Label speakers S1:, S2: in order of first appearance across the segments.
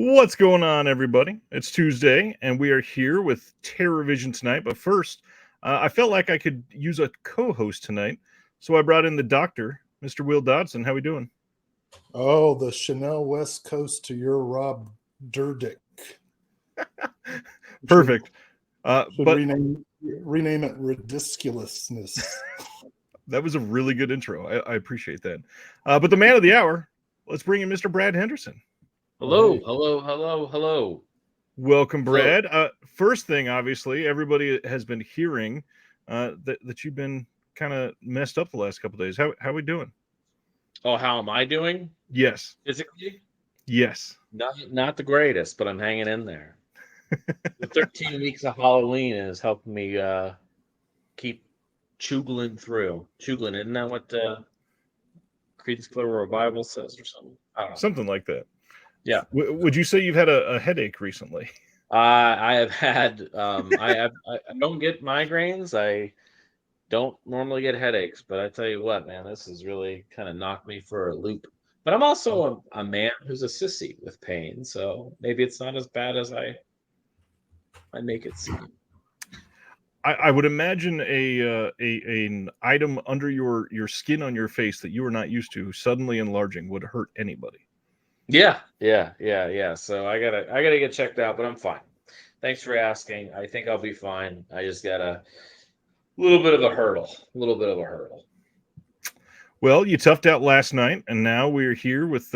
S1: What's going on, everybody? It's Tuesday, and we are here with TerrorVision tonight. But first, I felt like I could use a co-host tonight, so I brought in the doctor, Mr. Will Dodson. How we doing?
S2: Oh, the Chanel West Coast to your Rob Durdick. Should,
S1: Perfect.
S2: should
S1: But
S2: rename it Ridiculousness.
S1: that was a really good intro. I appreciate that. But the man of the hour, let's bring in Mr. Brad Henderson.
S3: Hello,
S2: Hey.
S3: hello.
S1: Welcome,
S3: Hello.
S1: Brad. First thing, obviously, everybody has been hearing that you've been kind of messed up the last couple days. How we doing?
S3: Oh, how am I doing
S1: Yes,
S3: physically?
S1: yes.
S3: Not the greatest, but I'm hanging in there. The 13 weeks of Halloween is helping me keep chugling through. Chugling, isn't that what Creedence Clearwater Revival says or something? I don't know.
S1: Something like that.
S3: Yeah.
S1: Would you say you've had a headache recently?
S3: I have had I don't get migraines. I don't normally get headaches, but I tell you what, man, this has really kind of knocked me for a loop. But I'm also a man who's a sissy with pain, so maybe it's not as bad as I make it seem.
S1: I would imagine an item under your skin on your face that you are not used to suddenly enlarging would hurt anybody.
S3: Yeah. So I gotta get checked out, but I'm fine. Thanks for asking. I think I'll be fine. I just got a little bit of a hurdle. A little bit of a hurdle.
S1: Well, you toughed out last night, and now we're here with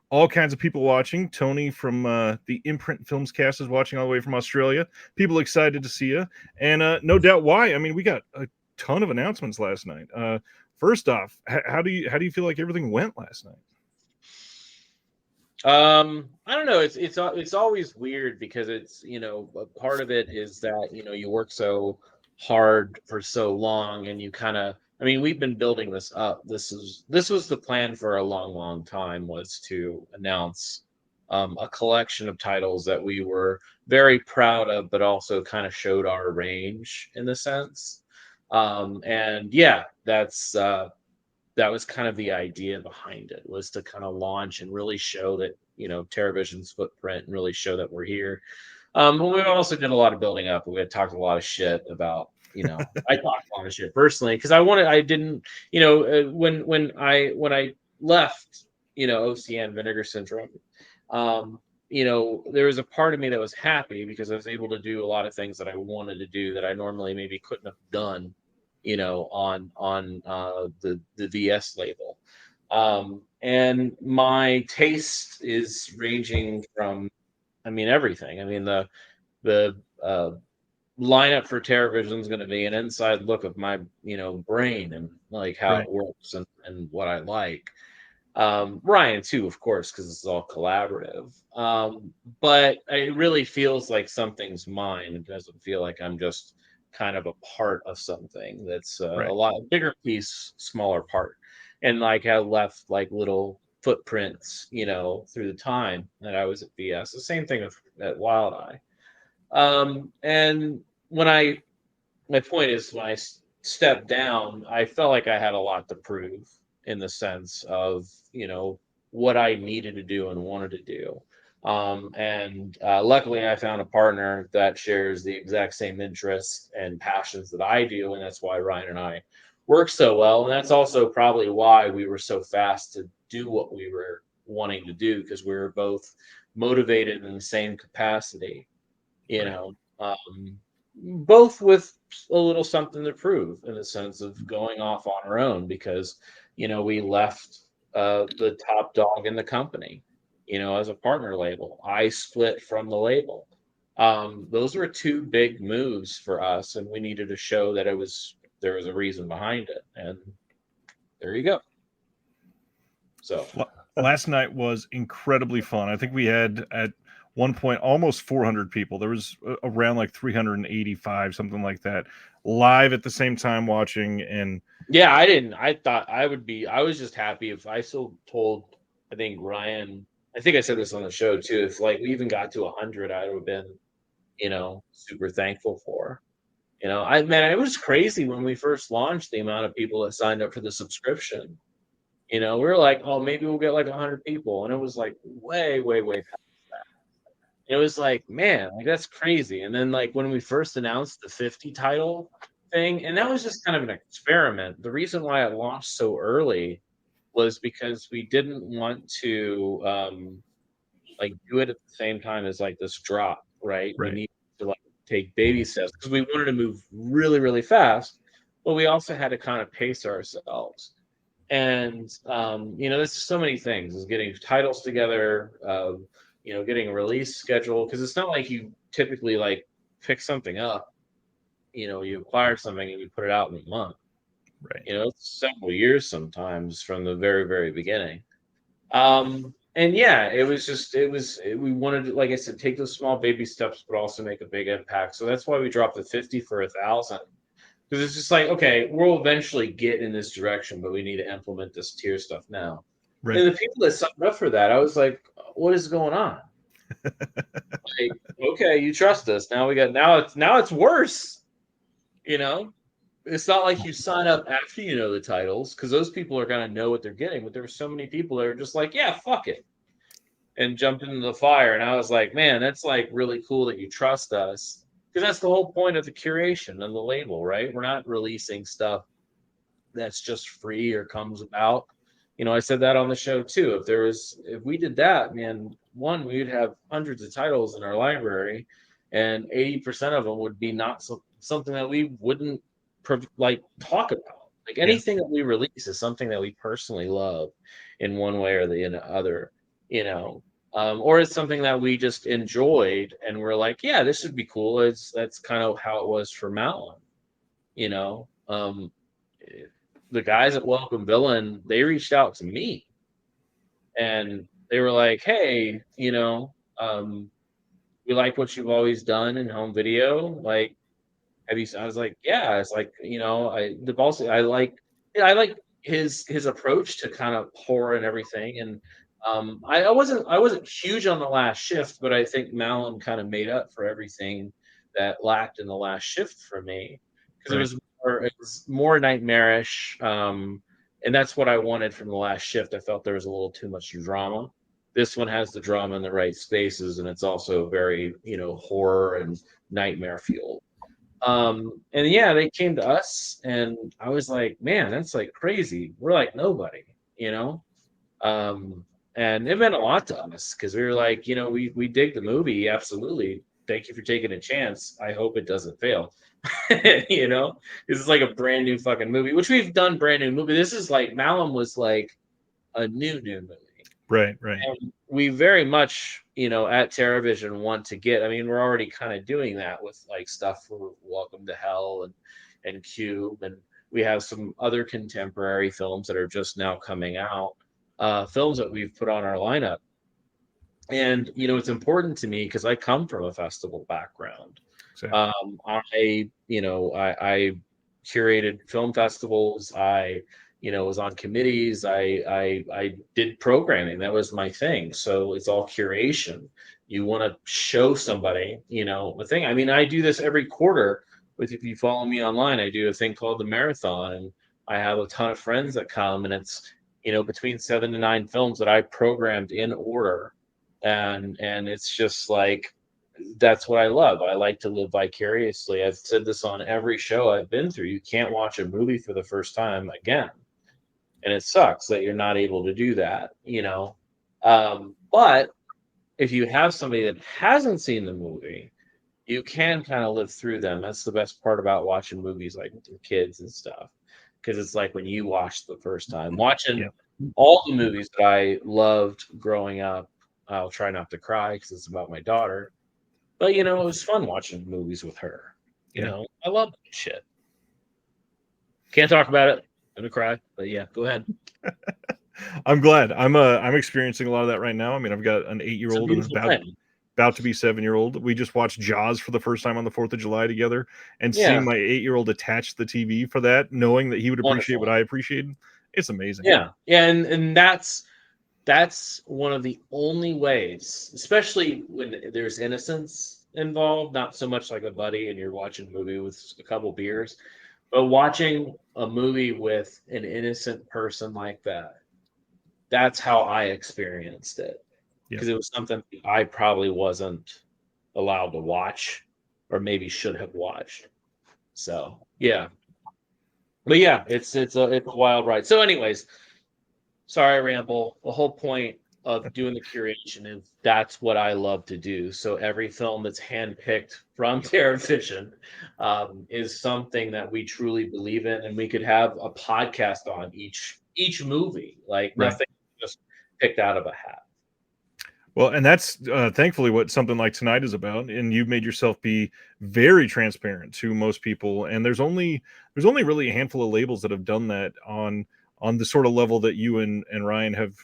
S1: all kinds of people watching. Tony from the Imprint Films cast is watching all the way from Australia. People excited to see you, and no doubt why. I mean, we got a ton of announcements last night. First off, how do you feel like everything went last night?
S3: I don't know. It's always weird because it's a part of it is that you work so hard for so long and you kind of. I mean, we've been building this up. This was the plan for a long time was to announce a collection of titles that we were very proud of, but also kind of showed our range in the sense. And yeah, that was kind of the idea behind it was to kind of launch and really show that TerraVision's footprint and really show that we're here. But we also did a lot of building up. We had talked a lot of shit about I talked a lot of shit personally because I didn't when I left OCN Vinegar Syndrome. There was a part of me that was happy because I was able to do a lot of things that I wanted to do that I normally maybe couldn't have done on the VS label. And my taste is ranging from, I mean, everything. I mean, the lineup for TerraVision is going to be an inside look of my, brain and like how
S1: Right.
S3: it works and what I like. Ryan too, of course, because it's all collaborative. But it really feels like something's mine. It doesn't feel like I'm just kind of a part of something that's a
S1: Right.
S3: lot bigger piece, smaller part. And like I left like little footprints, through the time that I was at VS. The same thing at Wild Eye. And when my point is when stepped down, I felt like I had a lot to prove in the sense of, what I needed to do and wanted to do. And luckily, I found a partner that shares the exact same interests and passions that I do. And that's why Ryan and I work so well. And that's also probably why we were so fast to do what we were wanting to do because we were both motivated in the same capacity, you
S1: Right.
S3: know. Both with a little something to prove in the sense of going off on our own because we left the top dog in the company as a partner label. I split from the label. Those were two big moves for us and we needed to show that there was a reason behind it, and there you go. So
S1: Last night was incredibly fun. I think we had at one point almost 400 people. There was around like 385, something like that, live at the same time watching. And
S3: yeah, I thought I was just happy if I still told, I think Ryan, I think I said this on the show too, if like we even got to 100, I would have been, super thankful for. Man, it was crazy when we first launched the amount of people that signed up for the subscription. We were like, oh, maybe we'll get like 100 people. And it was like way past. It was like, man, like that's crazy. And then like when we first announced the 50 title thing, and that was just kind of an experiment. The reason why it launched so early was because we didn't want to like do it at the same time as like this drop, right? We
S1: Right.
S3: need to like take baby steps because we wanted to move really, really fast, but we also had to kind of pace ourselves. And there's so many things. Is getting titles together, getting a release schedule because it's not like you typically like pick something up. You acquire something and you put it out in a month.
S1: Right.
S3: It's several years sometimes from the very, very beginning. And yeah, we wanted to, like I said, take those small baby steps, but also make a big impact. So that's why we dropped the 50 for 1,000. Because it's just like, okay, we'll eventually get in this direction, but we need to implement this tier stuff now.
S1: Right.
S3: And the people that signed up for that, I was like, what is going on? Like, okay, you trust us. Now it's worse. You know? It's not like you sign up after you know the titles, because those people are gonna know what they're getting, but there were so many people that are just like, yeah, fuck it, and jumped into the fire. And I was like, man, that's like really cool that you trust us. Because that's the whole point of the curation and the label, right? We're not releasing stuff that's just free or comes about. I said that on the show too. If we did that, man, one, we would have hundreds of titles in our library, and 80% of them would be not something that we wouldn't like talk about. Like
S1: Yeah.
S3: anything that we release is something that we personally love in one way or the other, or it's something that we just enjoyed and we're like, yeah, this would be cool. That's kind of how it was for Malin, you know. The guys at Welcome Villain, they reached out to me and they were like, hey, we like what you've always done in home video. Like, have you? I was like, yeah. It's like, I like his approach to kind of horror and everything. And I wasn't huge on The Last Shift, but I think Malin kind of made up for everything that lacked in The Last Shift for me, because
S1: Right.
S3: it was more nightmarish. And that's what I wanted from The Last Shift. I felt there was a little too much drama. This one has the drama in the right spaces, and it's also very, horror and nightmare fueled. And yeah, they came to us, and I was like, man, that's like crazy. We're like nobody, you know. Um, and it meant a lot to us because we were like, we dig the movie, absolutely. Thank you for taking a chance. I hope it doesn't fail. This is like a brand new fucking movie, which we've done brand new movie. This is like Malum was like a new movie.
S1: Right.
S3: And we very much, at TerraVision want to get. I mean, we're already kind of doing that with like stuff for Welcome to Hell and Cube, and we have some other contemporary films that are just now coming out, films that we've put on our lineup. And it's important to me because I come from a festival background.
S1: Exactly.
S3: I curated film festivals. I was on committees. I did programming. That was my thing. So it's all curation. You want to show somebody, the thing. I mean, I do this every quarter. If you follow me online, I do a thing called the marathon, and I have a ton of friends that come, and it's between 7 to 9 films that I programmed in order, and it's just like that's what I love. I like to live vicariously. I've said this on every show I've been through. You can't watch a movie for the first time again. And it sucks that you're not able to do that, But if you have somebody that hasn't seen the movie, you can kind of live through them. That's the best part about watching movies like with your kids and stuff. Because it's like when you watched the first time, watching all the movies that I loved growing up. I'll try not to cry because it's about my daughter. But it was fun watching movies with her. I love that shit. Can't talk about it. I'm gonna cry. But yeah, go ahead.
S1: I'm glad. I'm experiencing a lot of that right now. I mean, I've got an 8-year-old and about to be 7-year-old. We just watched Jaws for the first time on the 4th of July together, and seeing my 8-year-old attach the TV for that, knowing that he would appreciate what I appreciated, it's amazing.
S3: Yeah, and that's one of the only ways, especially when there's innocence involved, not so much like a buddy and you're watching a movie with a couple beers, but watching a movie with an innocent person like that. That's how I experienced it, because it was something I probably wasn't allowed to watch, or maybe should have watched. So yeah, but yeah, it's a wild ride. So, anyways, sorry I ramble. The whole point of doing the curation is that's what I love to do. So every film that's handpicked from TerraVision is something that we truly believe in, and we could have a podcast on each movie. Like
S1: Right.
S3: nothing just picked out of a hat.
S1: Well, and that's thankfully what something like tonight is about. And you've made yourself be very transparent to most people. And there's only really a handful of labels that have done that on the sort of level that you and Ryan have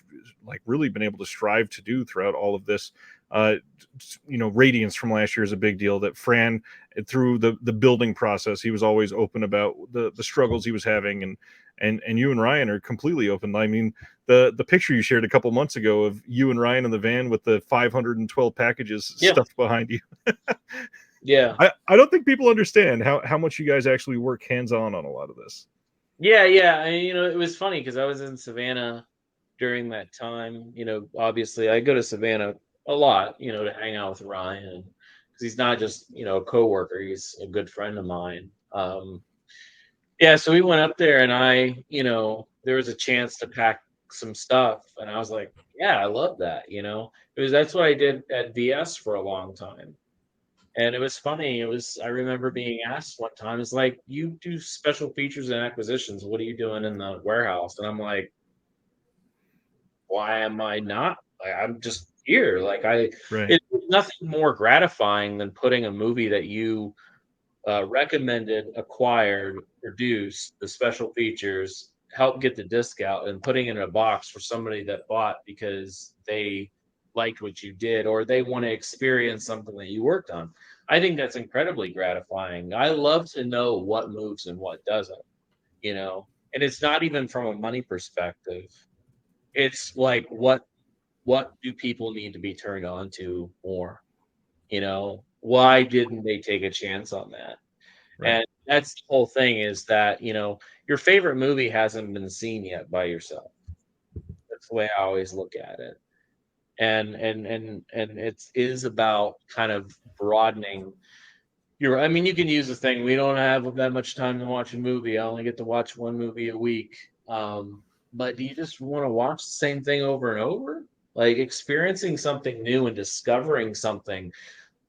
S1: like really been able to strive to do throughout all of this. Radiance from last year is a big deal. That Fran, through the building process, he was always open about the struggles he was having, and you and Ryan are completely open. I mean, the picture you shared a couple months ago of you and Ryan in the van with the 512 packages stuffed behind you.
S3: Yeah.
S1: I don't think people understand how much you guys actually work hands-on on a lot of this.
S3: Yeah. It was funny because I was in Savannah during that time. Obviously I go to Savannah a lot, to hang out with Ryan, because he's not just, a coworker, he's a good friend of mine. So we went up there, and there was a chance to pack some stuff, and I was like, yeah, I love that. That's what I did at VS for a long time. And it was funny. I remember being asked one time, it's like, you do special features and acquisitions. What are you doing in the warehouse? And I'm like, why am I not? Like, I'm just here. Like, it's nothing more gratifying than putting a movie that you recommended, acquired, produced, the special features, help get the disc out, and putting it in a box for somebody that bought because they liked what you did, or they want to experience something that you worked on. I think that's incredibly gratifying. I love to know what moves and what doesn't, and it's not even from a money perspective. It's like, what do people need to be turned on to more? Why didn't they take a chance on that?
S1: Right.
S3: And that's the whole thing, is that, your favorite movie hasn't been seen yet by yourself. That's the way I always look at it. And it is about kind of broadening you can use the thing, we don't have that much time to watch a movie. I only get to watch one movie a week. But do you just want to watch the same thing over and over? Like, experiencing something new and discovering something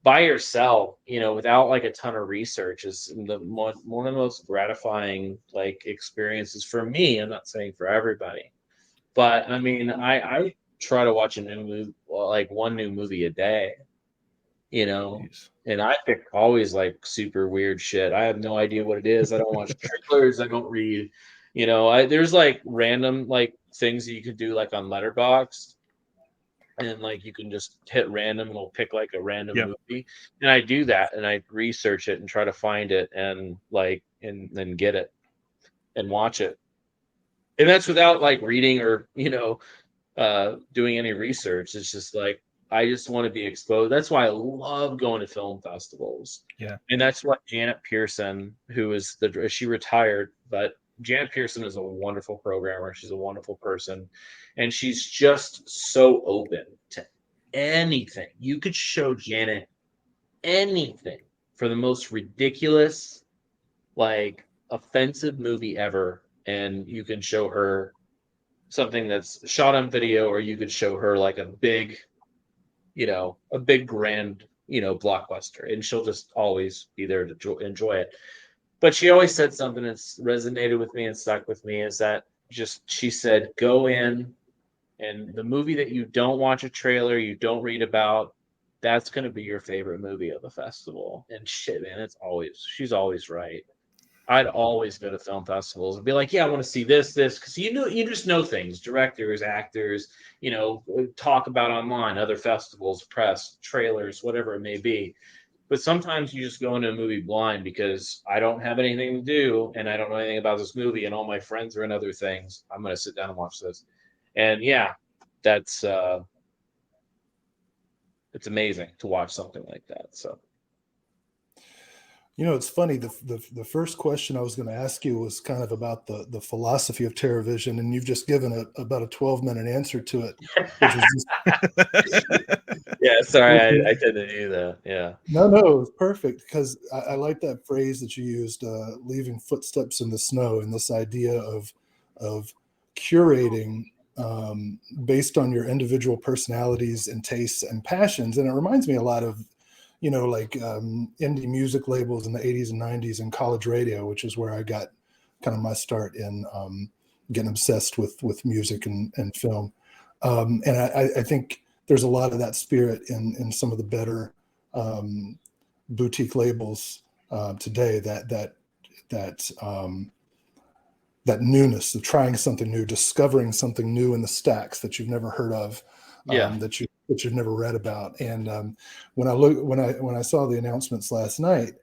S3: by yourself, without like a ton of research, is one of the most gratifying like experiences for me. I'm not saying for everybody, but I mean, I try to watch a new movie, like one new movie a day,
S1: Jeez.
S3: and I pick always like super weird shit. I have no idea what it is. I don't watch trailers. I don't read, there's like random like things that you could do like on Letterboxd. And like you can just hit random and it'll pick like a random movie. And I do that, and I research it and try to find it, and then get it and watch it. And that's without like reading or, doing any research. It's just like, I just want to be exposed. That's why I love going to film festivals.
S1: Yeah.
S3: And that's what Janet Pearson, she retired, but Janet Pearson is a wonderful programmer. She's a wonderful person. And she's just so open to anything. You could show Janet anything, for the most ridiculous, like offensive movie ever. And you can show her something that's shot on video, or you could show her like a big grand, blockbuster, and she'll just always be there to enjoy it. But she always said something that's resonated with me and stuck with me, is that she said, go in, and the movie that you don't watch a trailer, you don't read about, that's going to be your favorite movie of the festival. And shit, man, she's always right. I'd always go to film festivals and be like, yeah, I want to see this, because you just know things, directors, actors, talk about online, other festivals, press, trailers, whatever it may be. But sometimes you just go into a movie blind, because I don't have anything to do and I don't know anything about this movie, and all my friends are in other things. I'm going to sit down and watch this. And yeah, that's it's amazing to watch something like that. So.
S2: It's funny. The first question I was going to ask you was kind of about the philosophy of TerraVision, and you've just given about a 12-minute answer to it. Which is
S3: Yeah, sorry, I tend to do that. Yeah.
S2: No, it's perfect because I like that phrase that you used, leaving footsteps in the snow, and this idea of curating based on your individual personalities and tastes and passions. And it reminds me a lot of, like indie music labels in the 80s and 90s and college radio, which is where I got kind of my start in getting obsessed with music and film. And I think there's a lot of that spirit in some of the better boutique labels today. That newness of trying something new, discovering something new in the stacks that you've never heard of,
S3: Yeah.
S2: that you've never read about. And when I saw the announcements last night,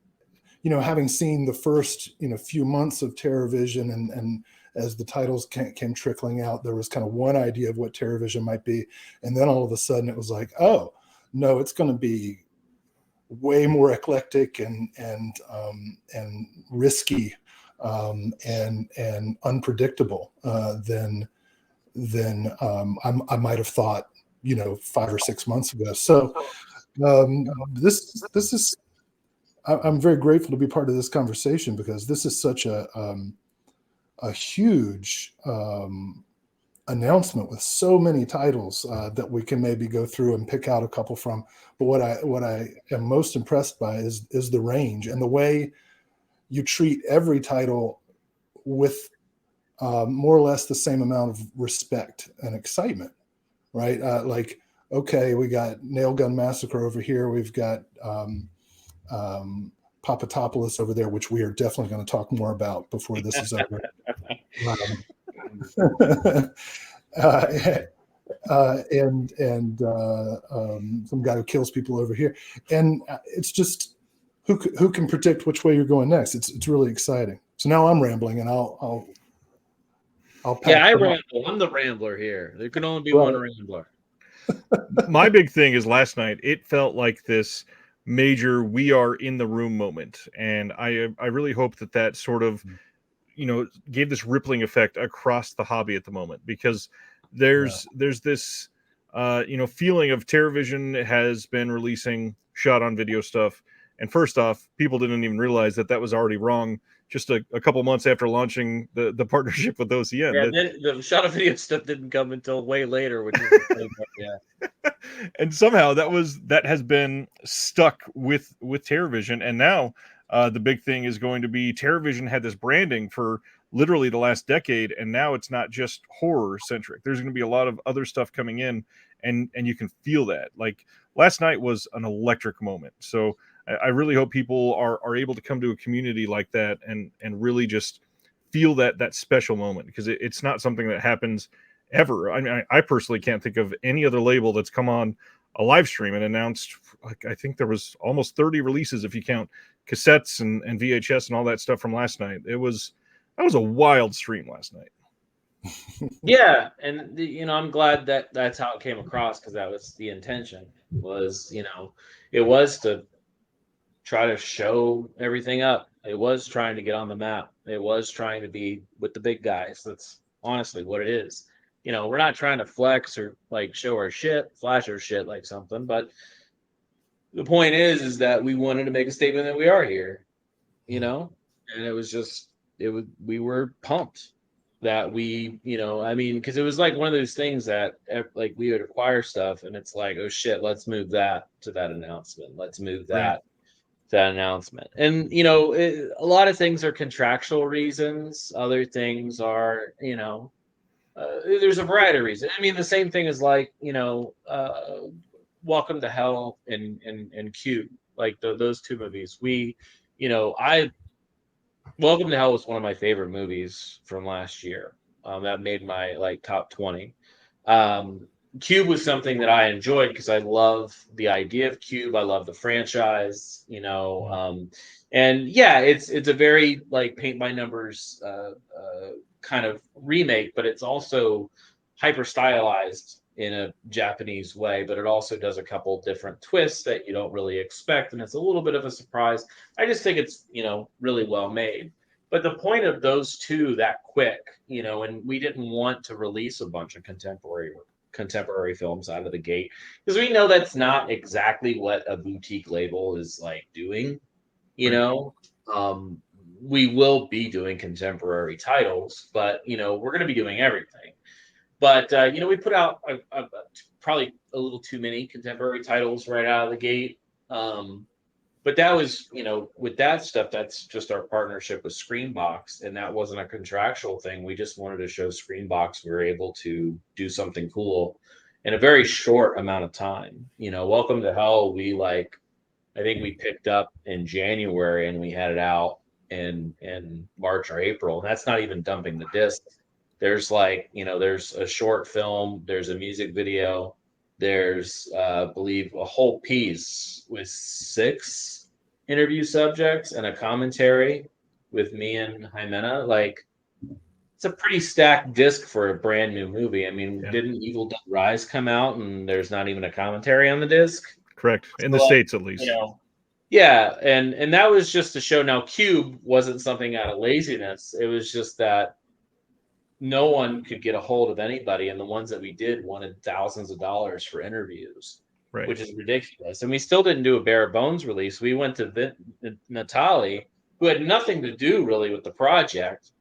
S2: having seen the first few months of TerrorVision, and as the titles came trickling out, there was kind of one idea of what TerrorVision might be, and then all of a sudden it was like, oh no, it's going to be way more eclectic and risky and unpredictable than I might have thought 5 or 6 months ago. So this is, I'm very grateful to be part of this conversation, because this is such a huge announcement with so many titles that we can maybe go through and pick out a couple from. But what I am most impressed by is the range and the way you treat every title with more or less the same amount of respect and excitement, right? Like, okay, we got Nailgun Massacre over here. We've got Papatopoulos over there, which we are definitely going to talk more about before this is over. And some guy who kills people over here, and it's just who can predict which way you're going next. It's really exciting. So now I'm rambling, and I'll
S3: Yeah, I ramble. I'm the rambler here. There can only be one rambler.
S1: My big thing is last night, it felt like this major we are in the room moment, and I really hope that sort of gave this rippling effect across the hobby at the moment, because there's this feeling of TerrorVision has been releasing shot on video stuff, and first off, people didn't even realize that was already wrong just a couple months after launching the partnership with OCN.
S3: Yeah, then the shot of video stuff didn't come until way later, which is the same part, yeah.
S1: And somehow that has been stuck with TerrorVision, and now the big thing is going to be TerrorVision had this branding for literally the last decade, and now it's not just horror centric. There's going to be a lot of other stuff coming in, and you can feel that. Like last night was an electric moment. So I really hope people are able to come to a community like that and really just feel that special moment, because it's not something that happens ever. I mean, I personally can't think of any other label that's come on a live stream and announced, like, I think there was almost 30 releases if you count cassettes and VHS and all that stuff from last night. That was a wild stream last night.
S3: Yeah, and I'm glad that's how it came across, because that was the intention. Was it was to try to show everything up. It was trying to get on the map. It was trying to be with the big guys. That's honestly what it is. We're not trying to flex or like show our shit, flash our shit like something, but the point is that we wanted to make a statement that we are here, and it was just, we were pumped that because it was like one of those things that like we would acquire stuff and it's like, oh shit, let's move that to that announcement. Let's move that to that announcement. And, a lot of things are contractual reasons. Other things are, there's a variety of reasons. I mean, the same thing is like, Welcome to Hell and Q, like those two movies. Welcome to Hell was one of my favorite movies from last year. That made my top 20. Cube was something that I enjoyed because I love the idea of Cube. I love the franchise, and yeah, it's a very paint by numbers kind of remake, but it's also hyper stylized in a Japanese way, but it also does a couple different twists that you don't really expect, and it's a little bit of a surprise. I just think it's really well made. But the point of those two that quick, and we didn't want to release a bunch of contemporary contemporary films out of the gate, because we know that's not exactly what a boutique label is like doing. You
S1: Right.
S3: know, um, we will be doing contemporary titles, but we're going to be doing everything. But we put out probably a little too many contemporary titles right out of the gate. But that was, with that stuff, that's just our partnership with Screenbox, and that wasn't a contractual thing. We just wanted to show Screenbox we were able to do something cool in a very short amount of time. Welcome to Hell, I think we picked up in January and we had it out in March or April. And that's not even dumping the disc. There's there's a short film, there's a music video, there's I believe a whole piece with 6 interview subjects and a commentary with me and Jimena. It's a pretty stacked disc for a brand new movie. I mean,
S1: Yeah.
S3: didn't Evil Dead Rise come out and there's not even a commentary on the disc?
S1: Correct. In the
S3: So,
S1: States, at least.
S3: Yeah, and that was just to show. Now Cube wasn't something out of laziness. It was just that no one could get a hold of anybody, and the ones that we did wanted thousands of dollars for interviews,
S1: Right.
S3: which is ridiculous. And we still didn't do a bare bones release. We went to Natalie, who had nothing to do really with the project,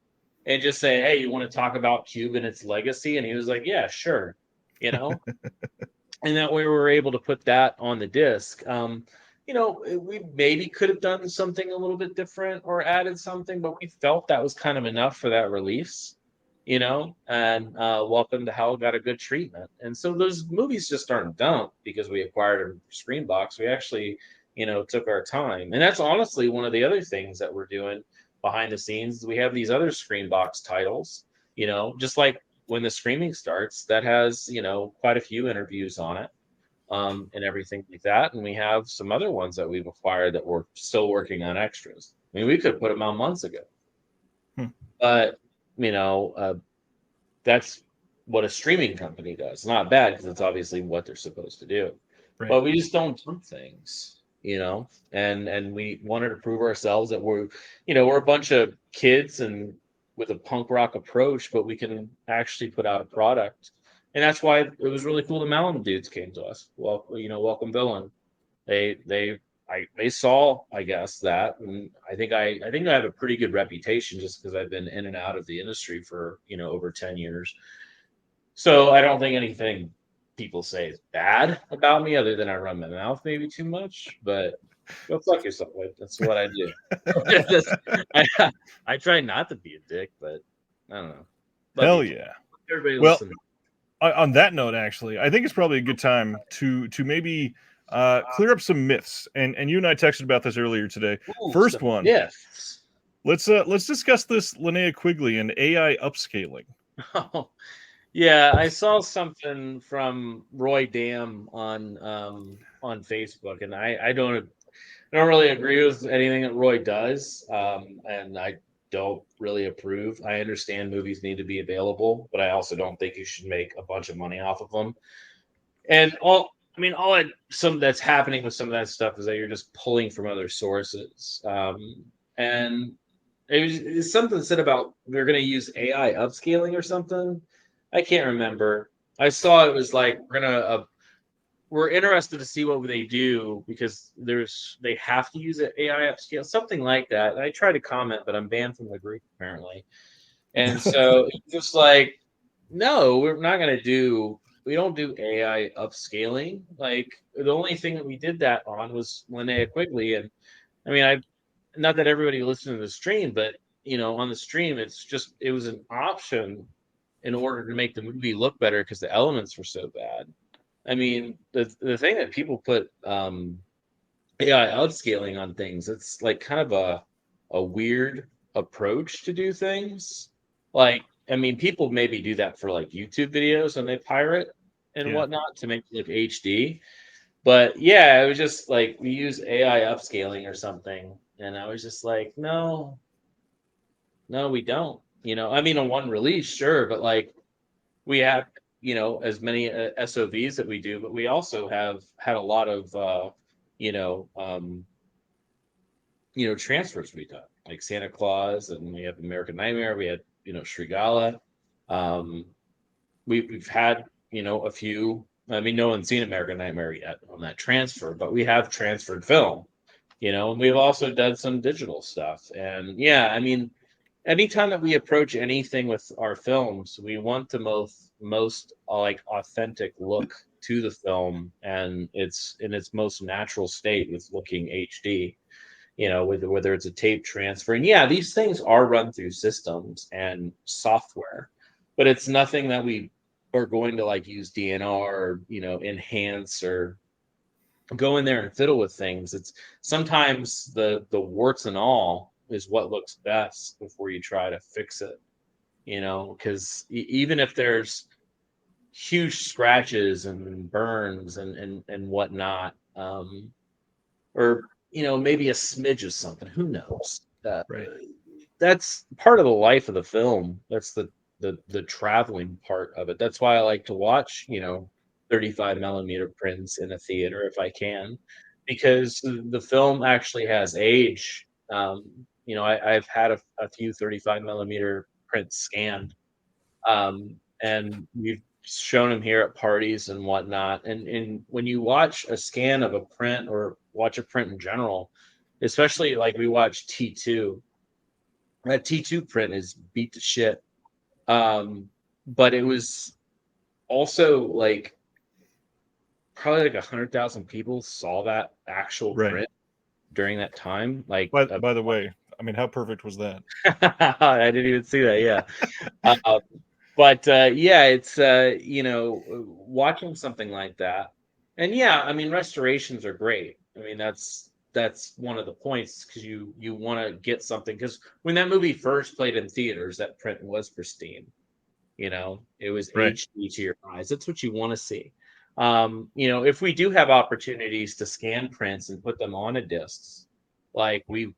S3: and just say, "Hey, you want to talk about Cube and its legacy?" And he was like, "Yeah, sure," And that way we were able to put that on the disc. We maybe could have done something a little bit different or added something, but we felt that was kind of enough for that release. And Welcome to Hell got a good treatment. And so those movies just aren't dumped because we acquired a Screenbox. We actually, took our time. And that's honestly one of the other things that we're doing behind the scenes. We have these other Screenbox titles, just like When the Screaming Starts, that has, quite a few interviews on it. And everything like that. And we have some other ones that we've acquired that we're still working on extras. I mean, we could have put them out months ago. But, that's what a streaming company does. Not bad because it's obviously what they're supposed to do.
S1: Right.
S3: But we just don't do things, and we wanted to prove ourselves that we're a bunch of kids and with a punk rock approach, but we can actually put out a product. And that's why it was really cool the Mountain Dudes came to us. Well, Welcome Villain. They saw, I guess, that, and I think I have a pretty good reputation just because I've been in and out of the industry for over 10 years. So I don't think anything people say is bad about me, other than I run my mouth maybe too much. But go fuck yourself. That's what I do. I try not to be a dick, but I don't know.
S1: Hell yeah.
S3: Everybody
S1: Well,
S3: listen.
S1: On that note, actually, I think it's probably a good time to maybe clear up some myths. And you and I texted about this earlier today.
S3: Ooh,
S1: First one.
S3: Yes.
S1: Let's discuss this Linnea Quigley and AI upscaling.
S3: Oh, yeah, I saw something from Roy Dam on Facebook, and I don't really agree with anything that Roy does, and I don't really approve. I understand movies need to be available, but I also don't think you should make a bunch of money off of them. And some that's happening with some of that stuff is that you're just pulling from other sources, and it's something said about they're going to use AI upscaling or something. I can't remember. I saw it was like we're interested to see what they do because they have to use an AI upscale, something like that. And I tried to comment, but I'm banned from the group apparently. And so it's just like, no, we're not going to do. We don't do AI upscaling. Like the only thing that we did that on was Linnea Quigley, and I mean, not that everybody listened to the stream, but on the stream, it was an option in order to make the movie look better because the elements were so bad. I mean, the thing that people put AI upscaling on things, it's like kind of a weird approach to do things. Like, I mean, people maybe do that for like YouTube videos and they pirate and whatnot to make it look HD. But yeah, it was just like we use AI upscaling or something. And I was just like, no, we don't. I mean, on one release, sure, but like we have, as many SOVs that we do, but we also have had a lot of, transfers we've done, like Santa Claus, and we have American Nightmare. We had, Shrigala. We've had a few. I mean, no one's seen American Nightmare yet on that transfer, but we have transferred film, and we've also done some digital stuff. And yeah, I mean, anytime that we approach anything with our films, we want the most like authentic look to the film, and it's in its most natural state with looking HD. Whether it's a tape transfer, and yeah, these things are run through systems and software, but it's nothing that we are going to like use DNR or enhance or go in there and fiddle with things. It's sometimes the warts and all is what looks best before you try to fix it, because even if there's huge scratches and burns and whatnot, or maybe a smidge of something, who knows.
S1: Right.
S3: That's part of the life of the film. That's the traveling part of it. That's why I like to watch 35 millimeter prints in a theater if I can, because the film actually has age. I've had a few 35 millimeter prints scanned, and we've shown them here at parties and whatnot. And when you watch a scan of a print or watch a print in general, especially like we watch T2, that T2 print is beat to shit. But it was also like probably like 100,000 people saw that actual
S1: Right.
S3: print during that time. Like,
S1: By the way, I mean, how perfect was that?
S3: I didn't even see that. Yeah. But yeah, it's watching something like that, and yeah, I mean, restorations are great. I mean, that's one of the points, because you want to get something, because when that movie first played in theaters, that print was pristine. It was
S1: Right.
S3: HD to your eyes. That's what you want to see. If we do have opportunities to scan prints and put them on a discs, like we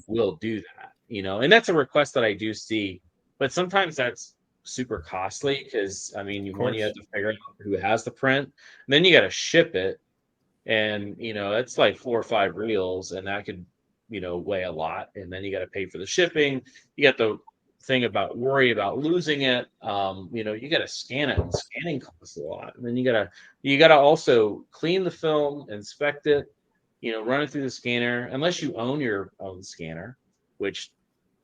S3: will do that. And that's a request that I do see, but sometimes that's super costly, because I mean, one, you have to figure out who has the print, and then you got to ship it, and that's like 4 or 5 reels, and that could weigh a lot, and then you got to pay for the shipping. You got the thing about worry about losing it. You got to scan it, and scanning costs a lot, and then you got to also clean the film, inspect it, run it through the scanner, unless you own your own scanner, which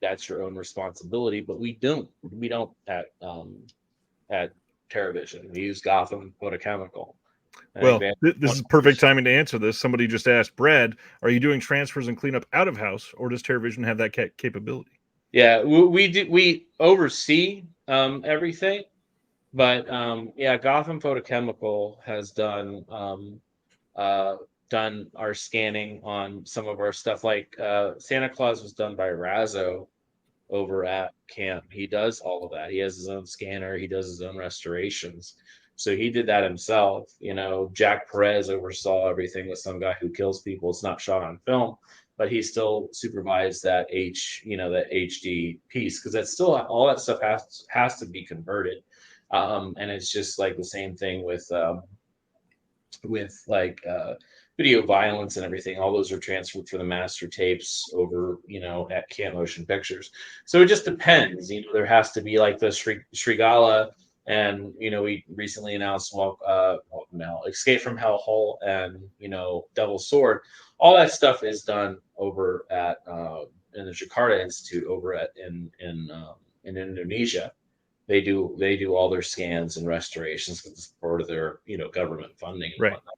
S3: that's your own responsibility. But we don't at TerraVision. We use Gotham Photochemical.
S1: Well, this is perfect timing to answer this. Somebody just asked, Brad, are you doing transfers and cleanup out of house, or does TerraVision have that capability?
S3: Yeah, we do. We oversee everything, but yeah, Gotham Photochemical has done our scanning on some of our stuff. Like Santa Claus was done by Razzo over at camp. He does all of that. He has his own scanner. He does his own restorations. So he did that himself. Jack Perez oversaw everything with some guy who kills people. It's not shot on film, but he still supervised that that HD piece, because that's still, all that stuff has to be converted. And it's just like the same thing with like video violence and everything. All those are transferred for the master tapes over at Camp Motion Pictures. So it just depends. There has to be like the Srigala, and we recently announced Escape from Hellhole, and Devil's Sword. All that stuff is done over at in the Jakarta Institute over at in Indonesia. They do all their scans and restorations with the support of their government funding and
S1: Right.
S3: whatnot.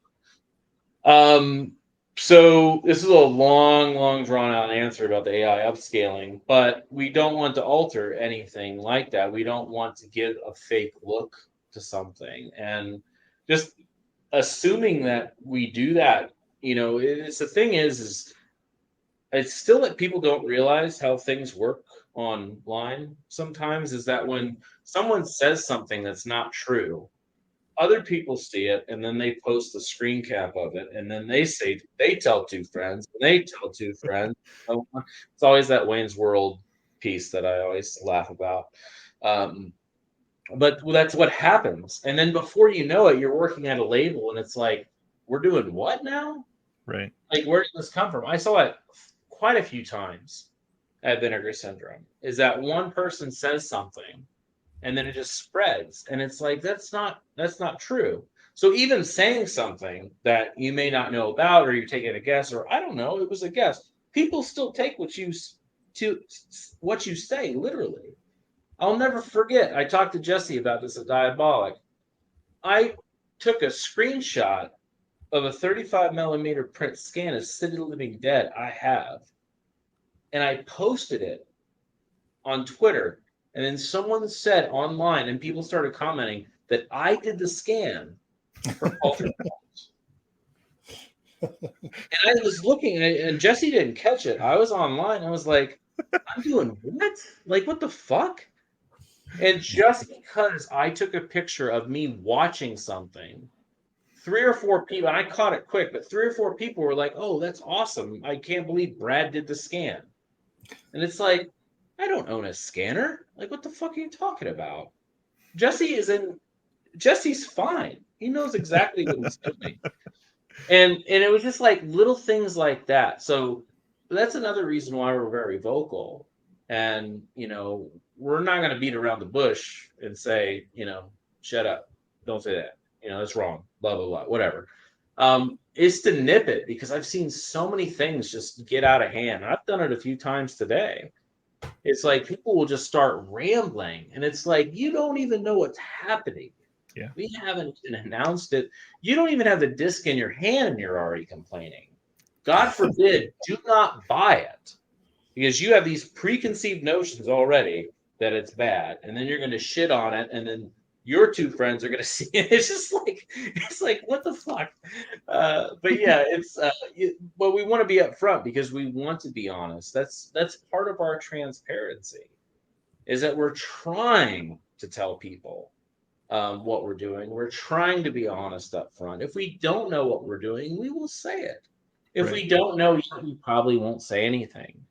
S3: So this is a long drawn out answer about the AI upscaling, but we don't want to alter anything like that. We don't want to give a fake look to something, and just assuming that we do that, it's the thing is it's still that people don't realize how things work online sometimes, is that when someone says something that's not true, other people see it, and then they post the screen cap of it, and then they tell 2 friends, and they tell 2 friends. It's always that Wayne's World piece that I always laugh about. But that's what happens, and then before you know it, you're working at a label, and it's like, we're doing what now?
S1: Right.
S3: Like, where did this come from? I saw it quite a few times at Vinegar Syndrome. Is that one person says something, and then it just spreads. And it's like that's not true. So even saying something that you may not know about, or you're taking a guess, or I don't know, it was a guess. People still take what you say literally. I'll never forget. I talked to Jesse about this at Diabolic. I took a screenshot of a 35 millimeter print scan of City Living Dead I have, and I posted it on Twitter. And then someone said online, and people started commenting that I did the scan for Culture Calls. And I was looking, and Jesse didn't catch it. I was online. I was like, I'm doing what? Like, what the fuck? And just because I took a picture of me watching something, 3 or 4 people, and I caught it quick, but 3 or 4 people were like, oh, that's awesome. I can't believe Brad did the scan. And it's like, I don't own a scanner. Like, what the fuck are you talking about? Jesse's fine. He knows exactly what he's doing. And it was just like little things like that. So that's another reason why we're very vocal. And, we're not going to beat around the bush and say, shut up. Don't say that. That's wrong. Blah, blah, blah, whatever. Is to nip it, because I've seen so many things just get out of hand. I've done it a few times today. It's like people will just start rambling, and it's like, you don't even know what's happening.
S1: Yeah.
S3: We haven't even announced it. You don't even have the disc in your hand, and you're already complaining. God forbid, do not buy it, because you have these preconceived notions already that it's bad, and then you're going to shit on it, and then your 2 friends are going to see it. It's like what the fuck. But yeah, but we want to be upfront because we want to be honest. That's part of our transparency, is that we're trying to tell people what we're doing. We're trying to be honest up front. If we don't know what we're doing, we will say it. If we don't know yet, we probably won't say anything.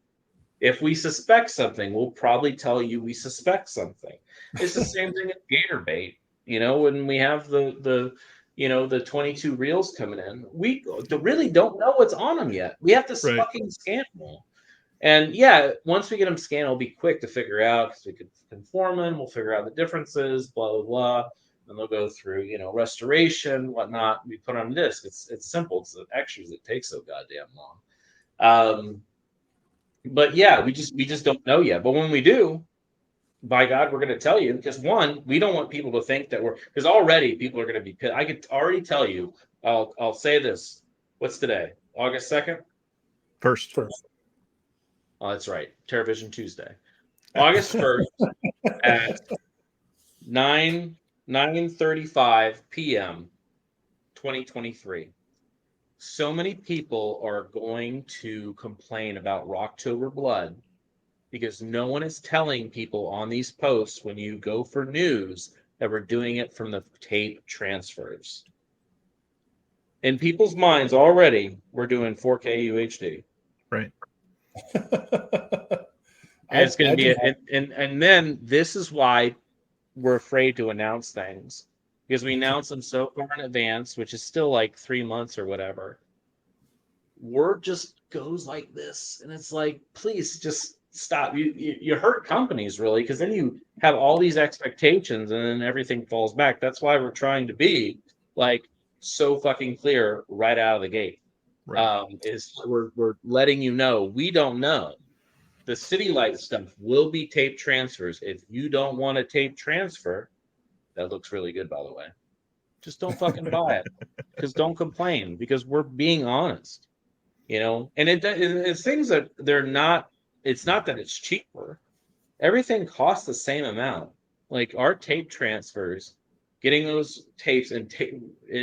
S3: If we suspect something, we'll probably tell you we suspect something. It's the same thing at Gator Bait. When we have the 22 reels coming in, we really don't know what's on them yet. We have to fucking scan them. And yeah, once we get them scanned, it'll be quick to figure out, because we could conform them. We'll figure out the differences, blah, blah, blah. And they'll go through, restoration, whatnot. We put on disc. It's simple. It's the extras that take so goddamn long. But yeah, we just don't know yet. But when we do, by God, we're going to tell you, because one, we don't want people to think that because already people are going to be pissed. I could already tell you. I'll say this. What's today? August 2nd?
S1: First.
S3: Oh, that's right. TerraVision Tuesday. August 1st at 9:35 p.m. 2023. So many people are going to complain about Rocktober Blood because no one is telling people on these posts, when you go for news, that we're doing it from the tape transfers. In people's minds already, we're doing 4K UHD.
S1: Right.
S3: And it's going to be, and then this is why we're afraid to announce things, because we announce them so far in advance, which is still like 3 months or whatever. Word just goes like this, and it's like, please just stop. You hurt companies, really, because then you have all these expectations, and then everything falls back. That's why we're trying to be like so fucking clear right out of the gate.
S1: Right.
S3: Is we're letting you know we don't know. The City Light stuff will be tape transfers. If you don't want a tape transfer, that looks really good, by the way. Just don't fucking buy it. Because don't complain, because we're being honest. And it's things that they're not. It's not that it's cheaper. Everything costs the same amount. Like our tape transfers, getting those tapes and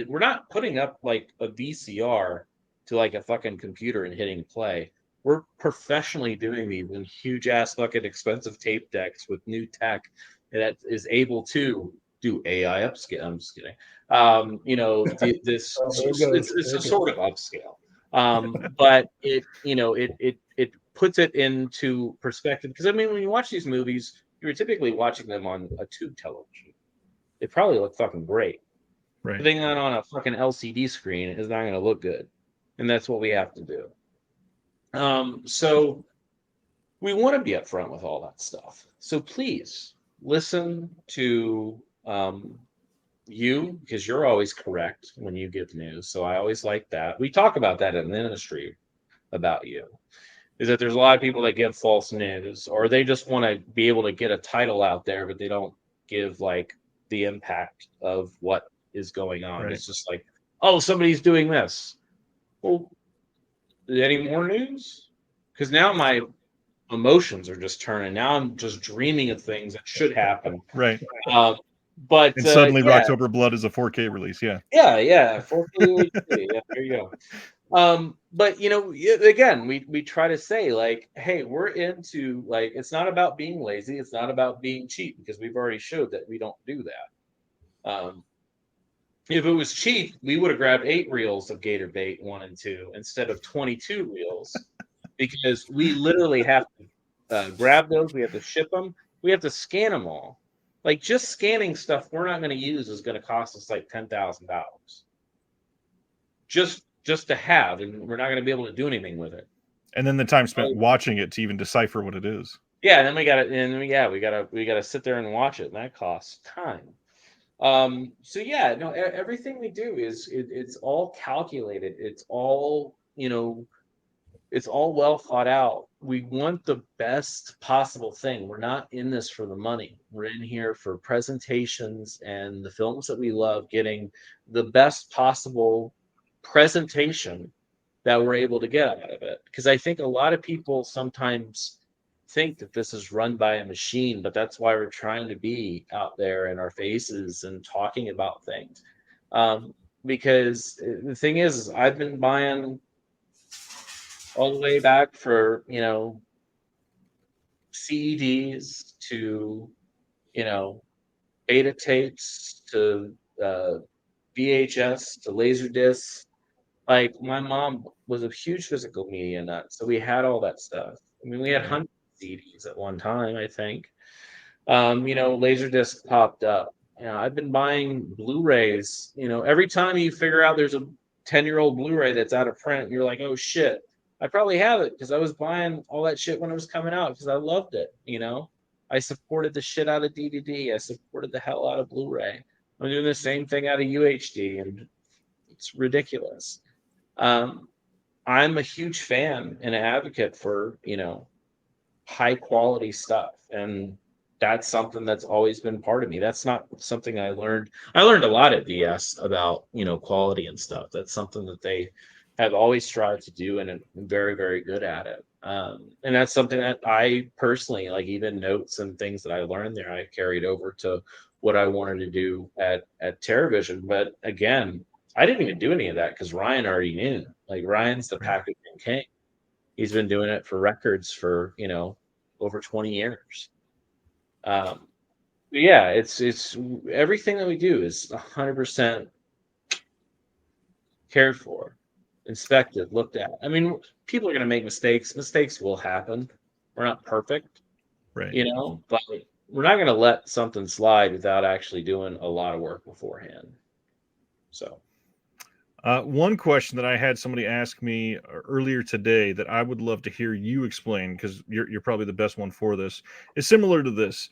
S3: we're not putting up like a VCR to like a fucking computer and hitting play. We're professionally doing these in huge ass fucking expensive tape decks with new tech that is able to do AI upscale. I'm just kidding. It's a sort of upscale. But it puts it into perspective, because when you watch these movies, you're typically watching them on a tube television. They probably look fucking great.
S1: Right.
S3: Putting that on a fucking LCD screen is not going to look good, and that's what we have to do. So we want to be upfront with all that stuff. So please, listen to you, because you're always correct when you give news. So I always like that. We talk about that in the industry about you, is that there's a lot of people that give false news, or they just want to be able to get a title out there, but they don't give like the impact of what is going on.
S1: Right.
S3: It's just like, oh, somebody's doing this. Well, any more news? Because now my emotions are just turning. Now I'm just dreaming of things that should happen.
S1: Right.
S3: Um, but
S1: And suddenly
S3: yeah,
S1: Rocktober Blood is a 4K release. Yeah.
S3: yeah, 4K UHD. Yeah, there you go. But again, we try to say like, hey, we're into, like, it's not about being lazy, it's not about being cheap, because we've already showed that we don't do that. If it was cheap, we would have grabbed 8 reels of Gator Bait 1 and 2 instead of 22 reels, because we literally have to grab those, we have to ship them, we have to scan them all. Like, just scanning stuff we're not going to use is going to cost us like $10,000 just to have, and we're not going to be able to do anything with it.
S1: And then the time spent watching it to even decipher what it is.
S3: Yeah, and then we got to, we got to sit there and watch it, and that costs time. So yeah, no, everything we do is it's all calculated. It's all, it's all well thought out. We want the best possible thing. We're not in this for the money. We're in here for presentations and the films that we love, getting the best possible presentation that we're able to get out of it. Because I think a lot of people sometimes think that this is run by a machine, but that's why we're trying to be out there in our faces and talking about things. Because the thing is I've been buying all the way back for, CDs to, beta tapes to VHS to laser discs. Like, my mom was a huge physical media nut, so we had all that stuff. I mean, we had hundreds of CDs at one time, I think. Laserdisc popped up. I've been buying Blu-rays. Every time you figure out there's a 10-year-old Blu-ray that's out of print, you're like, oh shit, I probably have it, because I was buying all that shit when it was coming out because I loved it. I supported the shit out of DVD. I supported the hell out of Blu-ray. I'm doing the same thing out of UHD, and it's ridiculous. I'm a huge fan and an advocate for, high quality stuff. And that's something that's always been part of me. That's not something I learned. I learned a lot at VS about, quality and stuff. That's something that they have always strived to do, and I'm very, very good at it. And that's something that I personally, like, even notes and things that I learned there, I carried over to what I wanted to do at TerraVision. But again, I didn't even do any of that because Ryan already knew. Like, Ryan's the packaging king. He's been doing it for records for, over 20 years. Yeah, it's everything that we do is 100% cared for, inspected, looked at. I mean, people are going to make mistakes. Mistakes will happen. We're not perfect,
S1: Right.
S3: but we're not going to let something slide without actually doing a lot of work beforehand. So.
S1: One question that I had somebody ask me earlier today that I would love to hear you explain, because you're probably the best one for this, is similar to this.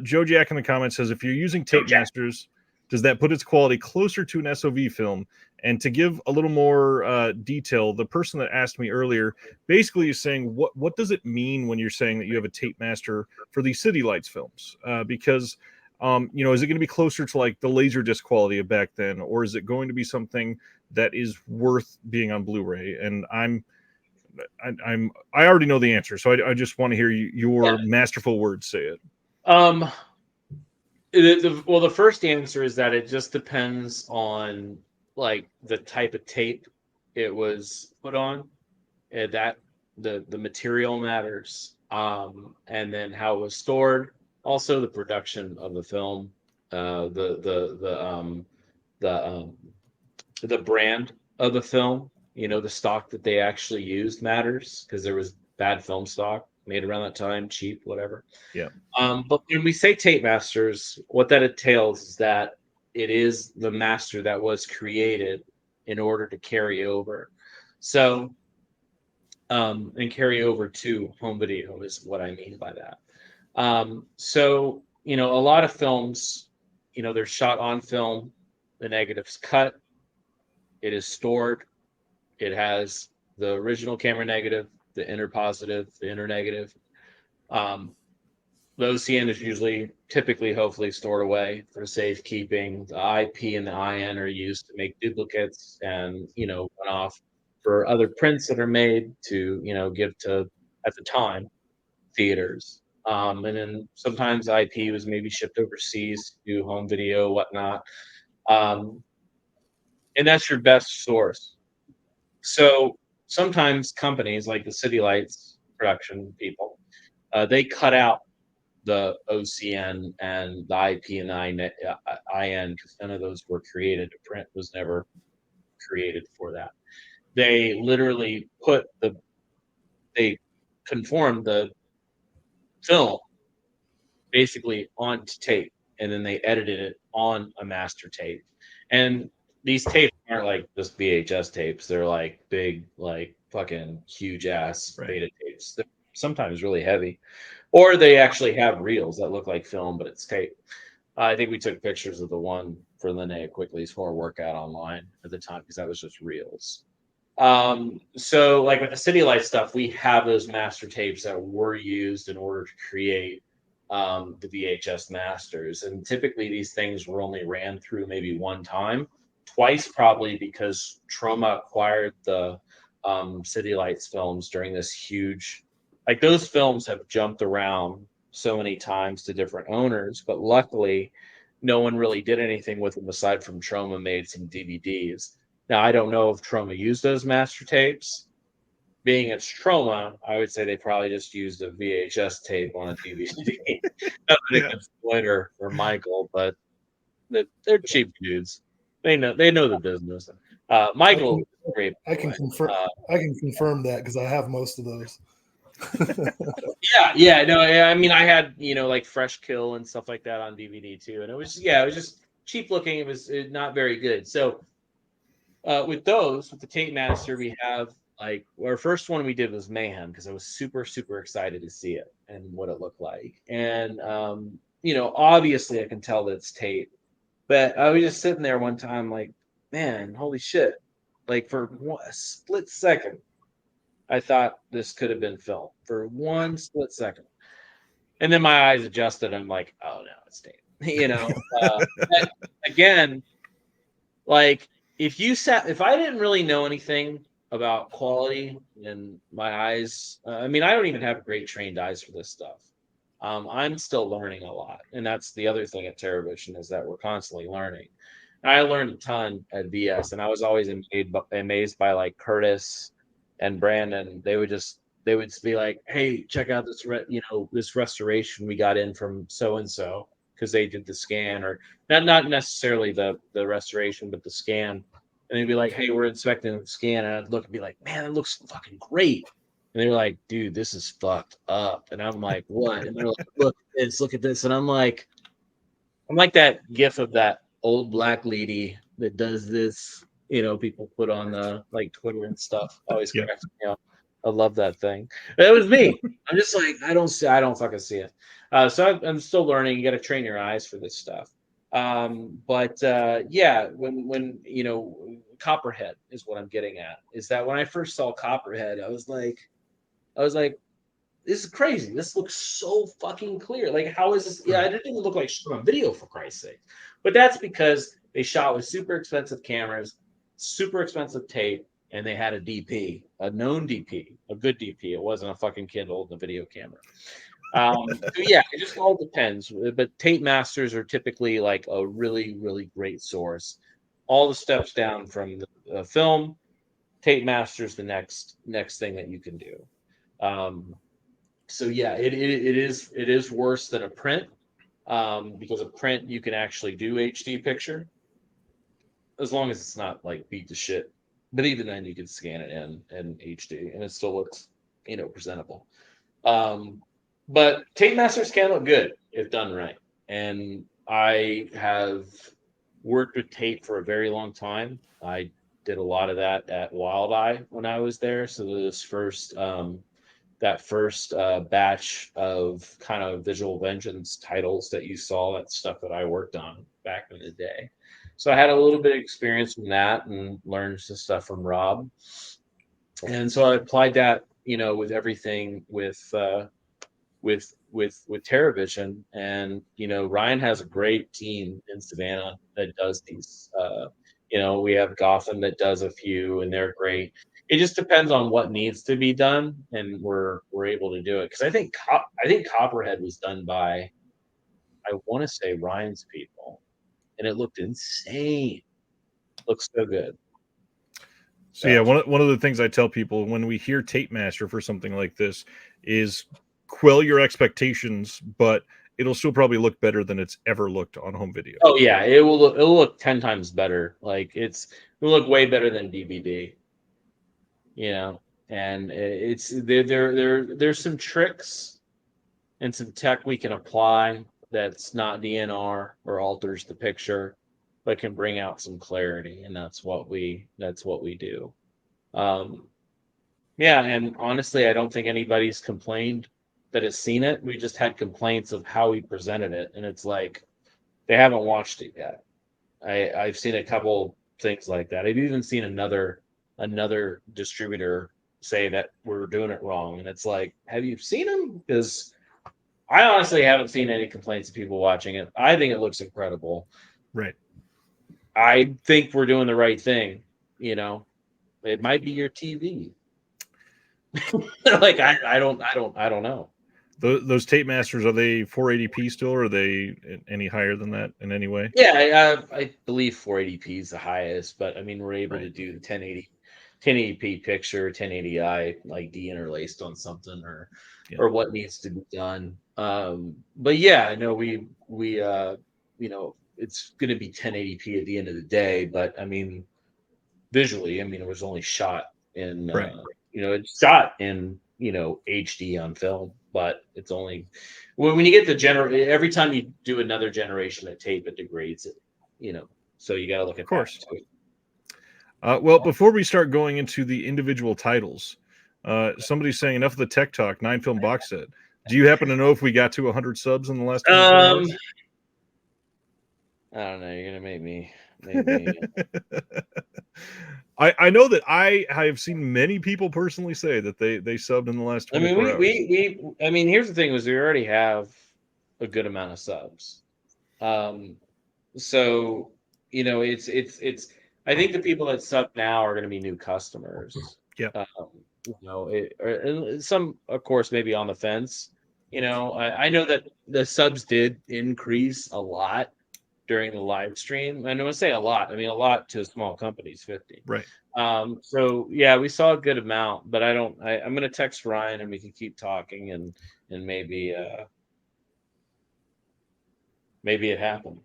S1: Joe Jack in the comments says, if you're using tape masters, does that put its quality closer to an SOV film? And to give a little more detail, the person that asked me earlier basically is saying, what does it mean when you're saying that you have a tape master for these City Lights films? Because is it going to be closer to like the Laserdisc quality of back then, or is it going to be something that is worth being on Blu-ray? And I already know the answer, so I just want to hear your masterful words say it.
S3: The first answer is that it just depends on like the type of tape it was put on, that the material matters, and then how it was stored, also the production of the film, the brand of the film, the stock that they actually used matters, because there was bad film stock made around that time, cheap, whatever.
S1: Yeah.
S3: But when we say tape masters, what that entails is that it is the master that was created in order to carry over. So, and carry over to home video is what I mean by that. So, a lot of films, they're shot on film, the negative's cut, it is stored, it has the original camera negative, the inner positive, the inner negative. The OCN is typically, hopefully stored away for safekeeping. The IP and the IN are used to make duplicates and, run off for other prints that are made to, give to, at the time, theaters. And then sometimes IP was maybe shipped overseas to do home video, whatnot. And that's your best source. So sometimes companies like the City Lights production people, they cut out the OCN and the IP and the IN because none of those were created. The print was never created for that. They literally they conformed the film basically onto tape, and then they edited it on a master tape. And these tapes aren't like just VHS tapes. They're like big, like fucking huge ass beta tapes. They're sometimes really heavy. Or they actually have reels that look like film, but it's tape. I think we took pictures of the one for Linnea Quickly's for workout online at the time because that was just reels. So like with the City Light stuff, we have those master tapes that were used in order to create the VHS masters. And typically these things were only ran through maybe one time, twice probably because Troma acquired the City Lights films during this huge, like those films have jumped around so many times to different owners, but luckily no one really did anything with them aside from Troma made some DVDs. Now, I don't know if Troma used those master tapes. Being it's Troma, I would say they probably just used a VHS tape on a DVD. Nothing against Floyd or Michael, but they're cheap dudes. They know the business. Michael,
S2: I can confirm that because I have most of those.
S3: Yeah. No, I mean, I had like Fresh Kill and stuff like that on DVD too, and it was just cheap looking. It was not very good. So with the Tape Master, we have like our first one we did was Mayhem because I was super excited to see it and what it looked like, and obviously I can tell that it's tape, but I was just sitting there one time like, man, holy shit! Like for a split second, I thought this could have been film for one split second. And then my eyes adjusted. I'm like, oh no, it's tape. Again, like if I didn't really know anything about quality and my eyes, I mean, I don't even have great trained eyes for this stuff. I'm still learning a lot. And that's the other thing at TerraVision is that we're constantly learning. I learned a ton at VS, and I was always amazed by like Curtis and Brandon. They would be like, "Hey, check out this this restoration we got in from so and so because they did the scan, or not necessarily the restoration, but the scan." And they'd be like, "Hey, we're inspecting the scan," and I'd look and be like, "Man, it looks fucking great." And they were like, "Dude, this is fucked up." And I'm like, "What?" And they're like, look at this," and I'm like that gif of that old black lady that does this, people put on the like Twitter and stuff. Always cracks me up. I love that thing. That was me. I'm just like, I don't fucking see it. So I'm still learning. You got to train your eyes for this stuff. But when Copperhead is what I'm getting at. Is that when I first saw Copperhead, I was like, this is crazy. This looks so fucking clear. Like, how is this? Yeah, it didn't even look like shot on video for Christ's sake. But that's because they shot with super expensive cameras, super expensive tape, and they had a DP, a known DP, a good DP. It wasn't a fucking Kindle in the video camera. So yeah, it just all depends. But tape masters are typically like a really, really great source. All the steps down from the film, tape masters the next thing that you can do. So yeah, it is worse than a print because a print you can actually do HD picture as long as it's not like beat to shit. But even then, you can scan it in HD and it still looks presentable. But tape masters can look good if done right. And I have worked with tape for a very long time. I did a lot of that at Wild Eye when I was there. So this first that first batch of kind of Visual Vengeance titles that you saw. That stuff that I worked on back in the day. So I had a little bit of experience from that and learned some stuff from Rob. And so I applied that, with everything with TerraVision. And Ryan has a great team in Savannah that does these. We have Gotham that does a few, and they're great. It just depends on what needs to be done, and we're able to do it. Because I think Copperhead was done by, I want to say, Ryan's people, and it looked insane. Looks so good.
S1: So yeah, one of the things I tell people when we hear Tape Master for something like this is quell your expectations, but it'll still probably look better than it's ever looked on home video.
S3: Oh yeah, it'll look 10 times better. Like it'll look way better than DVD. And there's some tricks and some tech we can apply that's not DNR or alters the picture, but can bring out some clarity, and that's what we do. Yeah, and honestly, I don't think anybody's complained that has seen it. We just had complaints of how we presented it, and it's like they haven't watched it yet. I've seen a couple things like that. I've even seen another distributor say that we're doing it wrong, and it's like, have you seen them? Because I honestly haven't seen any complaints of people watching it. I think it looks incredible.
S1: Right.
S3: I think we're doing the right thing. It might be your TV. Like I don't know.
S1: Those Tape Masters, are they 480p still, or are they any higher than that in any way?
S3: Yeah, I believe 480p is the highest, but I mean we're able to do the 1080p picture, 1080i like de-interlaced on something or what needs to be done. But yeah, I know we it's going to be 1080p at the end of the day, but I mean visually, it was only shot in it's shot in HD on film, but it's only when you get the every time you do another generation of tape, it degrades it. So you got to look at
S1: of course.
S3: That too.
S1: Well, before we start going into the individual titles, somebody's saying enough of the tech talk. 9-film box set. Do you happen to know if we got to 100 subs in the last 24 hours?
S3: I don't know. You're gonna make me.
S1: I know that I have seen many people personally say that they subbed in the last 24 hours.
S3: Here's the thing: is we already have a good amount of subs. So it's. I think the people that sub now are going to be new customers.
S1: Yeah.
S3: Some, of course, maybe on the fence. I know that the subs did increase a lot during the live stream. And I want to say a lot. A lot to small companies, 50.
S1: Right.
S3: So yeah, we saw a good amount, but I'm going to text Ryan and we can keep talking and maybe it happened.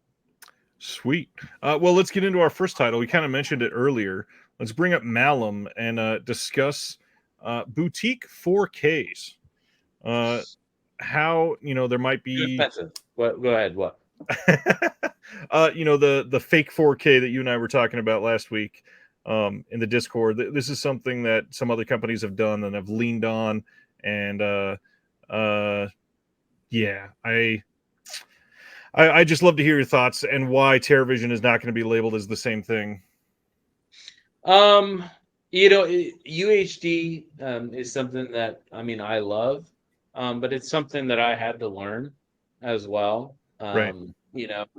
S1: Sweet. Well, let's get into our first title. We kind of mentioned it earlier. Let's bring up Malum and discuss boutique 4Ks. How there might be
S3: What? Go ahead. What?
S1: The fake 4K that you and I were talking about last week in the Discord. This is something that some other companies have done and have leaned on, and I just love to hear your thoughts and why TerraVision is not going to be labeled as the same thing.
S3: UHD is something that I love, but it's something that I had to learn as well.
S1: Right.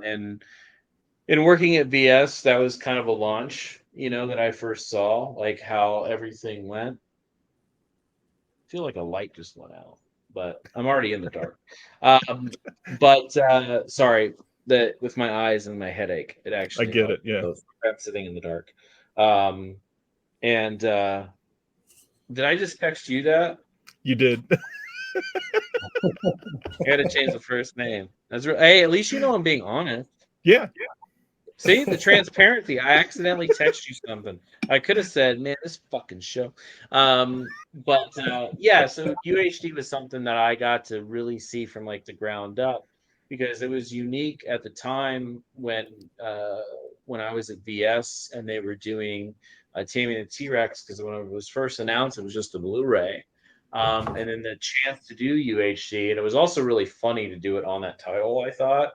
S3: And in working at VS, that was kind of a launch, that I first saw, like how everything went. I feel like a light just went out, but I'm already in the dark. Sorry, that with my eyes and my headache, it actually.
S1: I get it. Yeah.
S3: I'm sitting in the dark. Did I just text you that?
S1: You did.
S3: I got to change the first name. Hey, at least I'm being honest.
S1: Yeah.
S3: See the transparency. I accidentally texted you something. I could have said, "Man, this fucking show." So UHD was something that I got to really see from like the ground up because it was unique at the time when I was at VS and they were doing Taming the T-Rex, because when it was first announced, it was just a Blu-ray. And then the chance to do UHD, and it was also really funny to do it on that title. I thought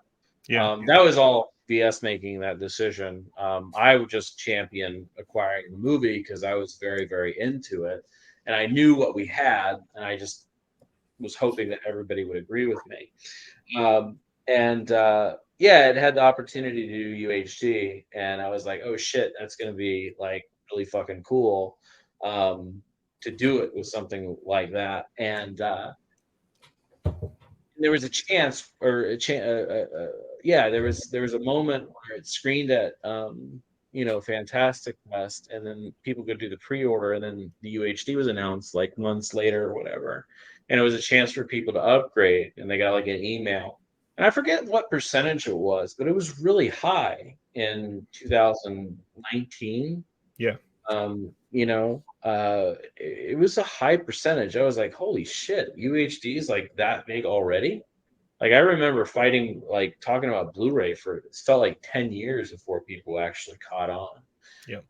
S3: that was all BS making that decision. I would just champion acquiring the movie because I was very, very into it, and I knew what we had, and I just was hoping that everybody would agree with me. And yeah, it had the opportunity to do UHD, and I was like, oh shit, that's gonna be like really fucking cool to do it with something like that. And there was a chance, or yeah, there was a moment where it screened at Fantastic Fest, and then people could do the pre-order, and then the UHD was announced like months later or whatever, and it was a chance for people to upgrade, and they got like an email, and I forget what percentage it was, but it was really high in 2019.
S1: Yeah.
S3: It was a high percentage. I was like, holy shit, UHD is like that big already. Like I remember fighting, like talking about Blu-ray for it felt like 10 years before people actually caught on.
S1: Yeah.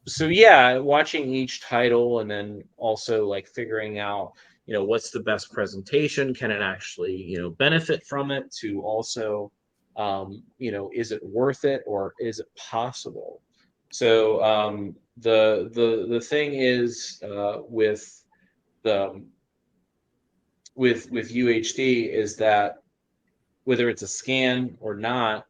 S3: So yeah, watching each title and then also like figuring out, what's the best presentation? Can it actually, benefit from it to also, is it worth it or is it possible? So the thing is with the with UHD is that whether it's a scan or not,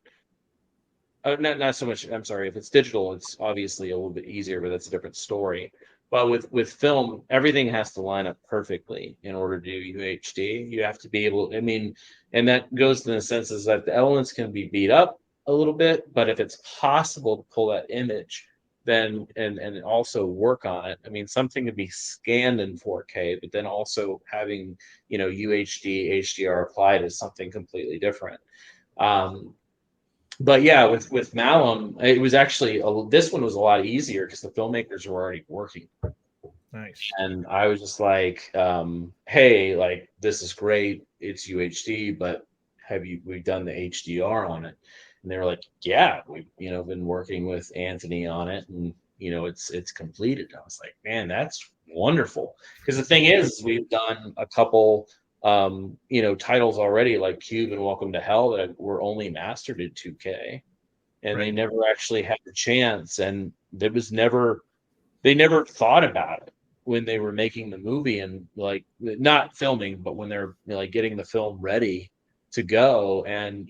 S3: not so much. I'm sorry, if it's digital, it's obviously a little bit easier, but that's a different story. But with film, everything has to line up perfectly in order to do UHD. You have to be able. I mean, and that goes to the senses that the elements can be beat up a little bit, but if it's possible to pull that image, then and also work on it. I mean, something can be scanned in 4K, but then also having UHD, HDR applied is something completely different. But yeah, with Malum, it was actually this one was a lot easier because the filmmakers were already working.
S1: Nice.
S3: And I was just like, hey, like this is great, it's UHD, but we've done the HDR on it? And they were like, yeah, we've been working with Anthony on it, and it's completed. I was like, man, that's wonderful. Because the thing is, we've done a couple titles already, like Cube and Welcome to Hell, that were only mastered in 2K, and
S1: Right.
S3: they never actually had the chance, and they never thought about it when they were making the movie, and like not filming, but when they're like getting the film ready to go and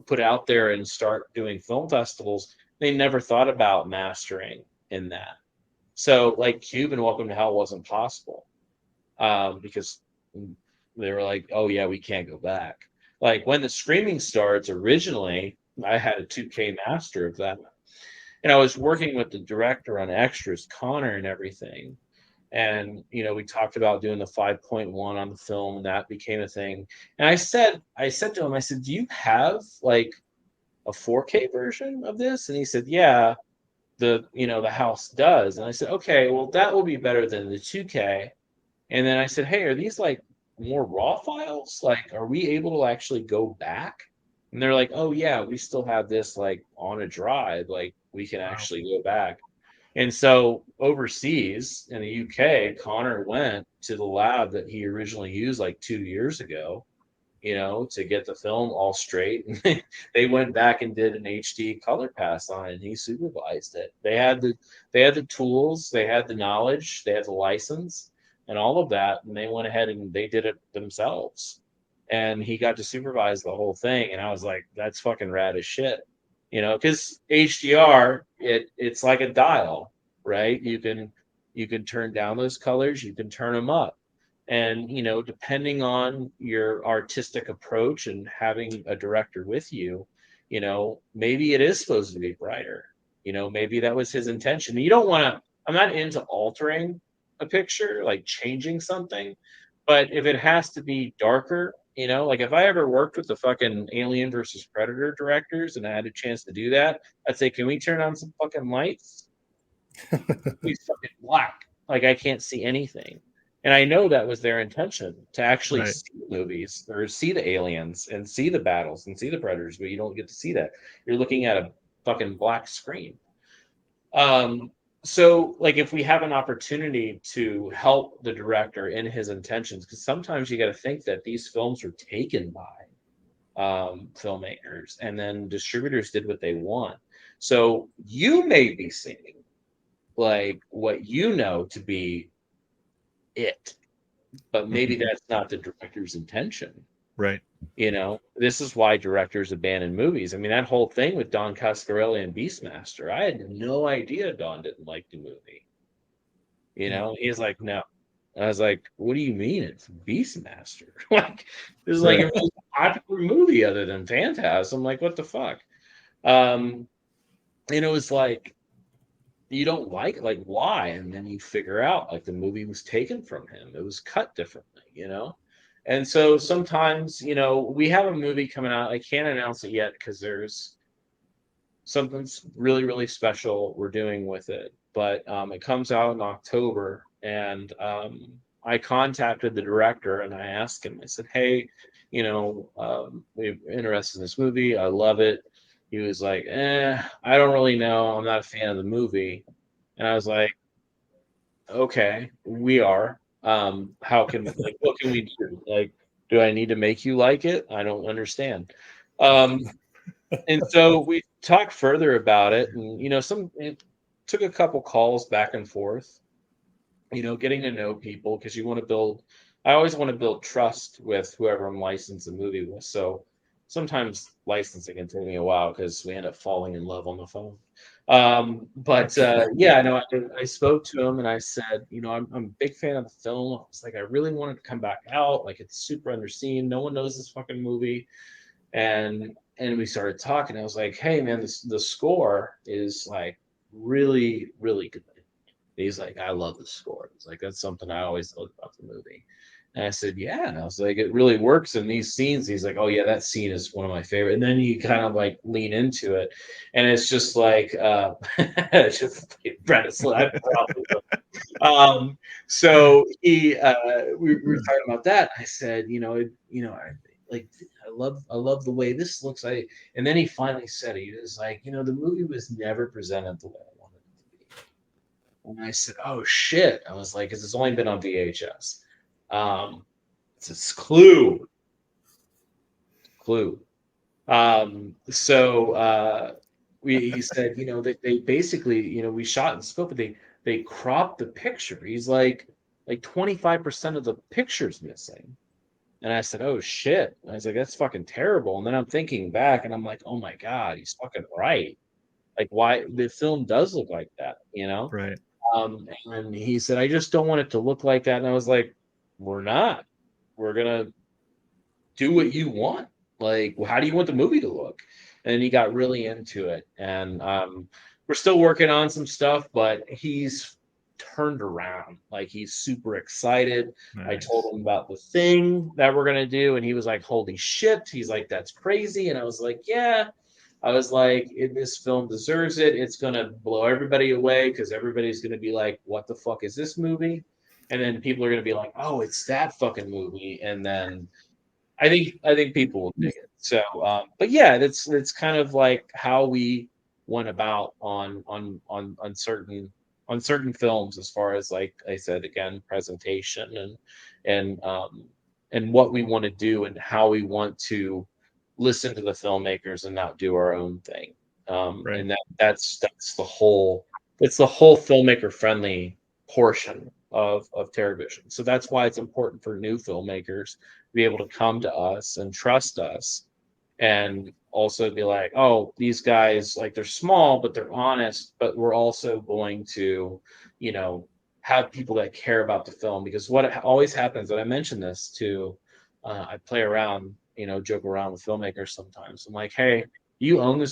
S3: put out there and start doing film festivals. They never thought about mastering in that. So like Cube and Welcome to Hell wasn't possible because they were like, oh yeah, we can't go back. Like when the streaming starts, originally I had a 2K master of that, and I was working with the director on extras, Connor, and everything. And we talked about doing the 5.1 on the film, and that became a thing. And I said to him, I said, do you have like a 4K version of this? And he said, yeah, the house does. And I said, okay, well that will be better than the 2K. And then I said, hey, are these like more raw files? Like, are we able to actually go back? And they're like, oh yeah, we still have this like on a drive. Like we can actually go back. And so overseas in the UK, Connor went to the lab that he originally used like 2 years ago, to get the film all straight. And they went back and did an HD color pass on it, and he supervised it. They had the tools, they had the knowledge, they had the license and all of that, and they went ahead and they did it themselves. And he got to supervise the whole thing, and I was like, that's fucking rad as shit. Because HDR, it's like a dial, right? You can turn down those colors, you can turn them up. And depending on your artistic approach and having a director with you, maybe it is supposed to be brighter. Maybe that was his intention. You don't want to, I'm not into altering a picture, like changing something, but if it has to be darker, like if I ever worked with the fucking Alien versus Predator directors and I had a chance to do that, I'd say, can we turn on some fucking lights? Be fucking black. Like I can't see anything. And I know that was their intention, to actually
S1: Right.
S3: see movies or see the aliens and see the battles and see the predators, but you don't get to see that. You're looking at a fucking black screen. so like if we have an opportunity to help the director in his intentions, because sometimes you got to think that these films were taken by filmmakers, and then distributors did what they want. So you may be seeing like what you know to be it, but maybe that's not the director's intention.
S1: Right.
S3: This is why directors abandon movies. I mean, that whole thing with Don Coscarelli and Beastmaster, I had no idea Don didn't like the movie. He's like, no. I was like, what do you mean it's Beastmaster? Like, this is like a really popular movie other than Phantasm. I'm like, what the fuck? And it was like, you don't like why? And then you figure out like the movie was taken from him. It was cut differently. And so sometimes, we have a movie coming out. I can't announce it yet because there's something really, really special we're doing with it. But it comes out in October, and I contacted the director and I asked him. I said, "Hey, we're interested in this movie. I love it." He was like, I don't really know. I'm not a fan of the movie." And I was like, "Okay, we are. How can what can we do? Like, do I need to make you like it? I don't understand." And so we talked further about it, and it took a couple calls back and forth. Getting to know people, because I always want to build trust with whoever I'm licensed a movie with. So sometimes licensing can take me a while because we end up falling in love on the phone. But yeah, no, I spoke to him and I said, I'm a big fan of the film. I was like, I really wanted to come back out. Like, it's super underseen. No one knows this fucking movie. And we started talking. I was like, hey man, the score is like really, really good. He's like, I love the score. It's like, that's something I always loved about the movie. And I said, yeah. And I was like, it really works in these scenes. He's like, oh yeah, that scene is one of my favorite. And then you kind of like lean into it, and it's just like, it's just Brandon Slade. So we were talking about that. I said, I love the way this looks. And then he finally said, he was like, the movie was never presented the way I wanted it to be. And I said, "Oh shit!" I was like, "Because it's only been on VHS." It's Clue. Clue. So he said, they basically, we shot in scope, but they cropped the picture. He's like 25% of the picture's missing. And I said, "Oh shit!" I was like, "That's fucking terrible." And then I'm thinking back, and I'm like, "Oh my god, he's fucking right." Like, why the film does look like that?
S1: Right.
S3: And he said, "I just don't want it to look like that." And I was like, "We're not. We're gonna do what you want. Like, how do you want the movie to look?" And he got really into it. And we're still working on some stuff, but he's turned around. Like, he's super excited.
S1: Nice.
S3: I told him about the thing that we're gonna do, and he was like, "Holy shit!" He's like, "That's crazy." And I was like, "Yeah." I was like, this film deserves it. It's gonna blow everybody away because everybody's gonna be like, "What the fuck is this movie?" And then people are gonna be like, "Oh, it's that fucking movie." And then I think people will dig it. So, but yeah, that's kind of like how we went about on certain films, as far as, like I said again, presentation and what we want to do and how we want to listen to the filmmakers and not do our own thing.
S1: Right.
S3: And that's the whole filmmaker friendly portion of TerraVision. So that's why it's important for new filmmakers to be able to come to us and trust us, and also be like, oh, these guys, like, they're small but they're honest, but we're also going to have people that care about the film. Because what always happens, and I mentioned this to I play around, joke around with filmmakers sometimes. I'm like, hey, you own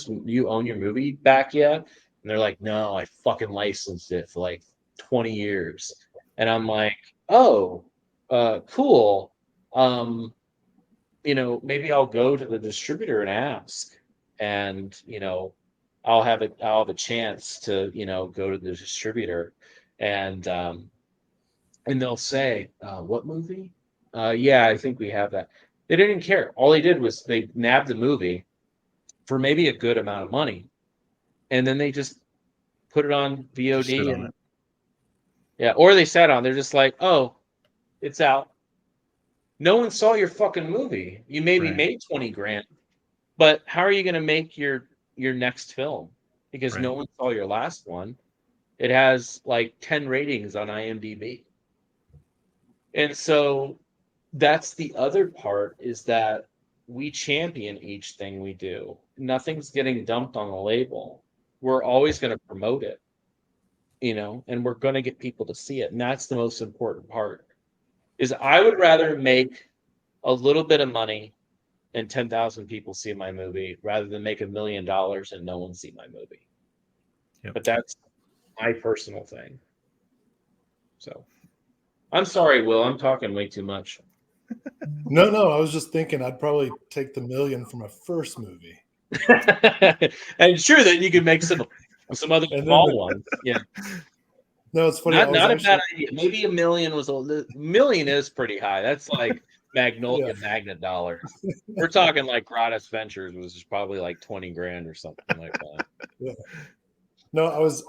S3: your movie back yet? And they're like, no, I fucking licensed it for like 20 years. And I'm like, oh, cool. Maybe I'll go to the distributor and ask, and I'll have a chance to go to the distributor, and they'll say, what movie? Yeah, I think we have that. They didn't care. All they did was they nabbed the movie for maybe a good amount of money, and then they just put it on
S1: Just sit
S3: VOD
S1: on
S3: and
S1: it.
S3: yeah, or they sat on. They're just like, oh, it's out. No one saw your fucking movie. You maybe
S1: Right.
S3: made 20 grand, but how are you going to make your next film? Because
S1: Right.
S3: no one saw your last one. It has like 10 ratings on IMDb. And so that's the other part, is that we champion each thing we do. Nothing's getting dumped on the label. We're always going to promote it, and we're going to get people to see it. And that's the most important part. Is I would rather make a little bit of money and 10,000 people see my movie rather than make $1 million and no one see my movie.
S1: Yep.
S3: But that's my personal thing. So I'm sorry, Will, I'm talking way too much.
S2: No, I was just thinking I'd probably take the $1 million from a first movie.
S3: And sure that you could make some other
S2: And then
S3: small ones. Yeah.
S2: No, it's funny.
S3: Not a bad idea. Maybe $1 million was $1 million is pretty high. That's like Magnolia Magnet dollars. We're talking like Gratis Ventures was probably like 20 grand or something like that.
S2: Yeah. No, I was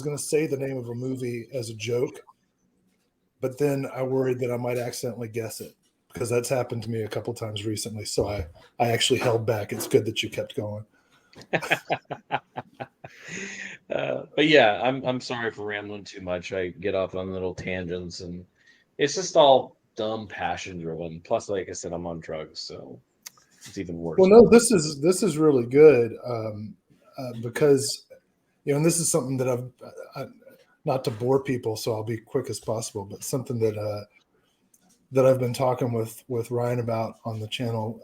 S2: gonna say the name of a movie as a joke, but then I worried that I might accidentally guess it, because that's happened to me a couple times recently. So I actually held back. It's good that you kept going.
S3: But yeah, I'm sorry for rambling too much. I get off on little tangents, and it's just all dumb passion driven. Plus, like I said, I'm on drugs, so it's even worse.
S2: Well, no, this is really good, because and this is something that I've not to bore people, so I'll be quick as possible, but something that I've been talking with Ryan about on the channel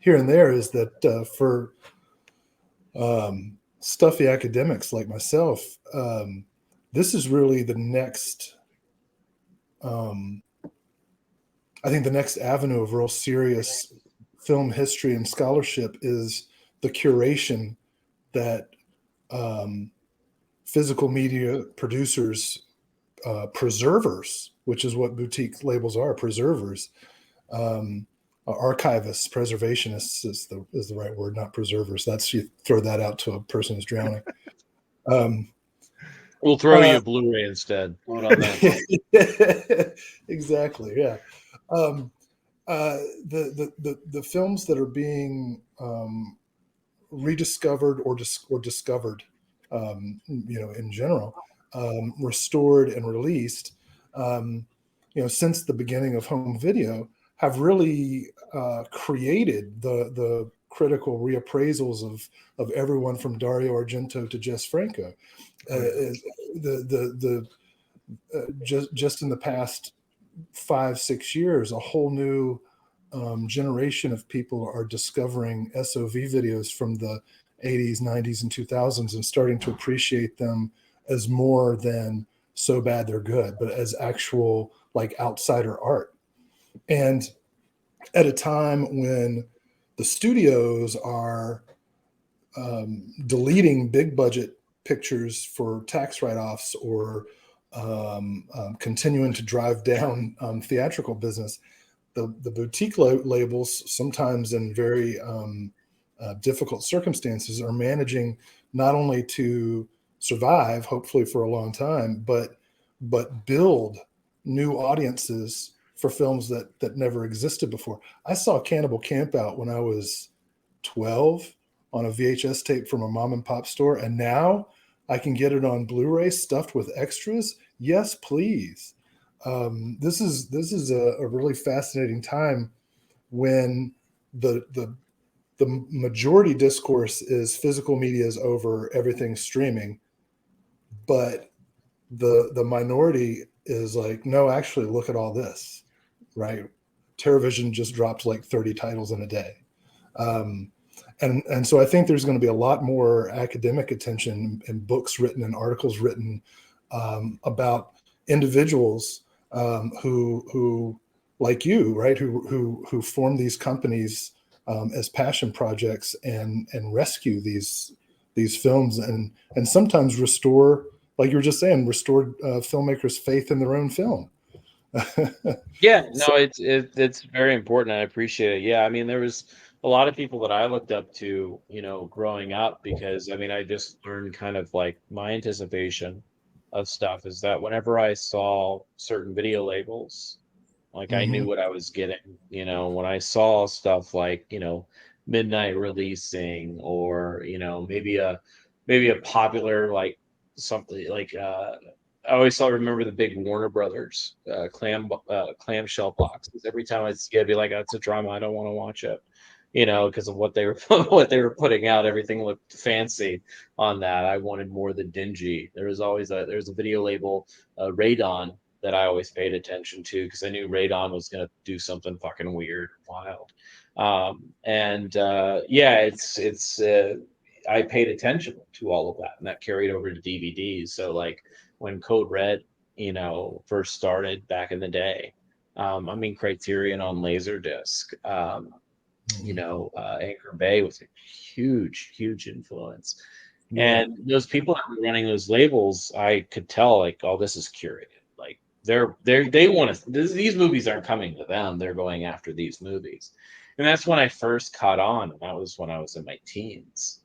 S2: here and there is that for stuffy academics like myself, this is really the next. I think the next avenue of real serious film history and scholarship is the curation that physical media producers, preservers, which is what boutique labels are, preservers, archivists, preservationists is the right word, not preservers. That's, you throw that out to a person who's drowning.
S3: We'll throw you a Blu-ray instead. Put on that.
S2: Exactly. Yeah. The films that are being rediscovered or discovered, in general, restored and released, since the beginning of home video, have really created the critical reappraisals of everyone from Dario Argento to Jess Franco. Just in the past 5-6 years, a whole new generation of people are discovering SOV videos from the 80s, 90s, and 2000s and starting to appreciate them as more than so bad they're good, but as actual like outsider art. And at a time when the studios are deleting big budget pictures for tax write-offs or continuing to drive down theatrical business, the boutique labels, sometimes in very difficult circumstances, are managing not only to survive, hopefully for a long time, but build new audiences for films that never existed before. I saw Cannibal Campout when I was 12 on a VHS tape from a mom and pop store, and now I can get it on Blu-ray stuffed with extras. Yes, please. This is a really fascinating time when the majority discourse is physical media is over, everything's streaming, but the minority is like, no, actually look at all this, right? TerraVision just dropped like 30 titles in a day. And so I think there's going to be a lot more academic attention and books written and articles written about individuals who like you, right, who form these companies as passion projects and rescue these films and sometimes restore, like you were just saying, restore filmmakers' faith in their own film.
S3: Yeah, no, it's very important. I appreciate it. Yeah, I mean, there was a lot of people that I looked up to, growing up, because I mean, I just learned kind of like my anticipation of stuff is that whenever I saw certain video labels, like I knew
S2: Hmm.
S3: what I was getting, when I saw stuff like, midnight releasing, or, maybe a popular, like something like, I always saw remember the big Warner Brothers clamshell boxes. Every time I see it, I'd be like, "That's a drama. I don't want to watch it," because of what they were what they were putting out. Everything looked fancy on that. I wanted more of the dingy. There's a video label, Radon, that I always paid attention to because I knew Radon was gonna do something fucking weird, wild. And yeah, it's I paid attention to all of that, and that carried over to DVDs. So like when Code Red, first started back in the day. I mean, Criterion on Laserdisc. Anchor Bay was a huge, huge influence.
S2: Yeah.
S3: And those people that were running those labels, I could tell like, oh, this is curated. Like they want to. These movies aren't coming to them; they're going after these movies. And that's when I first caught on. And that was when I was in my teens.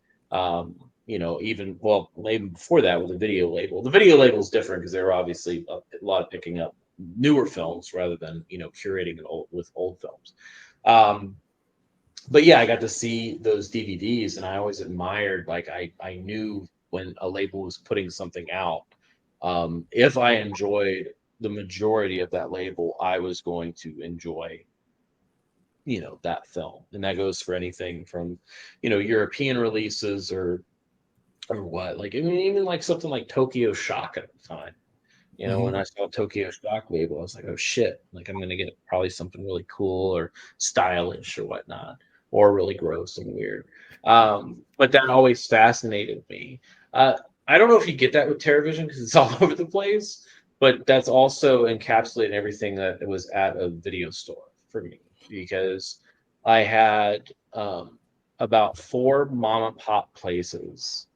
S3: Even well, maybe before that with a video label. The video label is different because they're obviously a lot of picking up newer films rather than curating with old films. Um, but yeah, I got to see those DVDs, and I always admired. Like I knew when a label was putting something out. If I enjoyed the majority of that label, I was going to enjoy that film, and that goes for anything from European releases or what. Like I mean, even like something like Tokyo Shock at the time. When
S2: Hmm.
S3: I saw Tokyo Shock label, I was like, oh shit, like I'm gonna get probably something really cool or stylish or whatnot, or really gross and weird. But that always fascinated me. Uh, I don't know if you get that with TerraVision because it's all over the place, but that's also encapsulating everything that it was at a video store for me because I had about four mom and pop places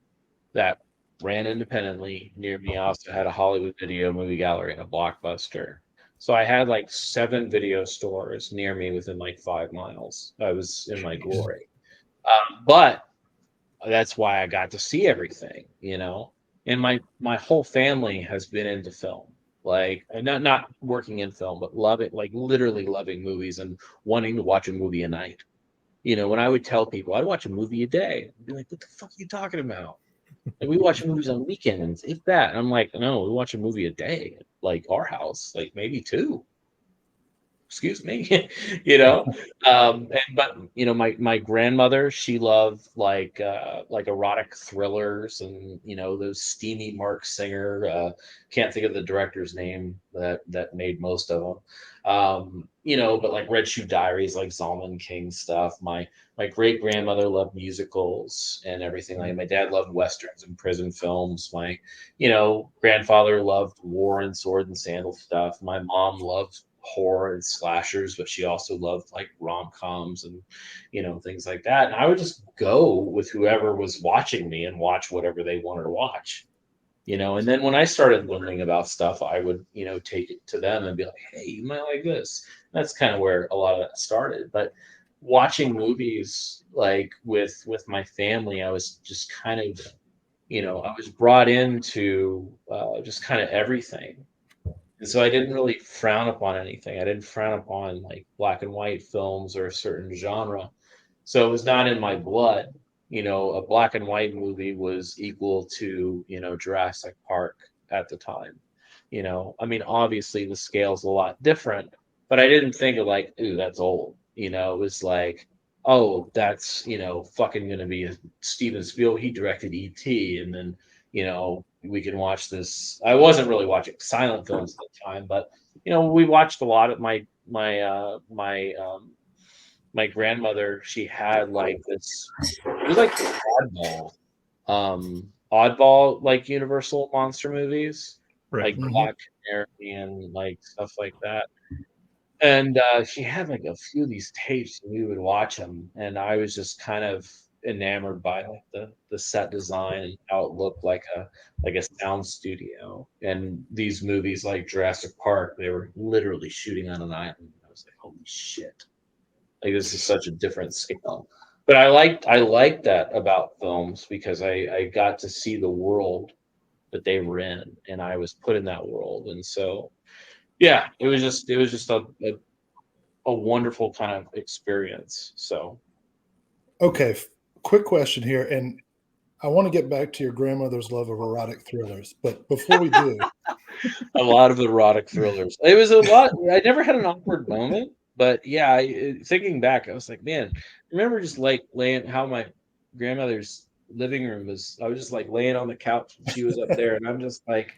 S3: that ran independently near me. I also had a Hollywood Video movie gallery and a Blockbuster. So I had like seven video stores near me within like 5 miles. I was in my
S1: Jeez.
S3: glory. But that's why I got to see everything. And my whole family has been into film. Like and not working in film, but love it, like literally loving movies and wanting to watch a movie a night. When I would tell people I'd watch a movie a day, I'd be like, "What the fuck are you talking about?" Like we watch movies on weekends, if that. And I'm like, no, we watch a movie a day, like our house, like maybe two. Excuse me, you know. But my grandmother, she loved like erotic thrillers and those steamy Mark Singer. Can't think of the director's name that made most of them. But like Red Shoe Diaries, like Zalman King stuff. My great grandmother loved musicals and everything. Like my dad loved westerns and prison films. My grandfather loved war and sword and sandal stuff. My mom loved horror and slashers, but she also loved like rom-coms and things like that. And I would just go with whoever was watching me and watch whatever they wanted to watch. And then when I started learning about stuff, I would, take it to them and be like, hey, you might like this. That's kind of where a lot of that started. But watching movies like with my family, I was just kind of, I was brought into just kind of everything. And so I didn't really frown upon anything. I didn't frown upon like black and white films or a certain genre. So it was not in my blood. A black and white movie was equal to, Jurassic Park at the time. I mean, obviously the scale's a lot different, but I didn't think of like, ooh, that's old. It was like, oh, that's, fucking gonna be a Steven Spielberg. He directed E.T. and then, we can watch this. I wasn't really watching silent films at the time, but we watched a lot of my grandmother. She had like this. It was like oddball like Universal monster movies,
S1: Right.
S3: like
S2: Hmm.
S3: Black Canary and like stuff like that. And she had like a few of these tapes, and we would watch them, and I was just kind of enamored by like the set design and how it looked like a sound studio. And these movies like Jurassic Park, they were literally shooting on an island. I was like, holy shit. Like this is such a different scale. But I liked that about films because I got to see the world that they were in, and I was put in that world, and so yeah, it was just a wonderful kind of experience. So
S2: Okay, quick question here, and I want to get back to your grandmother's love of erotic thrillers, but before we do,
S3: a lot of erotic thrillers. It was a lot. I never had an awkward moment, but yeah, thinking back, I was like, man, remember just like laying how my grandmother's living room was. I was just like laying on the couch and she was up there, and I'm just like,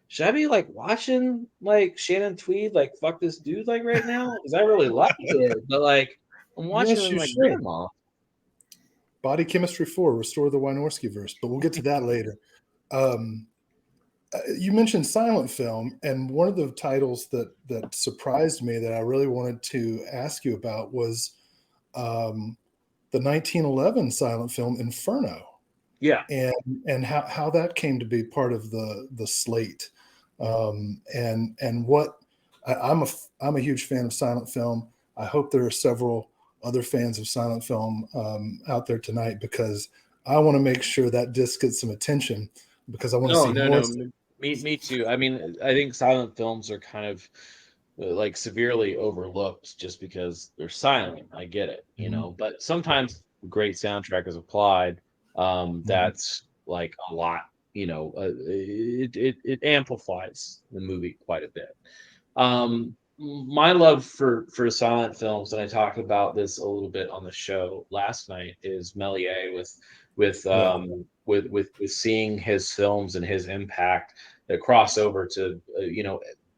S3: should I be like watching like Shannon Tweed like fuck this dude like right now? Because I really like it, but like I'm watching
S2: yes,
S3: with
S2: you
S3: my
S2: should.
S3: grandma.
S2: Body Chemistry 4, Restore the Wynorski Verse, but we'll get to that later. Um, you mentioned silent film, and one of the titles that surprised me that I really wanted to ask you about was the 1911 silent film Inferno,
S3: Yeah.
S2: and how that came to be part of the slate, and what I'm a huge fan of silent film. I hope there are several other fans of silent film out there tonight, because I want to make sure that disc gets some attention, because I want to
S3: No,
S2: see
S3: no,
S2: more.
S3: no. Me too. I mean, I think silent films are kind of like severely overlooked just because they're silent. I get it,
S2: Mhm,
S3: but sometimes great soundtrack is applied.
S2: mhm.
S3: That's like a lot, it amplifies the movie quite a bit. My love for silent films, and I talked about this a little bit on the show last night, is Méliès with
S2: Yeah.
S3: with seeing his films and his impact that cross over to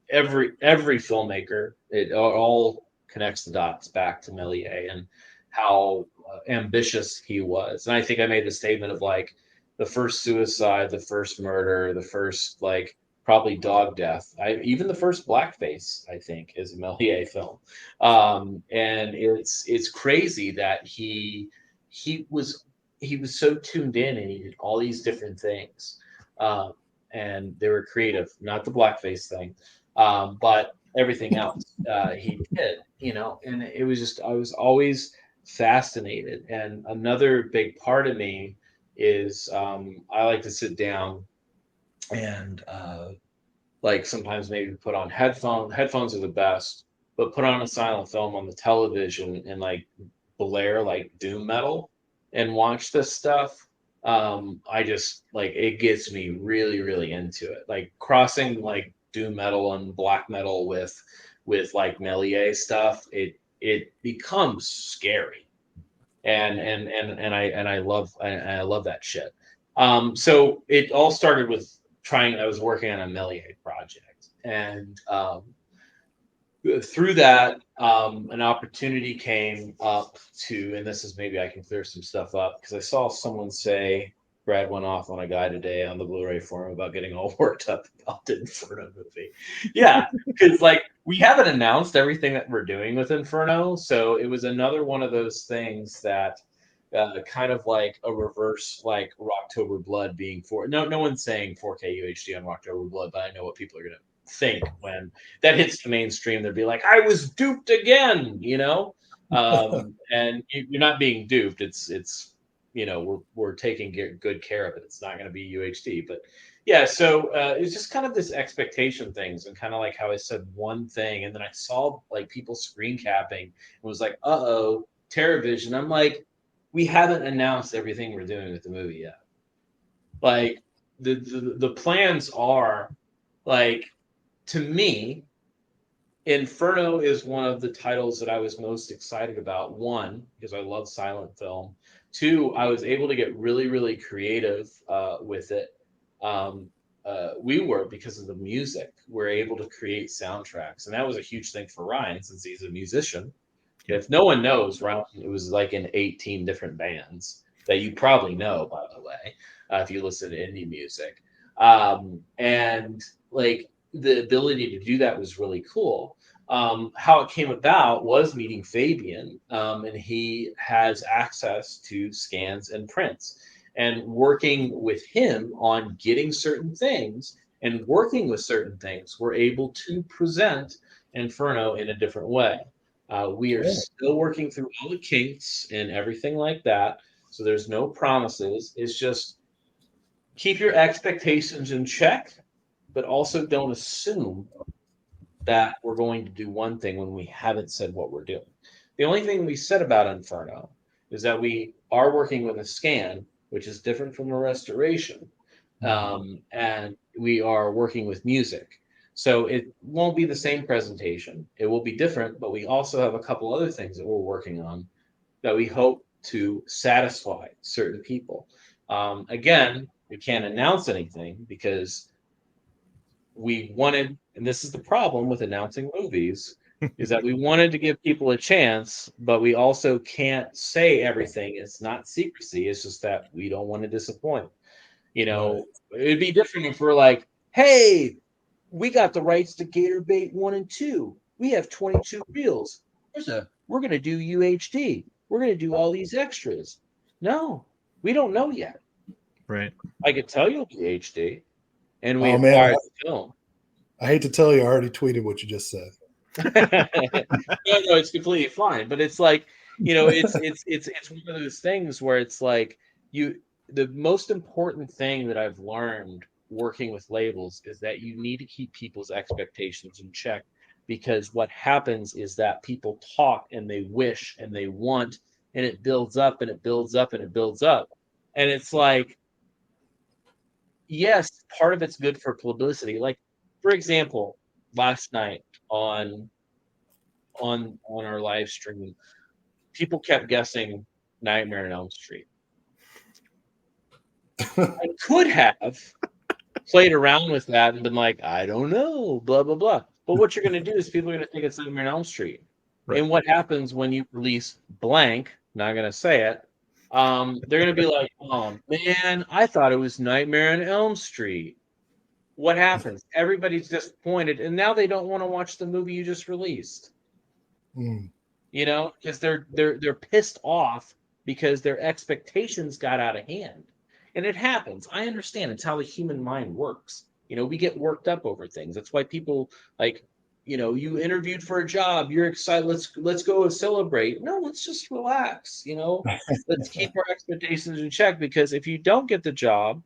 S3: every filmmaker. It all connects the dots back to Méliès and how ambitious he was. And I think I made the statement of like the first suicide, the first murder, the first like probably dog death. Even the first blackface, I think, is a Méliès film, and it's crazy that he was he was so tuned in and he did all these different things, um, and they were creative. Not the blackface thing, but everything else he did. And it was just I was always fascinated. And another big part of me is I like to sit down and like sometimes maybe put on headphones. Headphones are the best, but put on a silent film on the television and like blare like doom metal and watch this stuff. I just like it gets me really, really into it. Like crossing like doom metal and black metal with like Méliès stuff, it becomes scary. And I love that shit. So it all started with trying. I was working on a Méliès project, and through that, an opportunity came up to, and this is maybe I can clear some stuff up because I saw someone say Brad went off on a guy today on the Blu-ray forum about getting all worked up about the Inferno movie. Yeah, because like we haven't announced everything that we're doing with Inferno, so it was another one of those things that kind of like a reverse like Rocktober Blood being for no one's saying 4K UHD on Rocktober Blood, but I know what people are gonna think when that hits the mainstream. They'll be like, I was duped again. And you're not being duped. It's we're taking good care of it. It's not going to be UHD, but yeah. So it's just kind of this expectation things, and kind of like how I said one thing, and then I saw like people screen capping and was like, uh-oh, TerraVision. I'm like, we haven't announced everything we're doing with the movie yet. Like the plans are like, to me, Inferno is one of the titles that I was most excited about. One, because I love silent film. Two, I was able to get really, really creative with it. We were, because of the music, we're able to create soundtracks, and that was a huge thing for Ryan since he's a musician. If no one knows, Ryan, it was like in 18 different bands that you probably know, by the way, if you listen to indie music. And like the ability to do that was really cool. How it came about was meeting Fabian, and he has access to scans and prints, and working with him on getting certain things and working with certain things, we're able to present Inferno in a different way. We are
S2: Yeah.
S3: still working through all the kinks and everything like that. So there's no promises. It's just keep your expectations in check, but also don't assume that we're going to do one thing when we haven't said what we're doing. The only thing we said about Inferno is that we are working with a scan, which is different from a restoration, and we are working with music. So it won't be the same presentation. It will be different, but we also have a couple other things that we're working on that we hope to satisfy certain people. Again, we can't announce anything because we wanted, and this is the problem with announcing movies, is that we wanted to give people a chance, but we also can't say everything. It's not secrecy. It's just that we don't want to disappoint. You know, it'd be different if we're like, hey, we got the rights to Gator Bait 1 and 2. We have 22 reels. We're going to do UHD. We're going to do all these extras. No, we don't know yet.
S1: Right.
S3: I could tell you it'll be HD, and we
S2: Oh man,
S3: acquired the film.
S2: I hate to tell you, I already tweeted what you just said.
S3: No, it's completely fine. But it's like, it's one of those things where it's like the most important thing that I've learned working with labels is that you need to keep people's expectations in check, because what happens is that people talk and they wish and they want, and it builds up and it builds up and it builds up. And it's like, yes, part of it's good for publicity. Like, for example, last night on our live stream, people kept guessing Nightmare on Elm Street. I could have played around with that and been like, I don't know, blah blah blah. But what you're going to do is people are going to think it's Nightmare on Elm Street.
S1: Right.
S3: And what happens when you release blank? Not going to say it. They're going to be like, oh man, I thought it was Nightmare on Elm Street. What happens? Everybody's disappointed, and now they don't want to watch the movie you just released.
S2: Mm.
S3: You know, because they're pissed off because their expectations got out of hand. And it happens. I understand. It's how the human mind works. You know, we get worked up over things. That's why people like, you interviewed for a job, you're excited, let's go and celebrate. No, let's just relax, let's keep our expectations in check, because if you don't get the job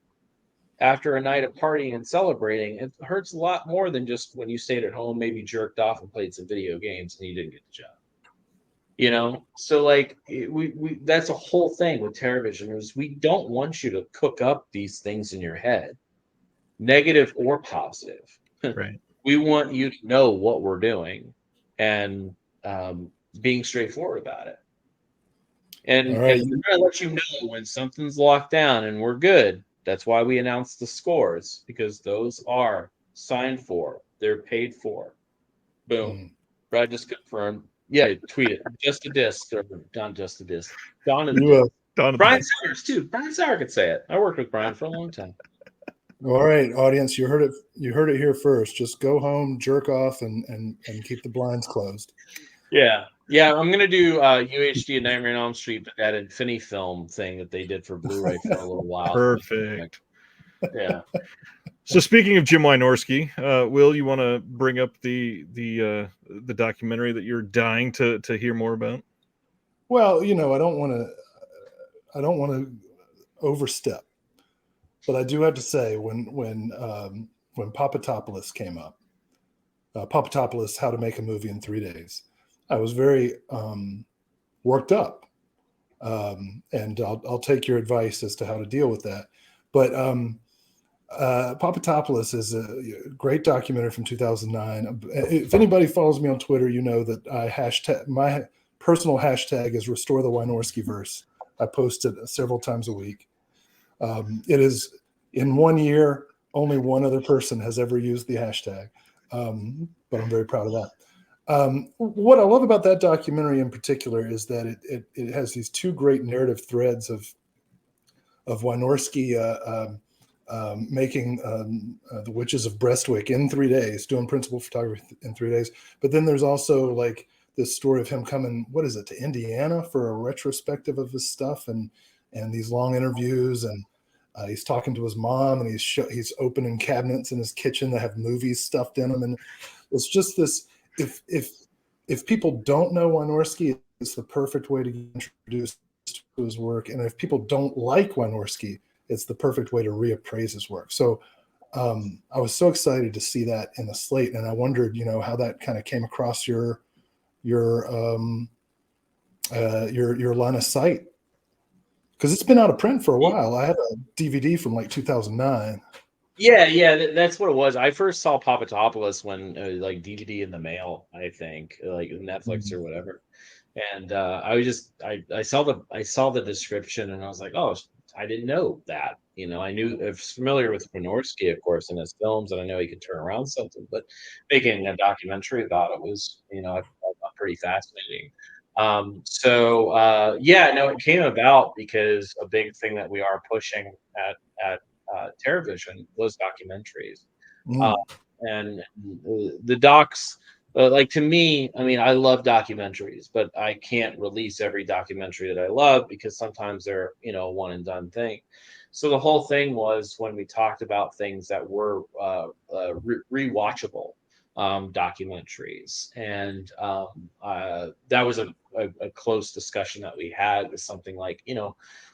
S3: after a night of partying and celebrating, it hurts a lot more than just when you stayed at home, maybe jerked off and played some video games and you didn't get the job. So like we that's a whole thing with television, is we don't want you to cook up these things in your head, negative or positive.
S1: Right.
S3: We want you to know what we're doing and being straightforward about it. And,
S2: All right.
S3: and we're gonna let you know when something's locked down and we're good. That's why we announce the scores, because those are signed for, they're paid for. Boom. Brad just confirmed. Yeah, tweet it. Just a disc, or not just a disc. Don is Brian Sowers too. Brian Sowers could say it. I worked with Brian for a long time.
S2: All right, audience, you heard it. You heard it here first. Just go home, jerk off, and keep the blinds closed.
S3: Yeah. I'm gonna do UHD and Nightmare on Elm Street, but that Infinifilm thing that they did for Blu-ray for a little while.
S1: Perfect.
S3: Yeah.
S1: So speaking of Jim Wynorski, Will, you want to bring up the documentary that you're dying to hear more about?
S2: Well, I don't want to overstep, but I do have to say when Papadopoulos came up, Papadopoulos, How to Make a Movie in 3 Days, I was very worked up, and I'll take your advice as to how to deal with that. But Papadopoulos is a great documentary from 2009. If anybody follows me on Twitter, you know that my personal hashtag is Restore the Wynorski Verse. I post it several times a week. It is, in 1 year, only one other person has ever used the hashtag, but I'm very proud of that. What I love about that documentary in particular is that it has these two great narrative threads of Wynorski making The Witches of Brestwick in 3 days, doing principal photography in 3 days. But then there's also like this story of him coming, to Indiana for a retrospective of his stuff, and these long interviews, and he's talking to his mom, and he's opening cabinets in his kitchen that have movies stuffed in them, and it's just this. if people don't know Wynorski, it's the perfect way to get introduced to his work. And if people don't like Wynorski, it's the perfect way to reappraise his work. So I was so excited to see that in the slate, and I wondered, how that kind of came across your line of sight, because it's been out of print for a while. I had a DVD from like 2009.
S3: Yeah, that's what it was. I first saw Papadopoulos when like DVD in the mail, I think, like Netflix or whatever. And I saw the description and I was like, oh, I didn't know that. I was familiar with Wynorski, of course, in his films, and I know he could turn around something, but making a documentary about it was, I thought pretty fascinating. It came about because a big thing that we are pushing at TerraVision was documentaries. Uh, and the docs, like, to me, I mean, I love documentaries, but I can't release every documentary that I love because sometimes they're, a one and done thing. So the whole thing was when we talked about things that were rewatchable documentaries, and that was a close discussion that we had with something like,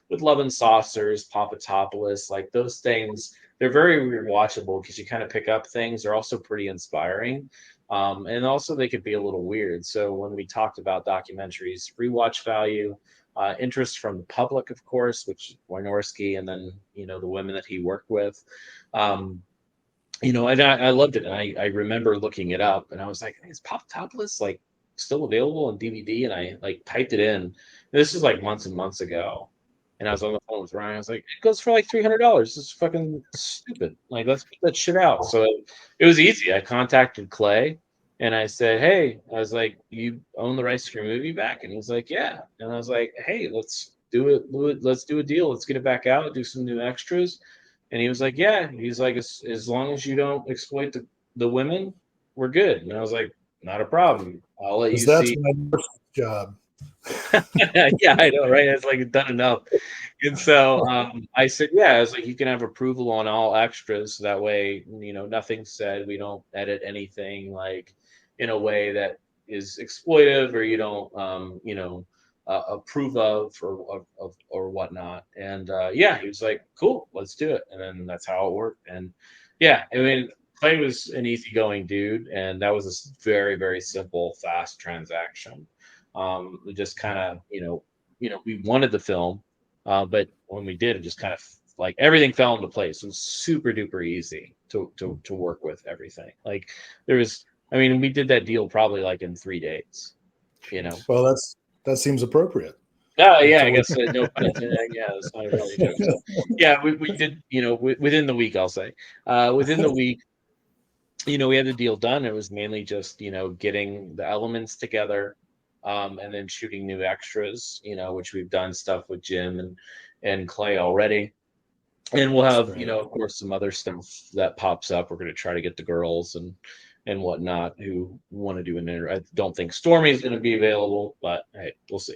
S3: with Love and Saucers, Papadopoulos, like those things, they're very rewatchable because you kind of pick up things. They're also pretty inspiring. And also they could be a little weird. So when we talked about documentaries, rewatch value, interest from the public, of course, which Wynorski, and then, the women that he worked with, and I loved it. And I remember looking it up and I was like, is Papadopoulos like still available on DVD? And I like typed it in. This is like months and months ago. And I was on the phone with Ryan. I was like, it goes for like $300. This is fucking stupid. Like, let's put that shit out. So it was easy. I contacted Clay and I said, hey, I was like, you own the rights to your movie back? And he's like, yeah. And I was like, hey, let's do it. Let's do a deal. Let's get it back out, do some new extras. And he was like, yeah. He's like, as long as you don't exploit the women, we're good. And I was like, not a problem. I'll let you
S2: That's
S3: see.
S2: my first job.
S3: Yeah, I know, right? It's like done enough. And so I said, yeah, I was like, you can have approval on all extras. So that way, nothing's said. We don't edit anything like in a way that is exploitive, or you don't, approve of or whatnot. And he was like, cool, let's do it. And then that's how it worked. And yeah, I mean, Clay was an easygoing dude, and that was a very, very simple, fast transaction. We just kind of, we wanted the film, but when we did, it just kind of like everything fell into place. It was super duper easy to work with everything. Like I mean, we did that deal probably like in 3 days.
S2: Well, that seems appropriate.
S3: Oh yeah, I guess no pun intended. Yeah, that's not a really joke. So, yeah, we did. Within the week, I'll say, within the week, we had the deal done. It was mainly just getting the elements together, and then shooting new extras. Which we've done stuff with Jim and Clay already, and we'll have of course, some other stuff that pops up. We're going to try to get the girls and whatnot who want to do an interview. I don't think Stormy is going to be available, but hey, we'll see.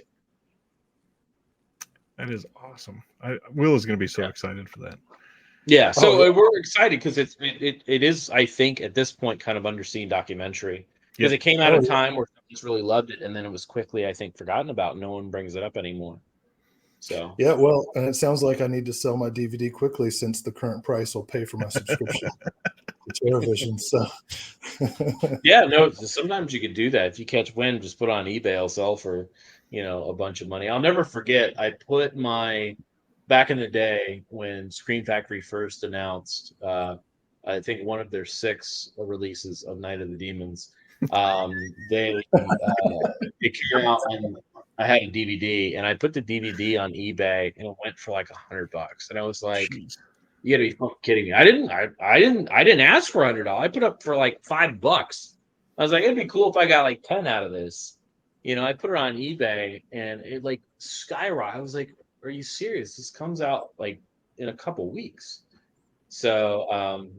S1: That is awesome. Will is going to be so excited for that.
S3: Yeah, so we're excited because it is, I think, at this point, kind of underseen documentary, because it came out of a time where fans really loved it, and then it was quickly, I think, forgotten about. No one brings it up anymore. So
S2: yeah, well, and it sounds like I need to sell my DVD quickly since the current price will pay for my subscription to TerraVision. So
S3: yeah, no, sometimes you could do that if you catch wind. Just put it on eBay. I'll sell for a bunch of money. I'll never forget. I put back in the day when Scream Factory first announced, I think one of their 6 releases of Night of the Demons, they came out and I had a DVD, and I put the DVD on eBay, and it went for like $100. And I was like, jeez, you gotta be fucking kidding me. I didn't ask for $100. I put up for like $5. I was like, it'd be cool if I got like 10 out of this. I put it on eBay and it like skyrocketed. I was like, are you serious? This comes out like in a couple weeks. So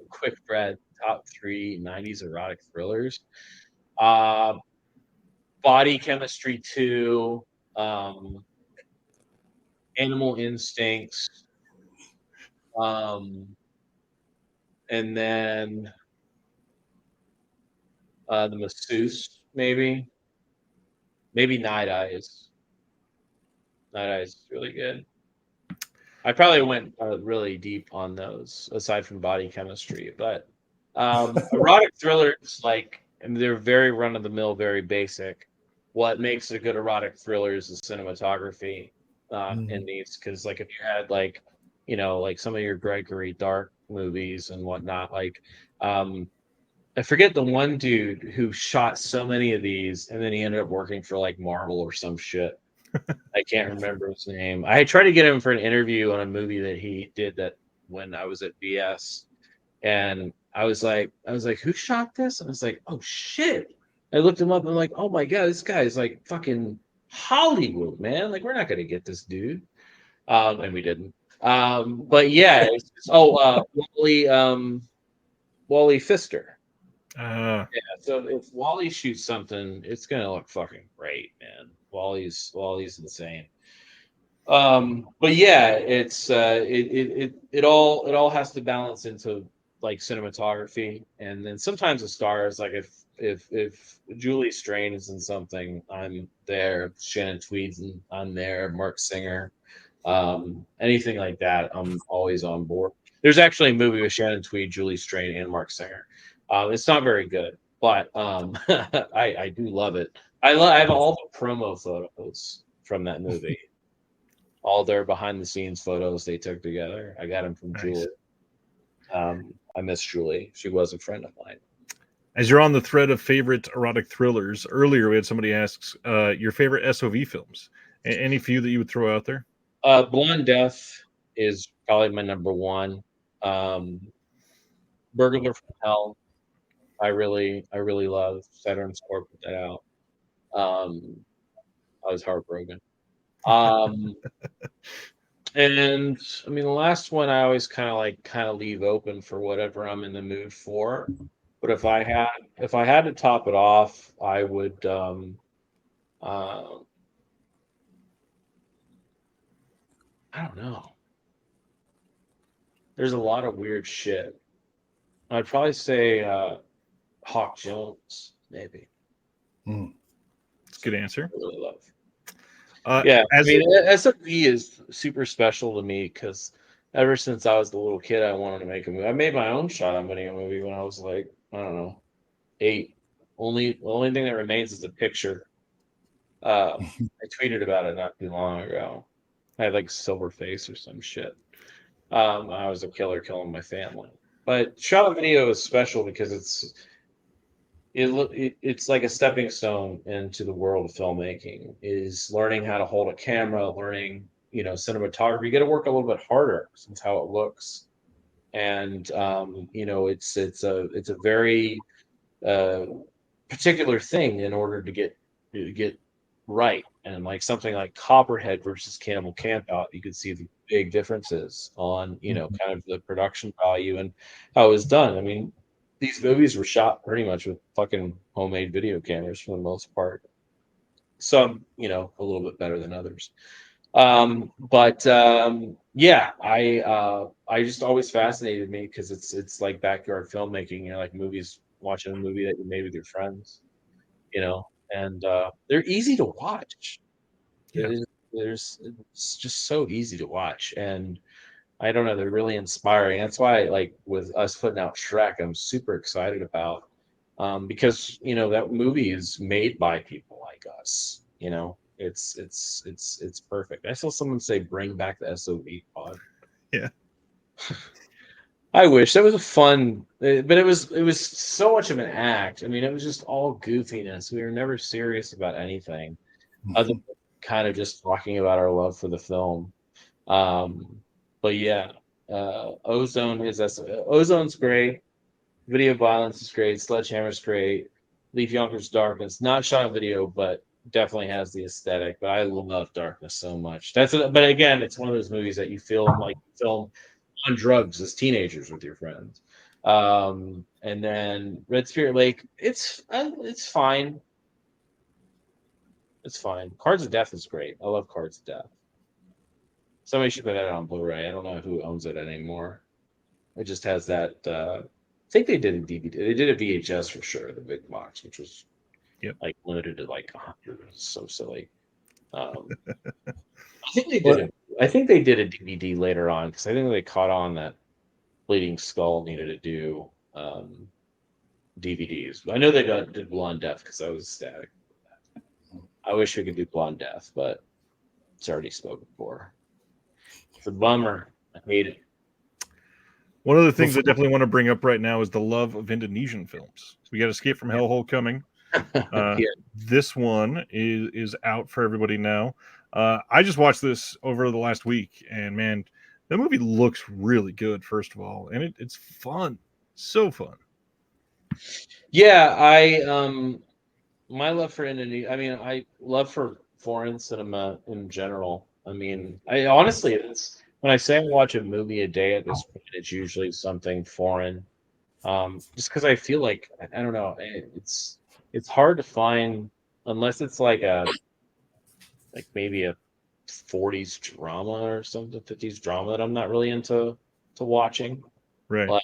S3: quick thread, top 3 90s erotic thrillers. Body Chemistry 2, Animal Instincts, and then The Masseuse, maybe Night Eyes. Night Eyes is really good. I probably went really deep on those, aside from Body Chemistry, but erotic thrillers, like, I mean, they're very run of the mill, very basic. What makes a good erotic thriller is the cinematography in these, because like if you had like, like some of your Gregory Dark movies and whatnot, like I forget the one dude who shot so many of these, and then he ended up working for like Marvel or some shit. I can't remember his name. I tried to get him for an interview on a movie that he did that when I was at BS, and I was like, who shot this? And I was like, oh shit. I looked him up and I'm like, oh my god, this guy is like fucking Hollywood, man. Like we're not gonna get this dude. And we didn't. But yeah, Wally Pfister. Yeah, so if Wally shoots something, it's gonna look fucking great, man. Wally's insane. But yeah, it all has to balance into like cinematography, and then sometimes the stars, like if Julie Strain is in something, I'm there. Shannon Tweed's and I'm there. Mark Singer, anything like that, I'm always on board. There's actually a movie with Shannon Tweed, Julie Strain, and Mark Singer. It's not very good, but I do love it. I have all the promo photos from that movie, all their behind the scenes photos they took together. I got them from
S1: Nice.
S3: Julie. I miss Julie. She was a friend of mine.
S1: As you're on the thread of favorite erotic thrillers, earlier we had somebody asks your favorite SOV films. Any few that you would throw out there?
S3: Blonde Death is probably my number one. Burglar from Hell, I really love. Saturn Score put that out. I was heartbroken. Um, and I mean, the last one I always kind of leave open for whatever I'm in the mood for. But if I had to top it off, I would uh, I don't know. There's a lot of weird shit. I'd probably say Hawk Jones, maybe.
S2: Mm.
S1: It's a good answer.
S3: I really love.
S1: Uh,
S3: Yeah, I
S1: as
S3: mean, SFV is super special to me because ever since I was the little kid, I wanted to make a movie. I made my own shot on making a movie when I was like, I don't know, 8. The only thing that remains is a picture. I tweeted about it not too long ago. I had like silver face or some shit. I was a killer killing my family. But shot on video is special because it's like a stepping stone into the world of filmmaking. Is learning how to hold a camera, learning cinematography. You got to work a little bit harder since how it looks, and it's a very uh, particular thing in order to get right. And like something like Copperhead versus Cannibal Campout, you could see the big differences on kind of the production value and how it was done. I mean, these movies were shot pretty much with fucking homemade video cameras for the most part. Some, a little bit better than others. But yeah, I just always fascinated me because it's like backyard filmmaking, like movies, watching a movie that you made with your friends, and they're easy to watch.
S1: Yeah.
S3: It's just so easy to watch, and I don't know, they're really inspiring. That's why, like with us putting out Shrek, I'm super excited about, because that movie is made by people like us. It's perfect. I saw someone say, "Bring back the SOV pod."
S1: Yeah.
S3: I wish that was a fun, but it was so much of an act. I mean, it was just all goofiness. We were never serious about anything other than kind of just talking about our love for the film. Um, but yeah, Ozone's great. Video Violence is great. Sledgehammer's great. Leaf Yonkers Darkness, not shot on video, but definitely has the aesthetic. But I love Darkness so much. But again, it's one of those movies that you film like you film on drugs as teenagers with your friends. And then Red Spirit Lake, it's fine. It's fine. Cards of Death is great. I love Cards of Death. Somebody should put that on Blu-ray. I don't know who owns it anymore. It just has that think they did a DVD. They did a VHS for sure, the big box, which was
S1: Yep.
S3: like limited to like 100. So silly. I think they did
S2: What?
S3: it. I think they did a DVD later on because I think they caught on that Bleeding Skull needed to do DVDs. I know they did Blonde Death because I was ecstatic. I wish we could do Blonde Death, but it's already spoken for. It's a bummer. I hate it.
S1: One of the things I definitely want to bring up right now is the love of Indonesian films. We got Escape from Hellhole coming.
S3: Yeah.
S1: This one is out for everybody now. I just watched this over the last week, and man, the movie looks really good. First of all, and it's fun, so fun.
S3: Yeah, my love for Indonesia. I mean, I love for foreign cinema in general. I mean, I honestly, it's when I say I watch a movie a day at this point, it's usually something foreign. Just because I feel like I don't know, it's hard to find unless it's like maybe a 40s drama or something, 50s drama that I'm not really into watching.
S1: Right.
S3: Like,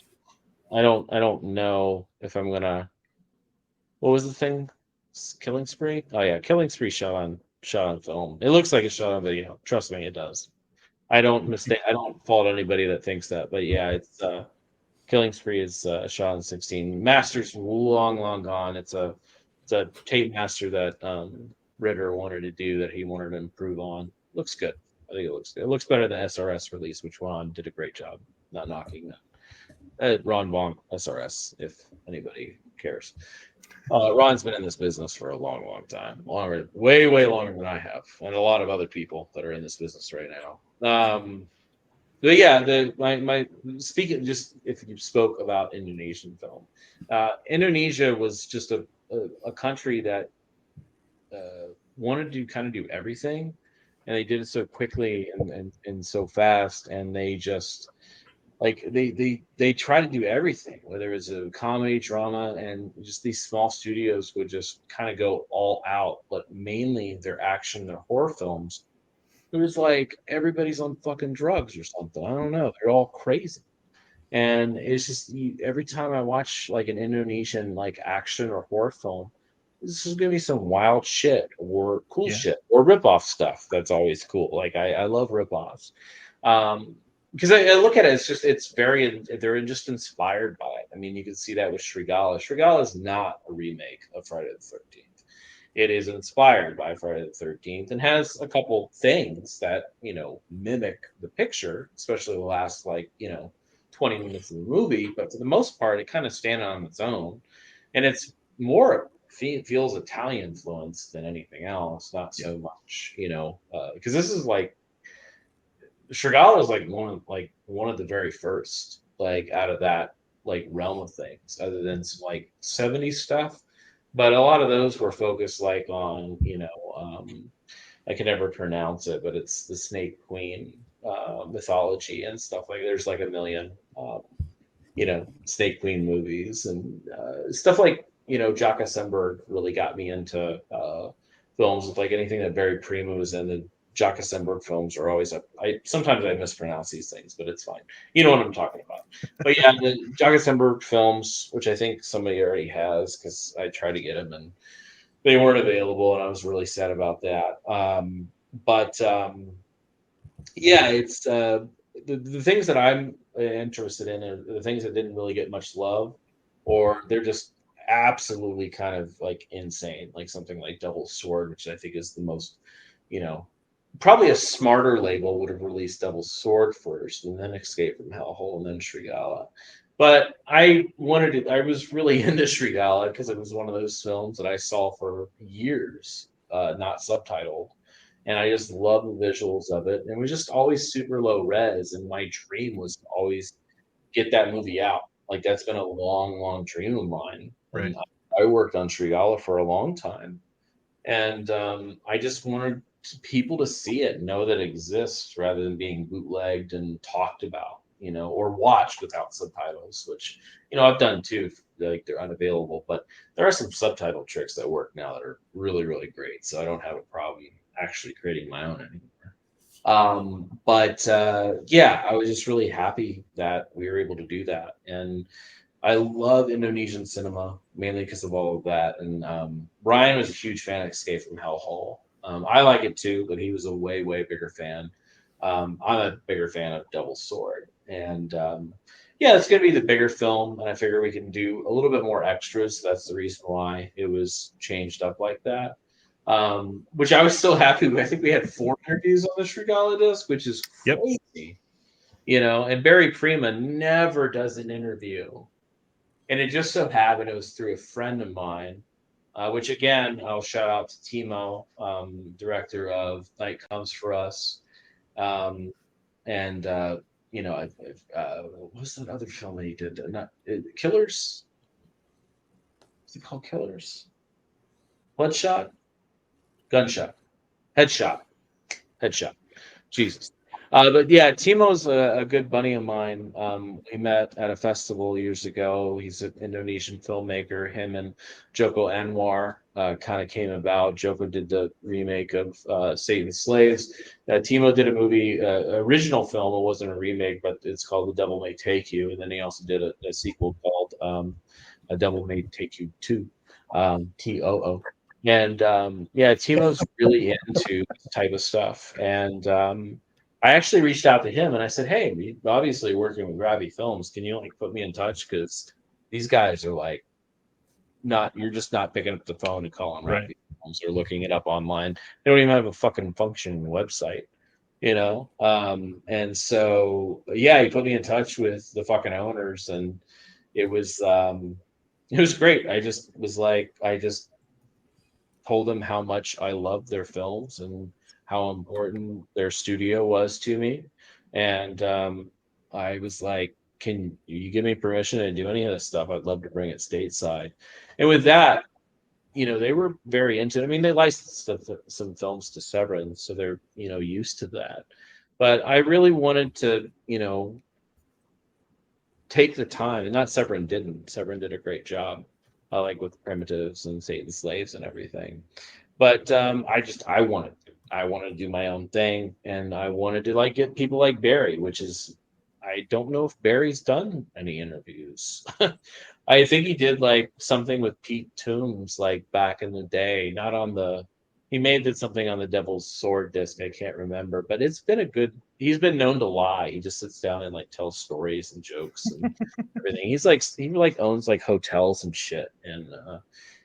S3: I don't know if I'm gonna. What was the thing? Killing Spree? Oh yeah, Killing Spree shot on film. It looks like it's shot on video. Trust me, it does. I don't fault anybody that thinks that, but yeah, it's Killing Spree is shot on 16. Master's long gone. It's a tape master that Ritter wanted to do that he wanted to improve on. Looks good. I think it looks good. It looks better than SRS release, which Ron did a great job not knocking that. Ron Von SRS, if anybody cares. Ron's been in this business for a long time, way longer than I have, and a lot of other people that are in this business right now. But yeah, my speaking just if you spoke about Indonesian film, Indonesia was just a country that wanted to kind of do everything, and they did it so quickly and so fast, and they just like they try to do everything, whether it's a comedy, drama, and just these small studios would just kind of go all out, but mainly their action, their horror films. It was like everybody's on fucking drugs or something. I don't know. They're all crazy. And it's just every time I watch like an Indonesian like action or horror film, this is gonna be some wild shit or cool shit or rip-off stuff. That's always cool. Like I love rip-offs. Because I look at it, they're just inspired by it. I mean, you can see that with Srigala. Srigala is not a remake of Friday the 13th. It is inspired by Friday the 13th and has a couple things that, mimic the picture, especially the last 20 minutes of the movie. But for the most part, it kind of stands on its own. And it's more feels Italian influenced than anything else, not so much, because this is like Srigala is like one of the very first out of that realm of things, other than some 70s stuff. But a lot of those were focused on I can never pronounce it, but it's the Snake Queen mythology and stuff there's a million Snake Queen movies and stuff Jaka Semberg really got me into films with anything that Barry Primo was in. The Jaka Semberg films are always sometimes I mispronounce these things, but it's fine. You know what I'm talking about. But yeah, the Jaka Semberg films, which I think somebody already has because I tried to get them and they weren't available, and I was really sad about that. Yeah, it's the things that I'm interested in are the things that didn't really get much love, or they're just absolutely kind of insane, like something like Double Sword, which I think is the most, probably a smarter label would have released Double Sword first and then Escape from Hellhole and then Srigala. But I was really into Srigala because it was one of those films that I saw for years, not subtitled. And I just love the visuals of it. And it was just always super low res. And my dream was to always get that movie out. That's been a long dream of mine.
S1: Right.
S3: And I worked on Srigala for a long time. And I just wanted people to see it, know that it exists, rather than being bootlegged and talked about, or watched without subtitles, which, I've done too. They're unavailable, but there are some subtitle tricks that work now that are really, really great. So I don't have a problem actually creating my own anymore. Yeah, I was just really happy that we were able to do that. And I love Indonesian cinema mainly because of all of that. And Ryan was a huge fan of Escape from Hellhole. I like it too, but he was a way bigger fan. I'm a bigger fan of Devil's Sword, and yeah, it's going to be the bigger film, and I figure we can do a little bit more extras. That's the reason why it was changed up like that. Which I was still happy with. I think we had 4 interviews on the Shrigala disc, which is
S1: Yep.
S3: crazy. You know, and Barry Prima never does an interview. And it just so happened it was through a friend of mine, which again, I'll shout out to Timo, director of Night Comes for Us. And, you know, what was that other film that he did? Not Killers? Is it called Killers? Bloodshot? Gunshot? Headshot? Jesus. But yeah, Timo's a good buddy of mine. We met at a festival years ago. He's an Indonesian filmmaker. Him and Joko Anwar kind of came about. Joko did the remake of Satan's Slaves. Timo did a movie, original film. It wasn't a remake, but it's called The Devil May Take You. And then he also did a sequel called A Devil May Take You 2, TOO. And yeah, Timo's really into this type of stuff. And I actually reached out to him and I said, "Hey, you're obviously working with Ravi Films. Can you like put me in touch? Because these guys are like you're just not picking up the phone and calling Ravi Films or looking it up online. They don't even have a fucking functioning website, you know." And so yeah, he put me in touch with the fucking owners, and it was great. I just told them how much I loved their films and how important their studio was to me. And I was like, can you give me permission to do any of this stuff? I'd love to bring it stateside. And with that, you know, they were very into it. I mean, they licensed some films to Severin, so they're, you know, used to that. But I really wanted to, you know, take the time, and not Severin didn't. Severin did a great job, like with Primitives and Satan's Slaves and everything. But I wanted to do my own thing, and I wanted to like get people like Barry, which is, I don't know if Barry's done any interviews. I think he did like something with Pete Toombs like back in the day, not on the, he did something on the Devil's Sword disc. I can't remember, but it's been he's been known to lie. He just sits down and like tells stories and jokes and everything. He like owns like hotels and shit in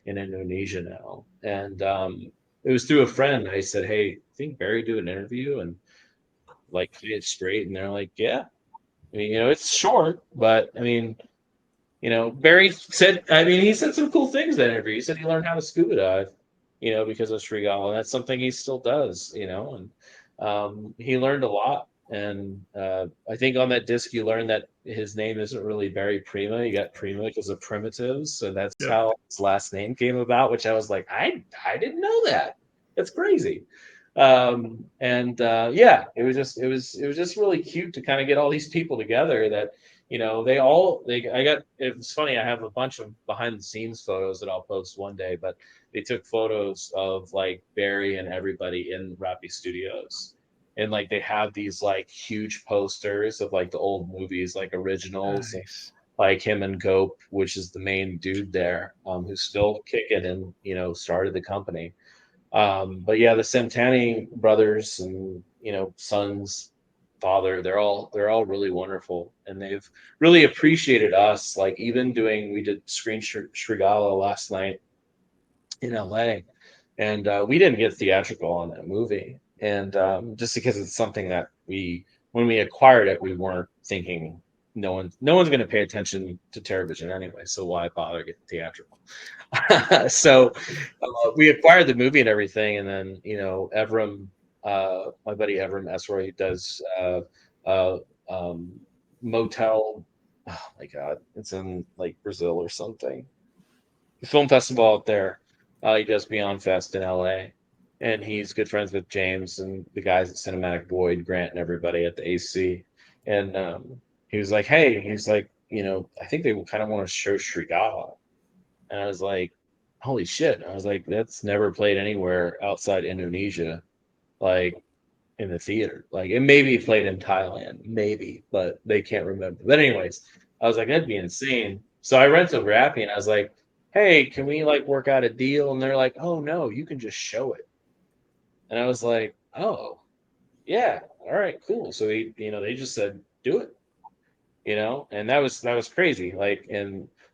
S3: Indonesia now. And it was through a friend. I said, "Hey, I think Barry do an interview and like play it straight?" And they're like, "Yeah." I mean, you know, it's short, but I mean, you know, Barry said, I mean, he said some cool things in that interview. He said he learned how to scuba dive, you know, because of Srigala. And that's something he still does, you know, and he learned a lot. And I think on that disc, you learned that his name isn't really Barry Prima. You got Prima because of Primitives. So that's how his last name came about, which I was like, I didn't know that. That's crazy. Yeah, it was just really cute to kind of get all these people together that, you know, it was funny. I have a bunch of behind the scenes photos that I'll post one day, but they took photos of like Barry and everybody in Rappi Studios. And like they have these like huge posters of like the old movies, like originals,
S1: Nice.
S3: like him and Gope, which is the main dude there, who's still kicking and, you know, started the company. But yeah, the Santani brothers and, you know, sons, father, they're all really wonderful, and they've really appreciated us. Like even we did Screen Shrigala last night in LA, and we didn't get theatrical on that movie, and just because it's something that when we acquired it, we weren't thinking no one's going to pay attention to television anyway, so why bother getting theatrical? So we acquired the movie and everything, and then, you know, Evram, my buddy Evram Esroy, he does Motel. Oh my god, it's in like Brazil or something. The film festival out there. He does Beyond Fest in LA, and he's good friends with James and the guys at Cinematic Void, Grant, and everybody at the AC. And he was like, "Hey," he's like, "You know, I think they kind of want to show Srigala." And I was like, "Holy shit." I was like, "That's never played anywhere outside Indonesia, like in the theater. Like it maybe played in Thailand, maybe, but they can't remember." But anyways, I was like, "That'd be insane." So I rented Rappy, and I was like, "Hey, can we like work out a deal?" And they're like, "Oh no, you can just show it." And I was like, "Oh, yeah, all right, cool." So they just said, "Do it," and that was crazy. Like,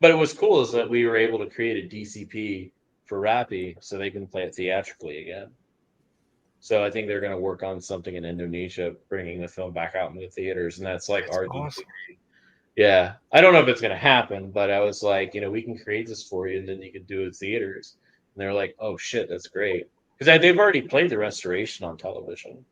S3: but it was cool is that we were able to create a DCP for Rappy so they can play it theatrically again. So I think they're going to work on something in Indonesia, bringing the film back out in the theaters, and that's like
S1: That's
S3: our
S1: awesome.
S3: Yeah, I don't know if it's going to happen, but I was like, we can create this for you, and then you can do it theaters. And they're like, "Oh shit, that's great," because they've already played the restoration on television.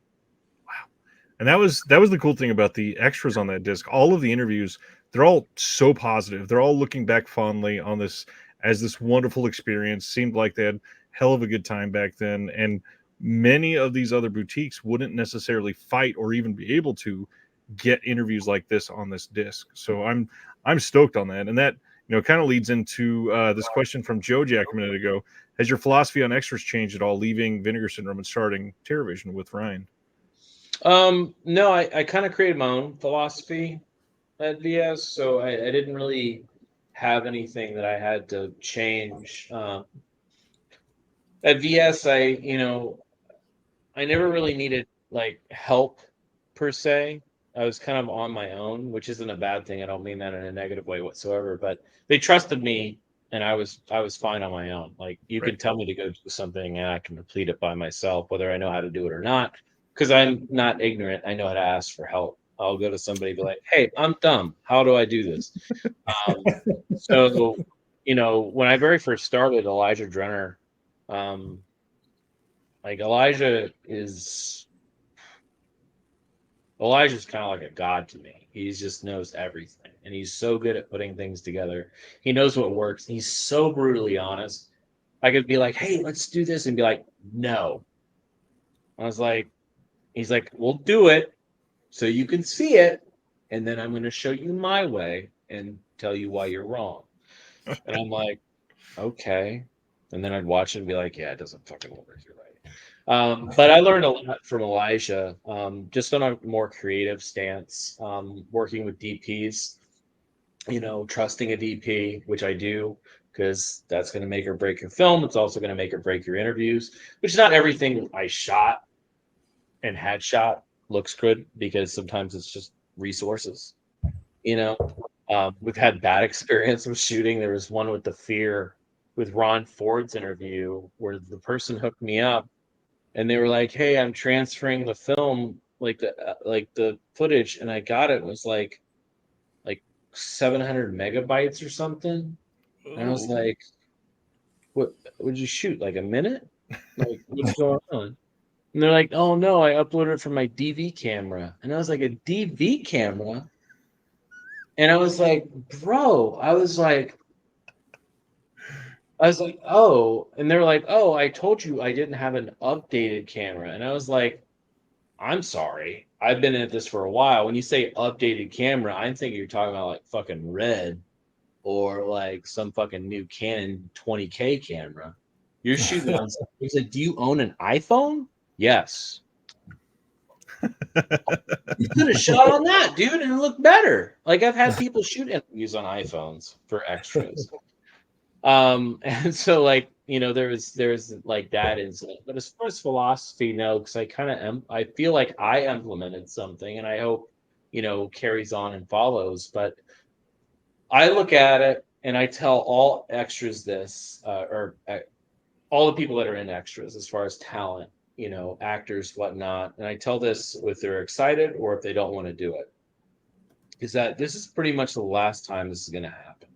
S1: And that was the cool thing about the extras on that disc. All of the interviews, they're all so positive. They're all looking back fondly on this as this wonderful experience. Seemed like they had hell of a good time back then. And many of these other boutiques wouldn't necessarily fight or even be able to get interviews like this on this disc. So I'm stoked on that. And that kind of leads into this question from Joe Jack a minute ago. Has your philosophy on extras changed at all, leaving Vinegar Syndrome and starting TerrorVision with Ryan?
S3: No, I kind of created my own philosophy at VS, so I didn't really have anything that I had to change. At VS, I never really needed like help per se. I was kind of on my own, which isn't a bad thing. I don't mean that in a negative way whatsoever, but they trusted me and I was fine on my own. Like you
S1: Right.
S3: could tell me to go do something and I can complete it by myself, whether I know how to do it or not. Because I'm not ignorant. I know how to ask for help. I'll go to somebody and be like, "Hey, I'm dumb. How do I do this?" Um, so, when I very first started, Elijah Drenner, um, like Elijah's kind of like a god to me. He just knows everything, and he's so good at putting things together. He knows what works. He's so brutally honest. I could be like, "Hey, let's do this," and be like, "No." I was like, he's like, "We'll do it so you can see it, and then I'm going to show you my way and tell you why you're wrong." And I'm like, "Okay." And then I'd watch it and be like, "Yeah, it doesn't fucking work. You're right." But I learned a lot from Elijah, just on a more creative stance, working with DPs, trusting a DP, which I do, because that's going to make or break your film. It's also going to make or break your interviews, which not everything I shot and had shot looks good because sometimes it's just resources. You know, we've had bad experience with shooting. There was one with The Fear with Ron Ford's interview where the person hooked me up and they were like, "Hey, I'm transferring the film, like the footage," and I got it. It was like 700 megabytes or something, and I was
S1: Oh,
S3: like, "What would you shoot? Like a minute? Like what's going on?" And they're like, "Oh no, I uploaded it from my DV camera," and I was like, "A DV camera?" And I was like, "Bro," I was like, "Oh," and they're like, "Oh, I told you I didn't have an updated camera," and I was like, "I'm sorry. I've been at this for a while. When you say updated camera, I'm thinking you're talking about like fucking Red or like some fucking new Canon 20K camera. You're shooting on." He's like, "Do you own an iPhone?" Yes. You could have shot on that, dude, and it looked better. Like I've had people shoot interviews on iPhones for extras. And so like, there's like that incident. But as far as philosophy, no, because I feel like I implemented something and I hope, carries on and follows. But I look at it and I tell all extras this, or all the people that are in extras as far as talent, actors, whatnot. And I tell this if they're excited or if they don't want to do it, is that this is pretty much the last time this is going to happen.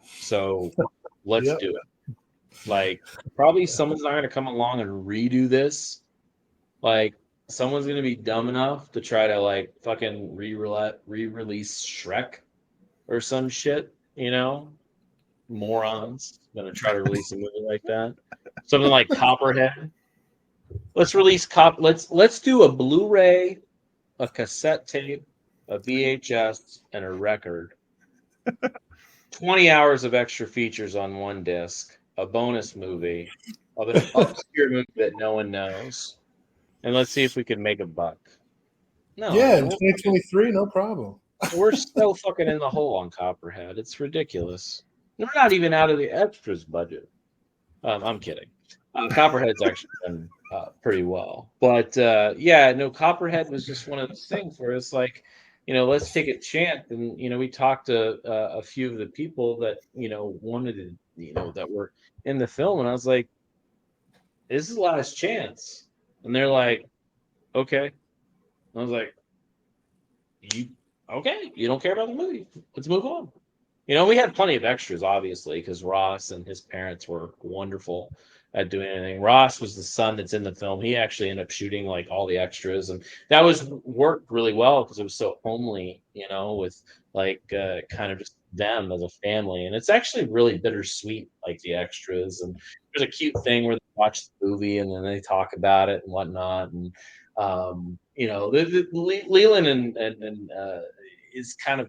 S3: So let's
S2: Yep.
S3: do it. Like, probably someone's not going to come along and redo this. Like, someone's going to be dumb enough to try to, like, fucking re-release Shrek or some shit, Morons going to try to release a movie like that. Something like Copperhead. Let's do a Blu-ray, a cassette tape, a VHS, and a record. 20 hours of extra features on one disc, a bonus movie of an obscure movie that no one knows, and let's see if we can make a buck. No,
S2: Yeah, in
S3: we'll
S2: 2023, no problem.
S3: We're so fucking in the hole on Copperhead. It's ridiculous. We're not even out of the extras budget. I'm kidding. Copperhead's actually done pretty well, but yeah, no, Copperhead was just one of those things where it's like, let's take a chance, and we talked to a few of the people that wanted to, that were in the film, and I was like, this is the last chance, and they're like, okay. I was like, you okay? You don't care about the movie? Let's move on. We had plenty of extras, obviously, because Ross and his parents were wonderful at doing anything. Ross was the son that's in the film. He actually ended up shooting like all the extras, and that was worked really well because it was so homely, with like kind of just them as a family. And it's actually really bittersweet, like the extras. And there's a cute thing where they watch the movie and then they talk about it and whatnot. And Leland and is kind of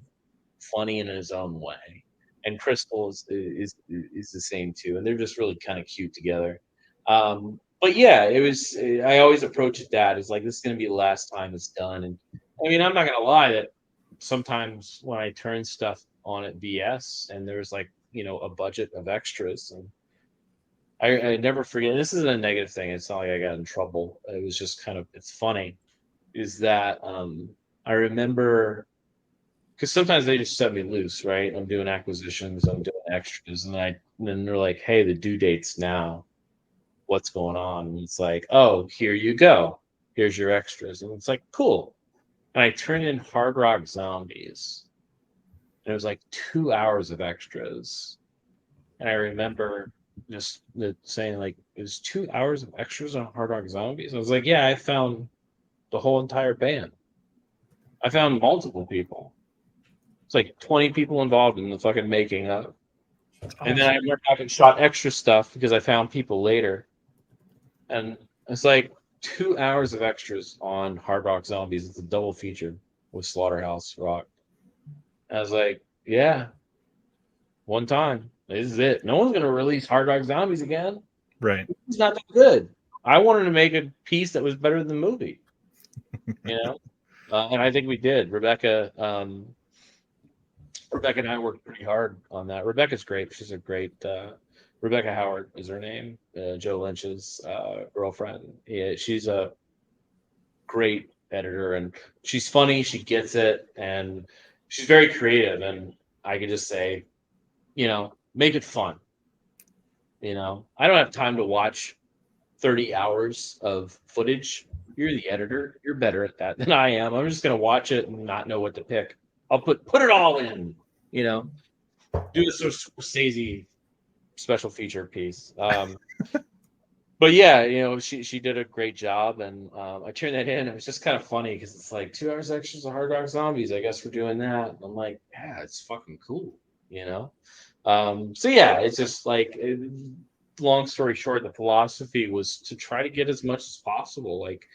S3: funny in his own way, and Crystal is the same too, and they're just really kind of cute together. But yeah, it was. I always approach it that is like, this is going to be the last time it's done, and I mean, I'm not going to lie that sometimes when I turn stuff on at VS and there's like a budget of extras, and I never forget. This isn't a negative thing. It's not like I got in trouble. It was just kind of, it's funny, is that I remember, because sometimes they just set me loose, right? I'm doing acquisitions, I'm doing extras, and then they're like, "Hey, the due date's now. What's going on?" And it's like, "Oh, here you go. Here's your extras." And it's like, cool. And I turned in Hard Rock Zombies, and it was like 2 hours of extras. And I remember just saying, like, it was 2 hours of extras on Hard Rock Zombies. I was like, yeah, I found the whole entire band. I found multiple people. It's like 20 people involved in the fucking making of. And then I went back and shot extra stuff because I found people later. And it's like 2 hours of extras on Hard Rock Zombies. It's a double feature with Slaughterhouse Rock. And I was like, yeah, one time. This is it. No one's going to release Hard Rock Zombies again.
S1: Right.
S3: It's not that good. I wanted to make a piece that was better than the movie. And I think we did. Rebecca and I worked pretty hard on that. Rebecca's great. She's a great Rebecca Howard is her name. Joe Lynch's girlfriend. Yeah, she's a great editor, and she's funny. She gets it, and she's very creative. And I could just say, make it fun. I don't have time to watch 30 hours of footage. You're the editor. You're better at that than I am. I'm just gonna watch it and not know what to pick. I'll put it all in. Do a Scorsese special feature piece. But yeah, she did a great job, and I turned that in. It was just kind of funny because it's like 2 hours extras of Hard Rock Zombies. I guess we're doing that. And I'm like, yeah, it's fucking cool. So yeah, it's just like. Long story short, the philosophy was to try to get as much as possible. Like,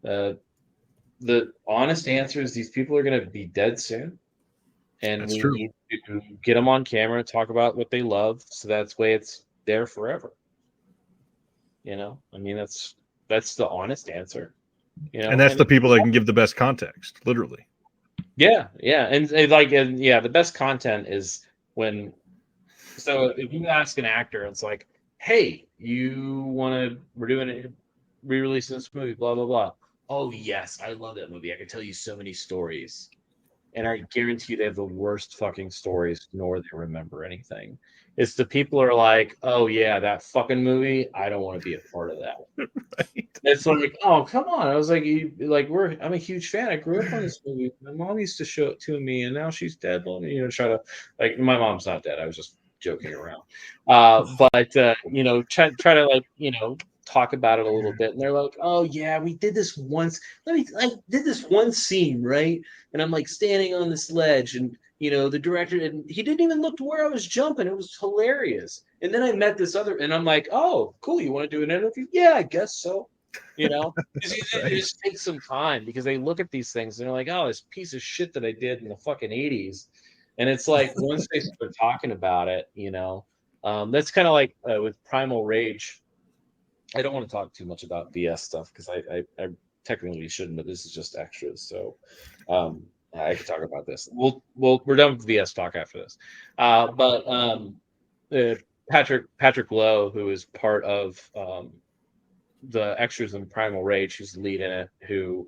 S3: the honest answer is these people are going to be dead soon, and
S1: That's
S3: we
S1: true.
S3: need to get them on camera, talk about what they love, so that's way it's there forever. I mean, that's the honest answer.
S1: And that's the people that can give the best context, literally.
S3: Yeah, and the best content is when. So if you ask an actor, it's like, hey, we're doing a re-release of this movie, blah, blah, blah. Oh, yes, I love that movie. I can tell you so many stories. And I guarantee you they have the worst fucking stories, nor they remember anything. It's the people are like, oh, yeah, that fucking movie, I don't want to be a part of that. Right. It's like, oh, come on. I was like, I'm a huge fan. I grew up on this movie. My mom used to show it to me, and now she's dead. Well, try to, like, my mom's not dead. I was just joking around, but try to talk about it a little bit, and they're like, oh yeah, we did this once. I did this one scene, right? And I'm like standing on this ledge, and the director, and he didn't even look to where I was jumping. It was hilarious. And then I met this other, and I'm like, oh cool, you want to do an interview? Yeah, I guess so. Right. It just takes some time because they look at these things and they're like, oh, this piece of shit that I did in the fucking 80s. And it's like, once they start talking about it, that's kind of like with Primal Rage. I don't want to talk too much about VS stuff because I technically shouldn't, but this is just extras. So I could talk about this. We're done with VS talk after this. But Patrick Lowe, who is part of the extras in Primal Rage, who's the lead in it, who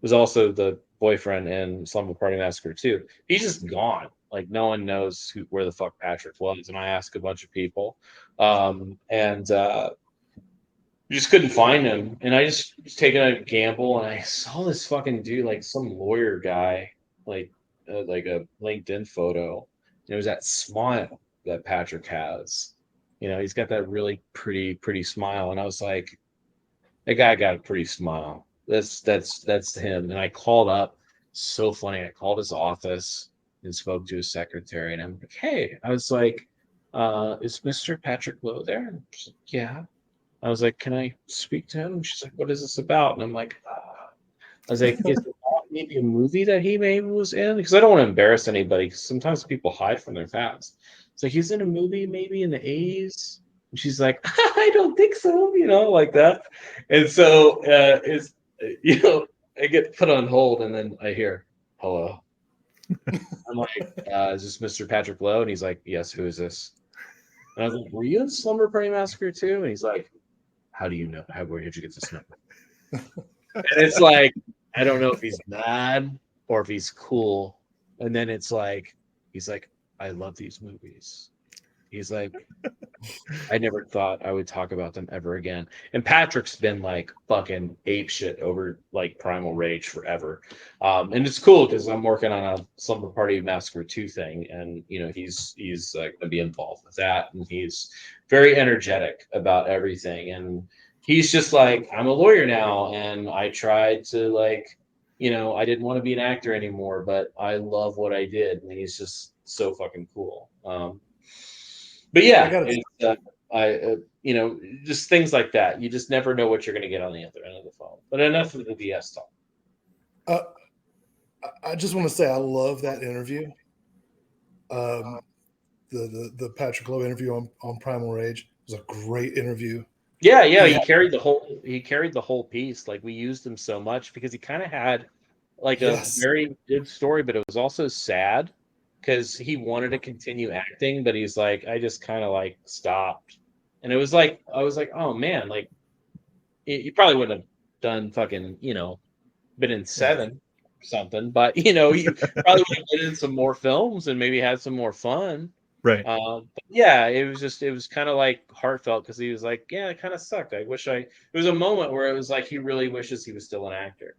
S3: was also the boyfriend in Slumber Party Massacre 2. He's just gone. Like no one knows where the fuck Patrick was. And I asked a bunch of people, and just couldn't find him. And I just was taking a gamble, and I saw this fucking dude, like some lawyer guy, like a LinkedIn photo. And it was that smile that Patrick has. He's got that really pretty smile. And I was like, that guy got a pretty smile. That's him. And I called up. So funny. I called his office and spoke to his secretary. And I'm like, hey, I was like, is Mr. Patrick Lowe there? And she's like, yeah. I was like, can I speak to him? And she's like, what is this about? And I'm like, I was like, is it maybe a movie that he maybe was in? Because I don't want to embarrass anybody. Because sometimes people hide from their past. So he's in a movie maybe in the 80s. And she's like, I don't think so, like that. And so I get put on hold, and then I hear, hello. I'm like, is this Mr. Patrick Lowe? And he's like, yes, who is this? And I was like, were you in Slumber Party Massacre 2? And he's like, how do you know? Where did you get this number? And it's like, I don't know if he's mad or if he's cool. And then it's like, he's like, I love these movies. He's like, I never thought I would talk about them ever again. And Patrick's been like fucking ape shit over like Primal Rage forever. And it's cool because I'm working on a Slumber Party Massacre 2 thing, and he's going to be involved with that, and he's very energetic about everything. And he's just like, I'm a lawyer now, and I tried to I didn't want to be an actor anymore, but I love what I did, and he's just so fucking cool. But yeah, just things like that. You just never know what you're going to get on the other end of the phone. But enough of the BS talk.
S2: I just want to say I love that interview. The Patrick Lowe interview on Primal Rage was a great interview.
S3: Yeah. He carried the whole piece. Like we used him so much because he kind of had like a very good story, but it was also sad. Because he wanted to continue acting, but he's like, I just kind of like stopped. And it was like, I was like, oh man, like you probably wouldn't have done fucking, been in 7 or something, but you probably would have been in some more films and maybe had some more fun.
S1: Right.
S3: But yeah, it was kind of like heartfelt because he was like, yeah, it kind of sucked. It was a moment where it was like, he really wishes he was still an actor.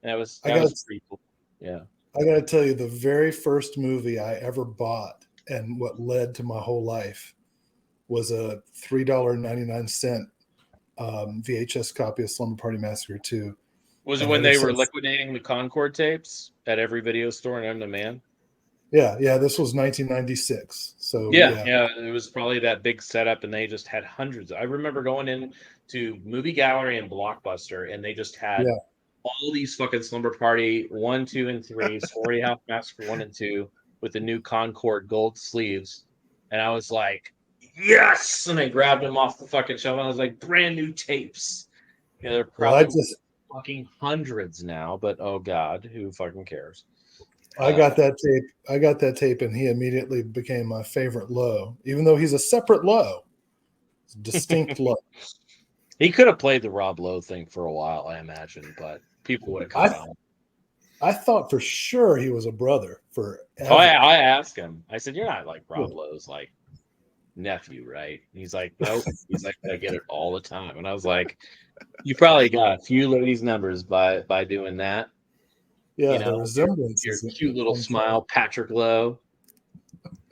S3: And that was pretty cool. Yeah.
S2: I got to tell you, the very first movie I ever bought and what led to my whole life was a $3.99 VHS copy of Slumber Party Massacre 2.
S3: Was it when they were liquidating the Concord tapes at every video store in On Demand?
S2: Yeah. This was 1996. So
S3: yeah, it was probably that big setup, and they just had hundreds. I remember going in to Movie Gallery and Blockbuster, and they just had all these fucking Slumber Party 1, 2, and 3, Sorority House Massacre 1 and 2 with the new Concord gold sleeves. And I was like, yes! And I grabbed them off the fucking shelf, and I was like, brand new tapes. They're probably fucking hundreds now, but oh god, who fucking cares?
S2: I got that tape, and he immediately became my favorite Lowe, even though he's a separate Lowe. It's a distinct Lowe.
S3: He could have played the Rob Lowe thing for a while, I imagine, but people would have come out.
S2: I thought for sure he was a brother for.
S3: Oh, I asked him. I said, "You're not like Rob Lowe's like nephew, right?" And he's like, "Nope." He's like, "I get it all the time." And I was like, "You probably got a few ladies' numbers by doing that."
S2: Yeah, the resemblance.
S3: Your cute little smile, Patrick Lowe.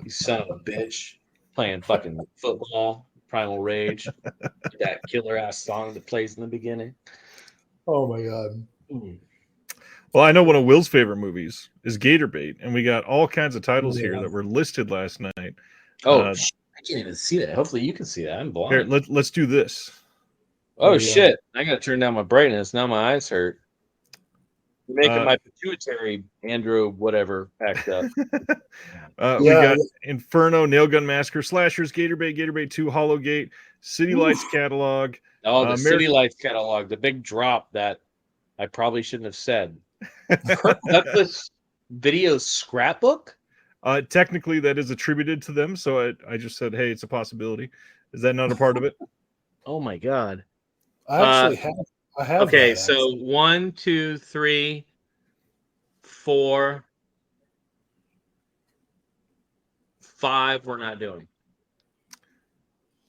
S3: You son of a bitch, playing fucking football. Primal Rage, that killer ass song that plays in the beginning.
S2: Oh my god!
S1: Well, I know one of Will's favorite movies is Gator Bait, and we got all kinds of titles here that were listed last night.
S3: Oh, I can't even see that. Hopefully, you can see that. I'm blind.
S1: Here, let's do this.
S3: Oh shit! I gotta turn down my brightness. Now my eyes hurt. You're making my pituitary Andrew whatever act up.
S1: We got Inferno, Nailgun Massacre, Slashers, Gator Bait 2, Hollowgate, City Lights catalog.
S3: Oh, the City Lights catalog, the big drop that I probably shouldn't have said. Kirk Douglas video scrapbook.
S1: Technically, that is attributed to them, so I just said, hey, it's a possibility. Is that not a part of it?
S3: Oh my god.
S2: I actually have. I have.
S3: Okay,
S2: that,
S3: so
S2: actually.
S3: 1, 2, 3, 4, 5. We're not doing.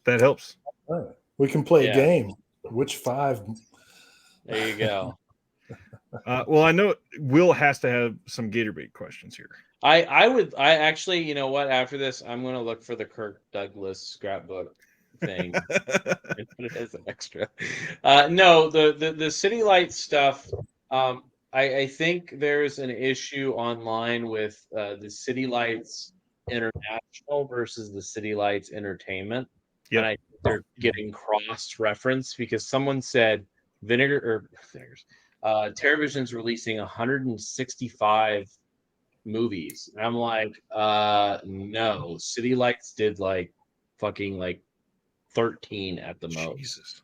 S1: That helps.
S2: All right. We can play
S3: Yeah.
S2: a game. Which 5?
S3: There you go.
S1: Well, I know Will has to have some Gatorbait questions here.
S3: I actually, you know what? After this, I'm gonna look for the Kirk Douglas scrapbook thing and put it as an extra. No, the City Lights stuff. I think there's an issue online with the City Lights International versus the City Lights Entertainment.
S1: Yep.
S3: And I think they're getting cross-referenced because someone said Terrorvision's releasing 165 movies. And I'm like, no. City Lights did like fucking like 13 at the most.
S1: Jesus.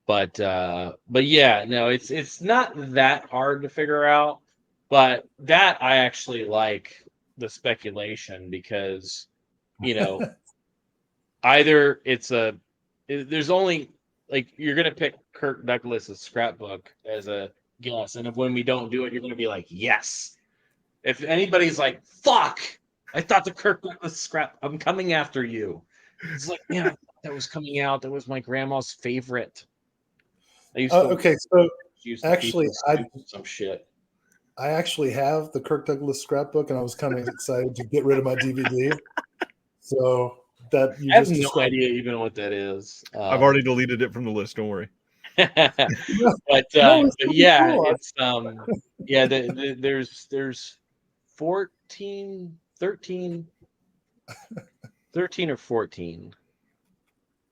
S3: But yeah, no, it's not that hard to figure out. But that I actually like the speculation because, you know, either there's only like you're gonna pick Kirk Douglas's scrapbook as a guess, and if when we don't do it, you're gonna be like, yes. If anybody's like, fuck, I thought the Kirk Douglas scrap, I'm coming after you. It's like, man, I thought that was coming out. That was my grandma's favorite. I used to
S2: Okay, so
S3: used to
S2: actually,
S3: some shit.
S2: I actually have the Kirk Douglas scrapbook, and I was kind of excited to get rid of my DVD. So that you
S3: I have
S2: just
S3: no
S2: described.
S3: idea even what that is.
S1: I've already deleted it from the list. Don't worry.
S3: but
S2: No, it's pretty
S3: yeah,
S2: cool.
S3: it's yeah. There's 13 or 14.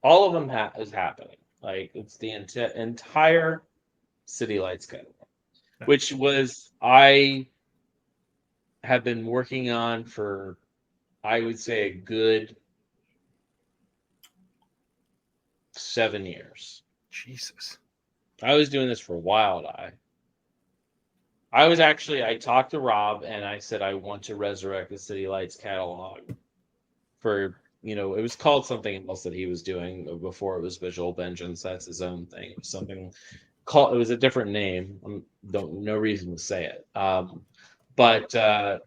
S3: All of them is happening. Like it's the entire City Lights catalog, which was I have been working on for, I would say, a good 7 years.
S1: Jesus.
S3: I was doing this for Wild Eye. I talked to Rob and I said I want to resurrect the City Lights catalog for, you know, it was called something else that he was doing before it was Visual Vengeance. That's his own thing. It was something called, it was a different name. No reason to say it. But I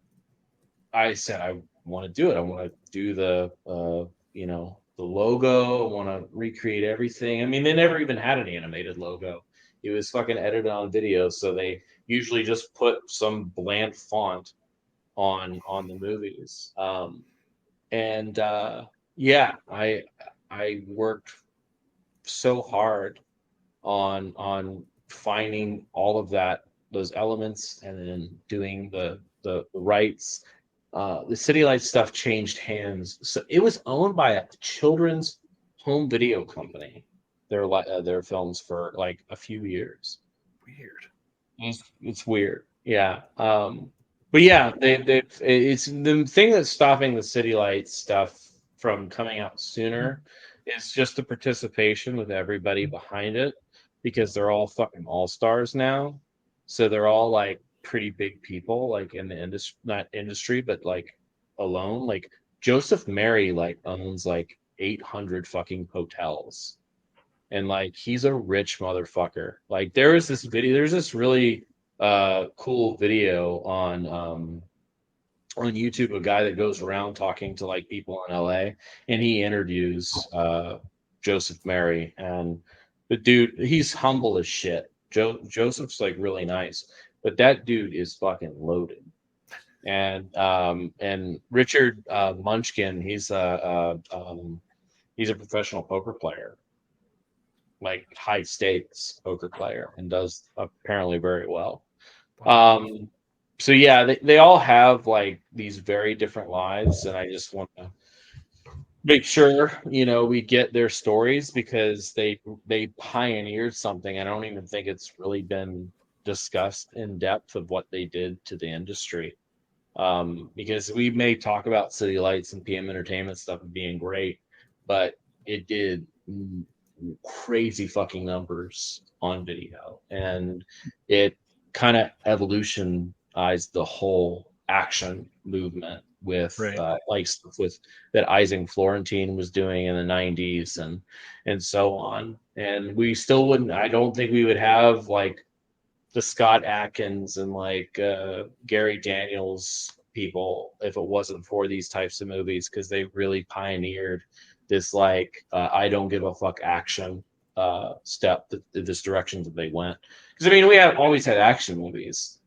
S3: said I want to do it. I want to do the you know, the logo. I want to recreate everything. I mean, they never even had an animated logo. It was fucking edited on video, so they usually just put some bland font on the movies. Yeah, I worked so hard on finding all of those elements and then doing the rights. The City Lights stuff changed hands, so it was owned by a children's home video company. Their films for like a few years.
S1: Weird.
S3: It's weird, yeah. But yeah, it's the thing that's stopping the City Lights stuff from coming out sooner is just the participation with everybody behind it, because they're all fucking all-stars now. So they're all like pretty big people, like in the industry, not industry, but like alone. Like Joseph Mary like owns like 800 fucking hotels. And like he's a rich motherfucker. Like there's this really cool video on YouTube, a guy that goes around talking to like people in LA, and he interviews Joseph Mary, and the dude, he's humble as shit. Joseph's like really nice, but that dude is fucking loaded. And Richard Munchkin, he's a professional poker player, like high stakes poker player, and does apparently very well. So yeah, they all have like these very different lives, and I just want to make sure, you know, we get their stories because they pioneered something. I don't even think it's really been discussed in depth of what they did to the industry. Because we may talk about City Lights and PM Entertainment stuff being great, but it did crazy fucking numbers on video, and it kind of evolutionized the whole action movement with
S1: Right.
S3: like stuff with that Isaac Florentine was doing in the 90s and so on. And we still wouldn't, I don't think we would have like the Scott Adkins and like Gary Daniels people if it wasn't for these types of movies, because they really pioneered this like I don't give a fuck action step, this direction that they went. Because I mean, we have always had action movies,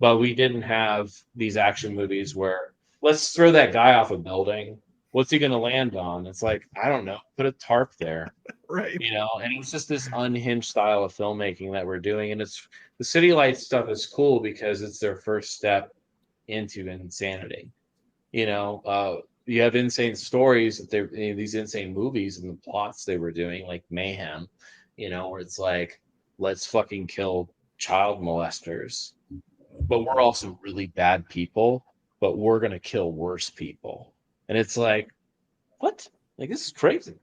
S3: but we didn't have these action movies where let's throw that guy off a building. What's he going to land on? It's like, I don't know, put a tarp there,
S1: Right.
S3: you know. And it's just this unhinged style of filmmaking that we're doing. And it's the City Lights stuff is cool because it's their first step into insanity. You know, you have insane stories that they're these insane movies and the plots they were doing, like Mayhem, you know, where it's like, let's fucking kill child molesters, but we're also really bad people, but we're gonna kill worse people. And it's like, what? Like, this is crazy.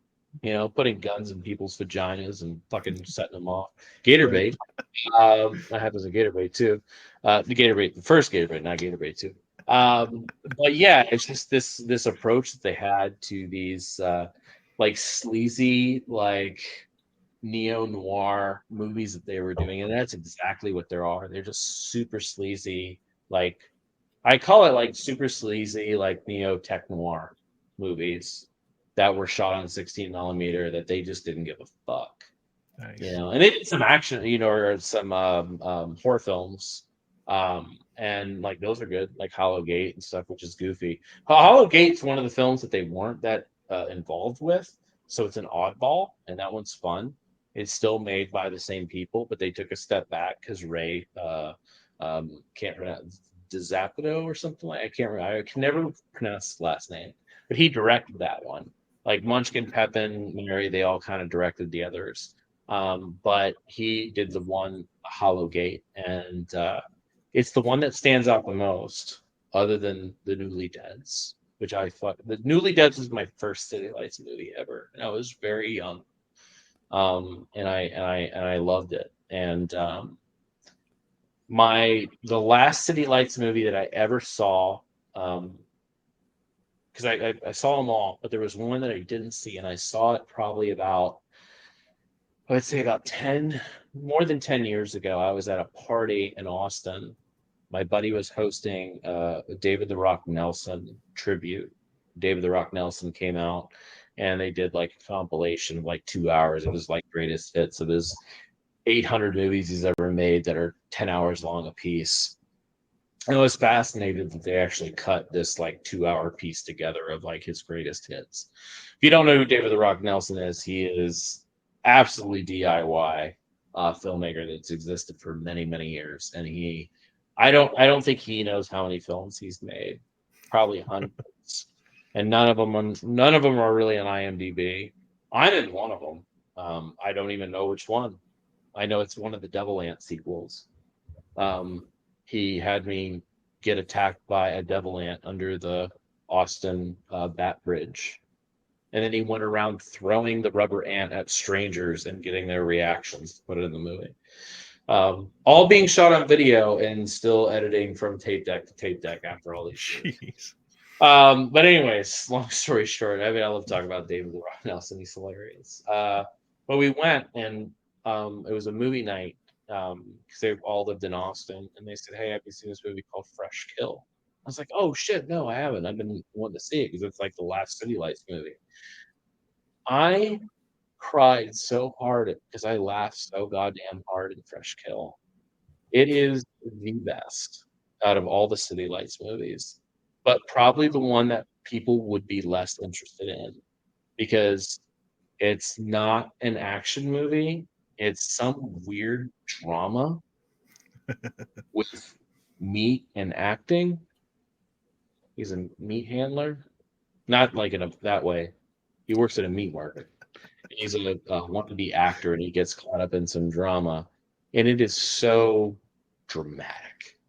S3: You know, putting guns in people's vaginas and fucking setting them off. Gator bait. That happens in Gator bait too. The Gator bait, the first Gator bait, not Gator bait too. But yeah, it's just this approach that they had to these like sleazy, like neo noir movies that they were doing, and that's exactly what they are. They're just super sleazy, like I call it like super sleazy, like neo tech noir movies that were shot on 16 millimeter that they just didn't give a fuck,
S1: Nice.
S3: you know. And they did some action, you know, or some horror films, and like those are good, like Hollow Gate and stuff, which is goofy. Hollow Gate's one of the films that they weren't that involved with, so it's an oddball, and that one's fun. It's still made by the same people, but they took a step back because Ray can't pronounce DiZapito or something like, I can't remember. I can never pronounce his last name, but he directed that one. Like Munchkin, Pepin, Mary, they all kind of directed the others. But he did the one Hollow Gate, and it's the one that stands out the most, other than the Newly Deads, which I thought the Newly Deads was my first City Lights movie ever, and I was very young, and I loved it. And the last City Lights movie that I ever saw, because I saw them all, but there was one that I didn't see, and I saw it probably about, I would say about more than 10 years ago. I was at a party in Austin. My buddy was hosting a David the Rock Nelson tribute. David the Rock Nelson came out, and they did like a compilation of like 2 hours. It was like greatest hits of his 800 movies he's ever made that are 10 hours long a piece. And I was fascinated that they actually cut this like 2 hour piece together of like his greatest hits. If you don't know who David the Rock Nelson is, he is absolutely DIY filmmaker that's existed for many, many years. And I don't think he knows how many films he's made, probably hundreds. And none of them are really on IMDb. I'm in one of them. I don't even know which one. I know it's one of the Devil Ant sequels. He had me get attacked by a devil ant under the Austin Bat Bridge. And then he went around throwing the rubber ant at strangers and getting their reactions to put it in the movie. All being shot on video and still editing from tape deck to tape deck after all these years.
S1: Jeez.
S3: But anyways, long story short, I mean, I love talking about David Rock Nelson. He's hilarious. But we went, and it was a movie night, because they all lived in Austin, and they said, "Hey, have you seen this movie called Fresh Kill?" I was like, "Oh shit, no, I haven't. I've been wanting to see it because it's like the last City Lights movie." I cried so hard because I laughed so goddamn hard in Fresh Kill. It is the best out of all the City Lights movies, but probably the one that people would be less interested in because it's not an action movie. It's some weird drama with meat and acting. He's a meat handler, not like in that way. He works at a meat market. He's a wannabe actor, and he gets caught up in some drama, and it is so dramatic.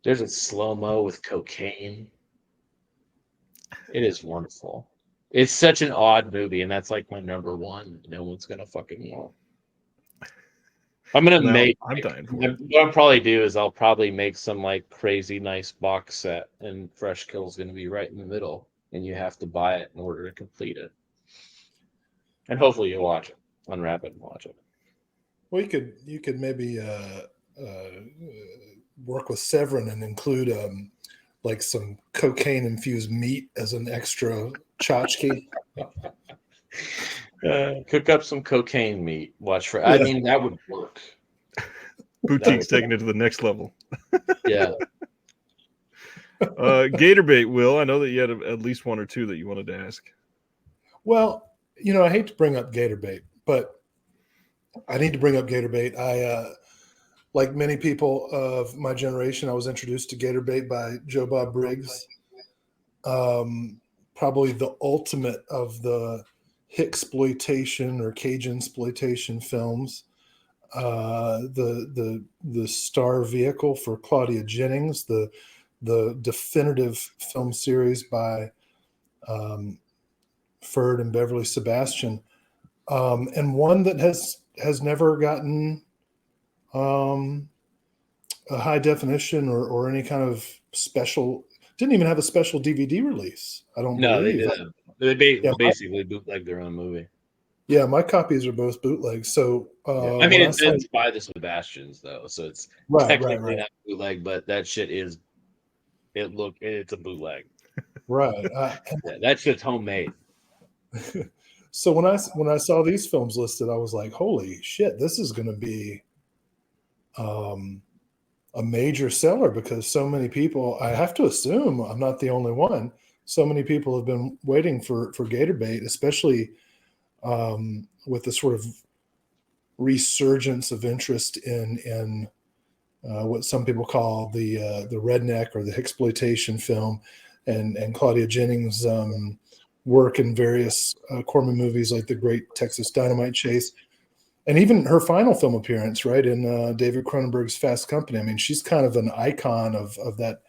S3: There's a slow mo with cocaine. It is wonderful. It's such an odd movie, and that's like my number one. No one's gonna fucking want. I'm gonna
S1: Now,
S3: make.
S1: I'm dying for
S3: What
S1: it.
S3: I'll probably do is I'll probably make some like crazy nice box set, and Fresh Kill's gonna be right in the middle, and you have to buy it in order to complete it. And hopefully you'll watch it, unwrap it, and watch it.
S2: Well, you could maybe work with Severin and include like some cocaine infused meat as an extra tchotchke.
S3: Cook up some cocaine meat. Watch for. I
S2: Yeah.
S3: mean, that would work.
S1: Boutique's taking it to the next level.
S3: Yeah.
S1: Gator bait, Will. I know that you had at least one or two that you wanted to ask.
S2: Well, I hate to bring up gator bait, but I need to bring up gator bait. I like many people of my generation, I was introduced to gator bait by Joe Bob Briggs. Probably the ultimate of the Hicksploitation or Cajun exploitation films. The star vehicle for Claudia Jennings, the definitive film series by Ferd and Beverly Sebastian, and one that has never gotten a high definition or any kind of special. Didn't even have a special DVD release. I don't
S3: No, they
S2: believe.
S3: didn't. They basically bootlegged their own movie.
S2: Yeah, my copies are both bootlegs. So
S3: I mean, it's by the Sebastians though, so it's technically not bootleg, but that shit is. It's a bootleg.
S2: Right.
S3: That shit's homemade.
S2: So when I saw these films listed, I was like, holy shit, this is going to be a major seller, because so many people, I have to assume I'm not the only one, so many people have been waiting for gator bait, especially with the sort of resurgence of interest in what some people call the redneck or the Hicksploitation film, and Claudia Jennings' work in various Corman movies like The Great Texas Dynamite Chase, and even her final film appearance, right, in David Cronenberg's Fast Company. I mean, she's kind of an icon of that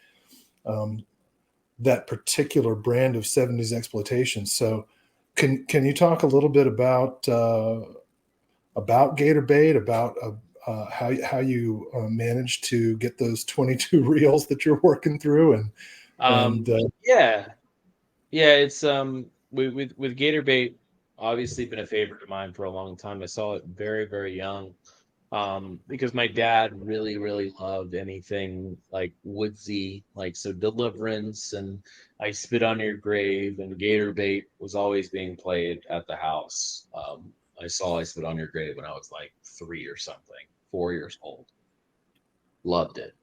S2: that particular brand of 70s exploitation. So can you talk a little bit about gator bait, about how you managed to get those 22 reels that you're working through, and
S3: it's with gator bait, obviously been a favorite of mine for a long time. I saw it very, very young, because my dad really, really loved anything like woodsy, like so Deliverance and I Spit on Your Grave and gator bait was always being played at the house. I saw I Spit on Your Grave when I was like 3 or something, 4 years old. Loved it.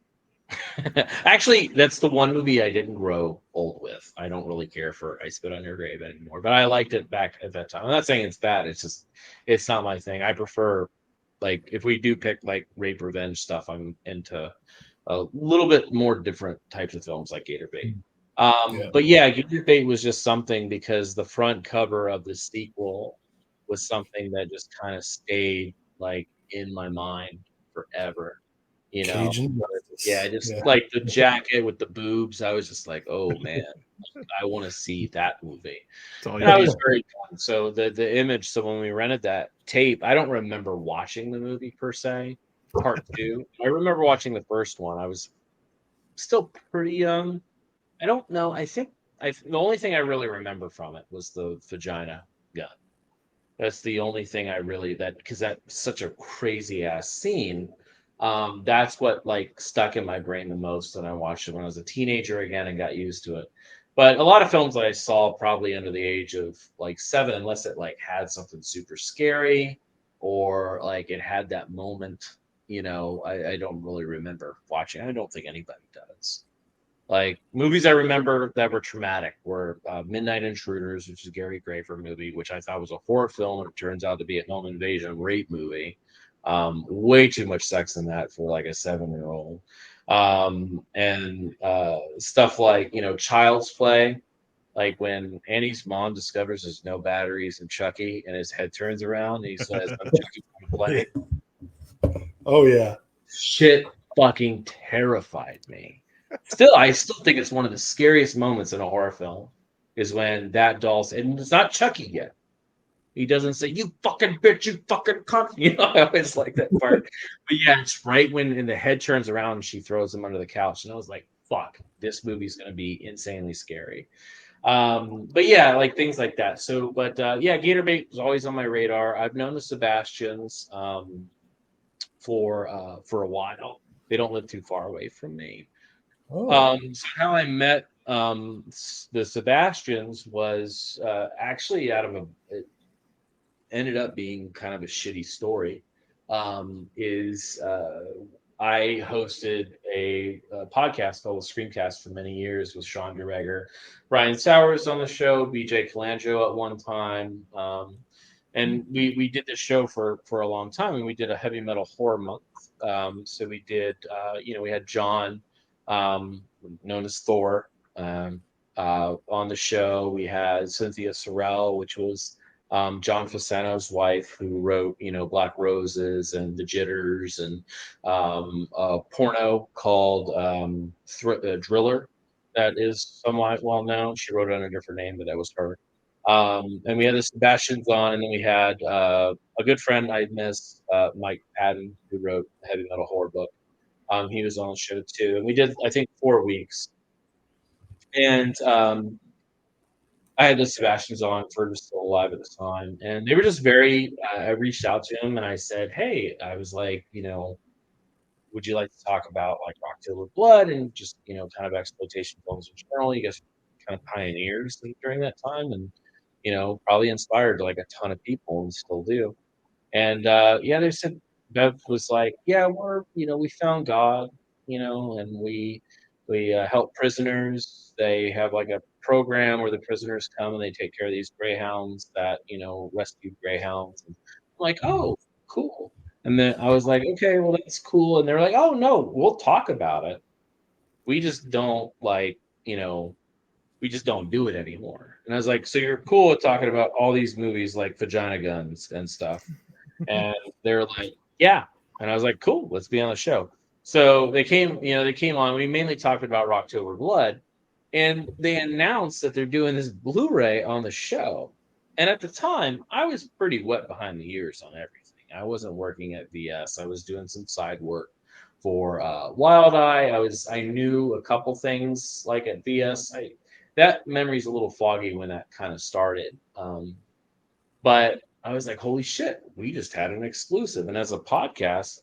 S3: Actually, that's the one movie I didn't grow old with. I don't really care for I Spit on Your Grave anymore, but I liked it back at that time. I'm not saying it's bad. It's just, it's not my thing. I prefer, like, if we do pick like rape revenge stuff, I'm into a little bit more different types of films like Gator Bait. But yeah, Gator Bait was just something because the front cover of the sequel was something that just kind of stayed like in my mind forever. You know,
S2: Cajun.
S3: Like the jacket with the boobs. I was just like, oh man, I want to see that movie. That was very fun. So the image. So when we rented that tape, I don't remember watching the movie per se. Part 2. I remember watching the first one. I was still pretty young. I don't know. I think the only thing I really remember from it was the vagina gun. That's the only thing I really because that's such a crazy ass scene. That's what like stuck in my brain the most, and I watched it when I was a teenager again and got used to it. But a lot of films that I saw probably under the age of like 7, unless it like had something super scary or like it had that moment, I don't really remember watching. I don't think anybody does. Like movies I remember that were traumatic were Midnight Intruders, which is a Gary Graver movie, which I thought was a horror film, and it turns out to be a home invasion rape movie. Way too much sex in that for like a 7-year-old. And stuff like, Child's Play, like when Annie's mom discovers there's no batteries in Chucky and his head turns around and he says, I'm Chucky play.
S2: Oh yeah.
S3: Shit fucking terrified me. I still think it's one of the scariest moments in a horror film is when that doll, and it's not Chucky yet. He doesn't say, "You fucking bitch, you fucking cunt." I always like that part. But yeah, it's right when the head turns around and she throws him under the couch. And I was like, fuck, this movie's going to be insanely scary. But yeah, like things like that. So, but yeah, Gatorbait was always on my radar. I've known the Sebastians for a while. They don't live too far away from me. So how I met the Sebastians was actually out of it ended up being kind of a shitty story. I hosted a podcast called Screamcast for many years with Sean DeRegger, Ryan Sowers on the show, BJ Colangelo at one time. And we did this show for a long time, and we did a heavy metal horror month. So we did, we had John, known as Thor, on the show. We had Cynthia Sorrell, which was John Fasano's wife, who wrote, Black Roses and The Jitters, and a porno called Driller that is somewhat well known. She wrote it under a different name, but that was her. And we had the Sebastians on, and then we had a good friend I miss, Mike Patton, who wrote the heavy metal horror book. He was on the show too, and we did, I think, 4 weeks. And I had the Sebastians on. Ferg was still alive at the time, and they were just very. I reached out to him and I said, "Hey," I was like, would you like to talk about like Rocktober Blood and just kind of exploitation films in general? You guys are kind of pioneers during that time, and probably inspired like a ton of people and still do. And yeah, they said Bev was like, "Yeah, we found God, and we help prisoners. They have like a program where the prisoners come and they take care of these greyhounds that rescue greyhounds." And I'm like, "Oh, cool." And then I was like, "Okay, well that's cool." And they're like, "Oh no, we'll talk about it. We just don't we just don't do it anymore." And I was like, "So you're cool with talking about all these movies like Vagina Guns and stuff?" And they're like, "Yeah." And I was like, "Cool, let's be on the show." So they came on. We mainly talked about Rocktober Blood, and they announced that they're doing this Blu-ray on the show. And at the time, I was pretty wet behind the ears on everything. I wasn't working at VS. I was doing some side work for Wild Eye. I knew a couple things like at VS. That memory's a little foggy when that kind of started. But I was like, holy shit, we just had an exclusive. And as a podcast,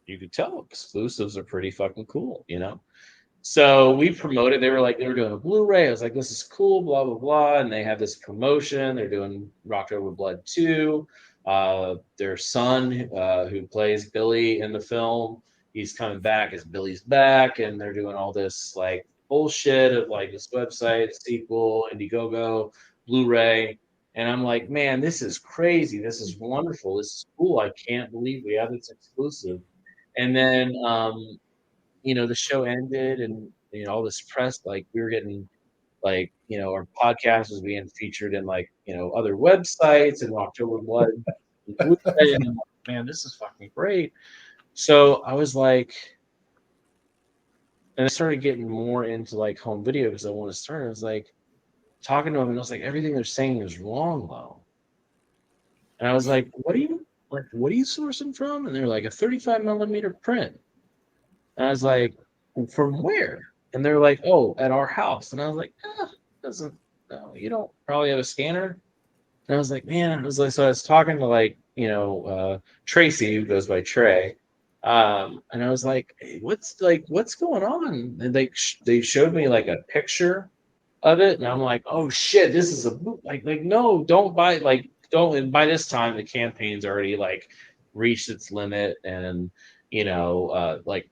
S3: you could tell exclusives are pretty fucking cool, So we promoted, they were doing a Blu-ray. I was like, this is cool, blah, blah, blah. And they have this promotion. They're doing Rocktober Blood 2. Their son, who plays Billy in the film, he's coming back as Billy's back. And they're doing all this like bullshit of like this website, sequel, Indiegogo, Blu-ray. And I'm like, man, this is crazy. This is wonderful. This is cool. I can't believe we have this exclusive. And then, the show ended, and all this press, like we were getting, like our podcast was being featured in like other websites and October Blood. And I'm like, man, this is fucking great. So I was like, and I started getting more into like home video because I want to start. I was like talking to them, and I was like, everything they're saying is wrong, though. And I was like, what are you sourcing from? And they're like, a 35 millimeter print. And I was like, from where? And they're like, oh, at our house. And I was like, you don't probably have a scanner. And I was like, man, so I was talking to like, Tracy, who goes by Trey. And I was like, hey, what's going on? And they showed me like a picture of it. And I'm like, oh shit, this is a like no, don't buy, like, don't. And by this time the campaign's already like reached its limit, and like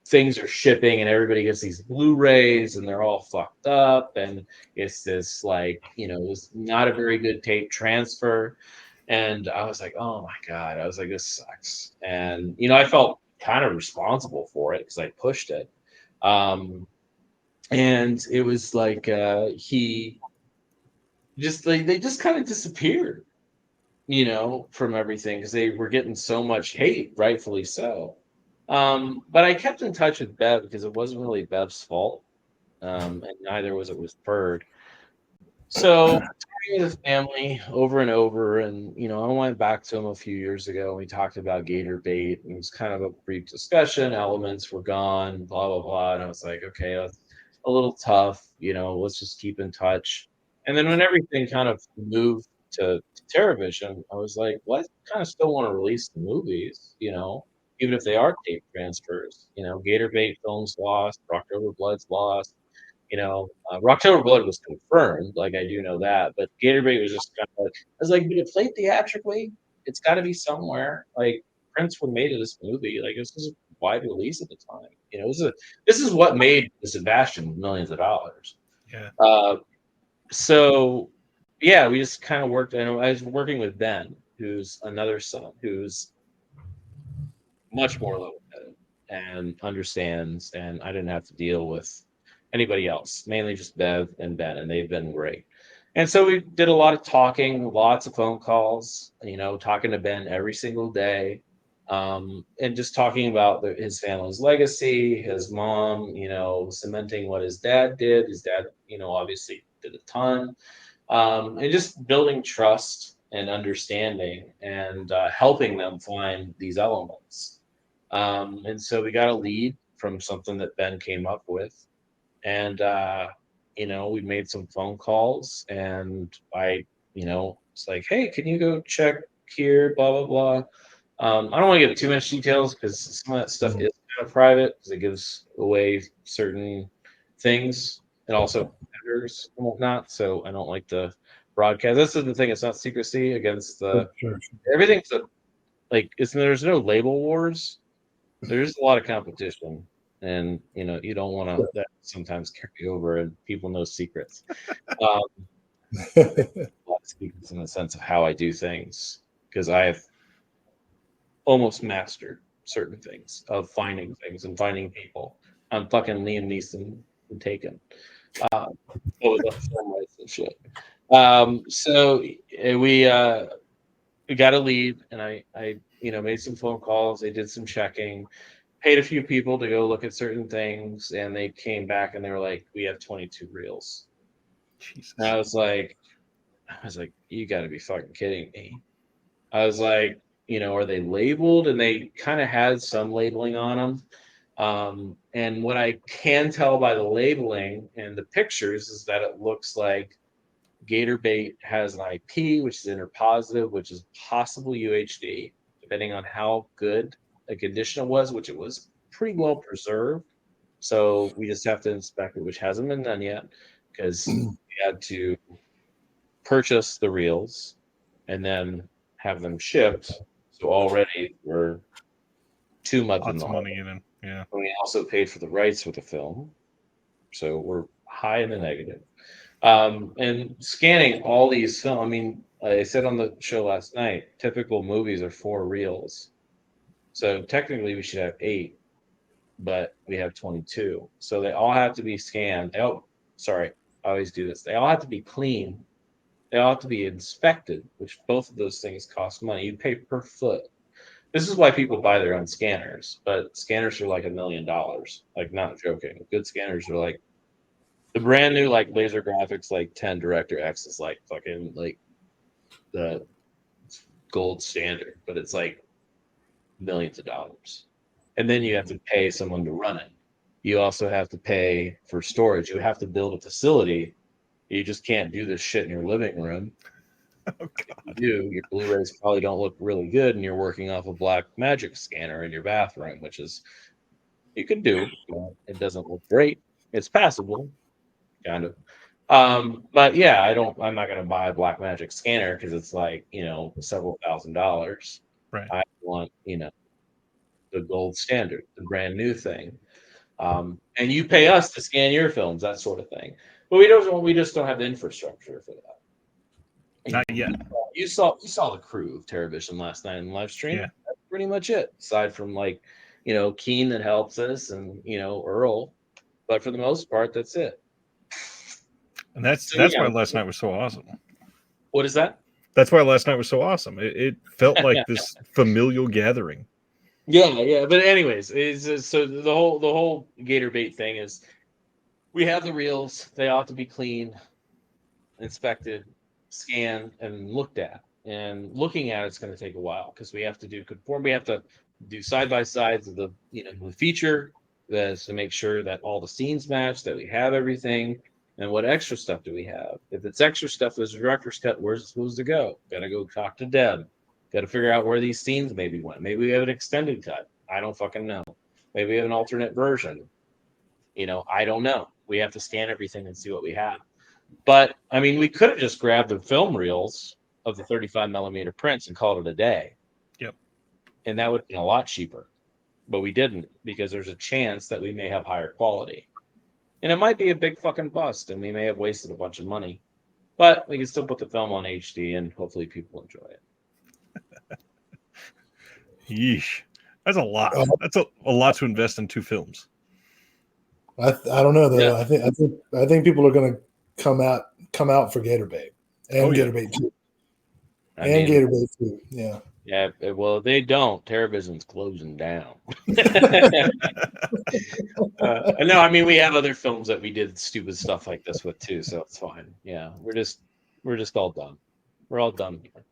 S3: things are shipping and everybody gets these Blu-rays and they're all fucked up, and it's this like it's not a very good tape transfer. And I was like, oh my god, I was like, this sucks. And I felt kind of responsible for it because I pushed it. And it was like he just like they just kind of disappeared from everything because they were getting so much hate, rightfully so. But I kept in touch with Bev because it wasn't really Bev's fault, and neither was it with Ferg. So with his family over and over, and I went back to him a few years ago. And we talked about gator bait, and it was kind of a brief discussion. Elements were gone, blah blah blah, and I was like, okay, that's a little tough. Let's just keep in touch. And then when everything kind of moved to TerraVision, I was like, well, I kind of still want to release the movies, even if they are tape transfers. Gator Bait Films lost, Rocktober Blood's lost. Rocktober Blood was confirmed, like I do know that, but Gator Bait was just kind of like, I was like, but it played theatrically. It's got to be somewhere. Like Prince would made of this movie. Like this was a wide release at the time. This is what made the Sebastian millions of dollars.
S1: Yeah.
S3: So yeah, we just kind of worked. I was working with Ben, who's another son, who's much more level-headed and understands, and I didn't have to deal with anybody else, mainly just Bev and Ben, and they've been great. And so we did a lot of talking, lots of phone calls, talking to Ben every single day, and just talking about his family's legacy, his mom, cementing what his dad did. His dad, obviously did a ton, and just building trust and understanding and helping them find these elements. And so we got a lead from something that Ben came up with. And, we made some phone calls, and it's like, hey, can you go check here, blah, blah, blah. I don't want to give too much details because some of that stuff is kind of private because it gives away certain things and also competitors and whatnot. So I don't like to broadcast. This is the thing. It's not secrecy against the everything's there's no label wars. There's a lot of competition. And you don't want to that sometimes carry over, and people know secrets. A lot of secrets in the sense of how I do things, because I have almost mastered certain things of finding things and finding people. I'm fucking Liam Neeson and Taken. With the film rights and shit. So we got a lead, and I made some phone calls. They did some checking. Paid a few people to go look at certain things, and they came back and they were like, we have 22 reels. Jesus. And I was like, you got to be fucking kidding me. I was like, are they labeled? And they kind of had some labeling on them. And what I can tell by the labeling and the pictures is that it looks like Gator Bait has an IP, which is interpositive, which is possible UHD, depending on how good the condition was, which it was pretty well preserved. So we just have to inspect it, which hasn't been done yet, because we had to purchase the reels and then have them shipped. So already we're 2 months in the
S1: money in. Yeah.
S3: And we also paid for the rights for the film, so we're high in the negative. And scanning all these films. I mean, I said on the show last night, typical movies are 4 reels. So technically we should have 8, but we have 22. So they all have to be scanned. I always do this. They all have to be clean. They all have to be inspected, which both of those things cost money. You pay per foot. This is why people buy their own scanners, but scanners are like $1 million. Like, not joking. Good scanners are like the brand new, like Laser Graphics, like 10 Director X is like fucking like the gold standard, but it's like millions of dollars. And then you have to pay someone to run it. You also have to pay for storage. You have to build a facility. You just can't do this shit in your living room.
S1: Oh, God.
S3: If you do, your Blu-rays probably don't look really good, and you're working off a Blackmagic scanner in your bathroom, which is you can do, but it doesn't look great. It's passable, kind of. But yeah, I'm not gonna buy a Blackmagic scanner because it's like, several $1,000s.
S1: Right.
S3: I want, the gold standard, the brand new thing. And you pay us to scan your films, that sort of thing. But we just don't have the infrastructure for that.
S1: Not yet.
S3: You saw the crew of TerraVision last night in the live stream.
S1: Yeah.
S3: That's pretty much it. Aside from Keen that helps us, and Earl. But for the most part, that's it.
S1: And that's why last night was so awesome.
S3: What is that?
S1: That's why last night was so awesome. It felt like this familial gathering.
S3: Yeah. But anyways, so the whole Gator Bait thing is, we have the reels. They ought to be clean, inspected, scanned and looked at. And looking at it's going to take a while because we have to do conform. We have to do side by sides of the the feature to make sure that all the scenes match, that we have everything, and what extra stuff do we have. If it's extra stuff, there's a director's cut. Where's it supposed to go? Got to go talk to Deb. Got to figure out where these scenes maybe went. Maybe we have an extended cut. I don't fucking know. Maybe we have an alternate version. I don't know. We have to scan everything and see what we have. But I mean, we could have just grabbed the film reels of the 35 millimeter prints and called it a day.
S1: Yep.
S3: And that would have been a lot cheaper. But we didn't, because there's a chance that we may have higher quality. And it might be a big fucking bust, and we may have wasted a bunch of money. But we can still put the film on HD, and hopefully people enjoy it.
S1: Yeesh. That's a lot. That's a lot to invest in 2 films.
S2: I don't know though.
S3: Yeah.
S2: I think people are going to come out for Gator Bait and Gator Bait 2 and Gator Bait 2. Yeah.
S3: Yeah. Well, they don't. TerraVision's closing down. No, I mean, we have other films that we did stupid stuff like this with too, so it's fine. Yeah, we're just all done. We're all done here.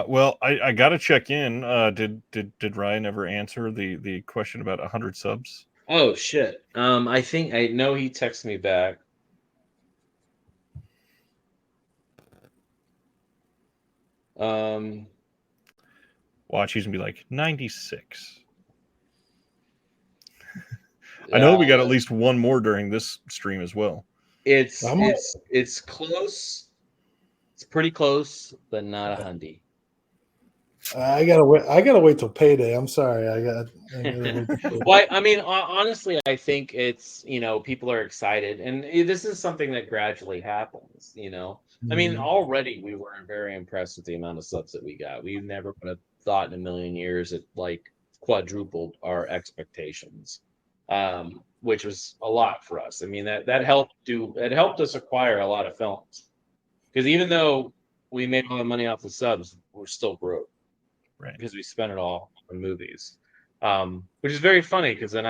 S1: Well, I got to check in. Did Ryan ever answer the question about 100 subs?
S3: Oh shit. I know he texted me back.
S1: Watch, he's gonna be like 96. I know we got at least one more during this stream as well.
S3: It's close. It's pretty close, but not a hundy.
S2: I gotta wait till payday. I'm sorry.
S3: Well, I mean, honestly, I think it's people are excited, and this is something that gradually happens. I mean, already we were very impressed with the amount of subs that we got. We never would have thought in a million years it like quadrupled our expectations, which was a lot for us. I mean, that helped us acquire a lot of films, because even though we made a lot of money off the subs, we're still broke.
S1: Right.
S3: Because we spent it all on movies, which is very funny because then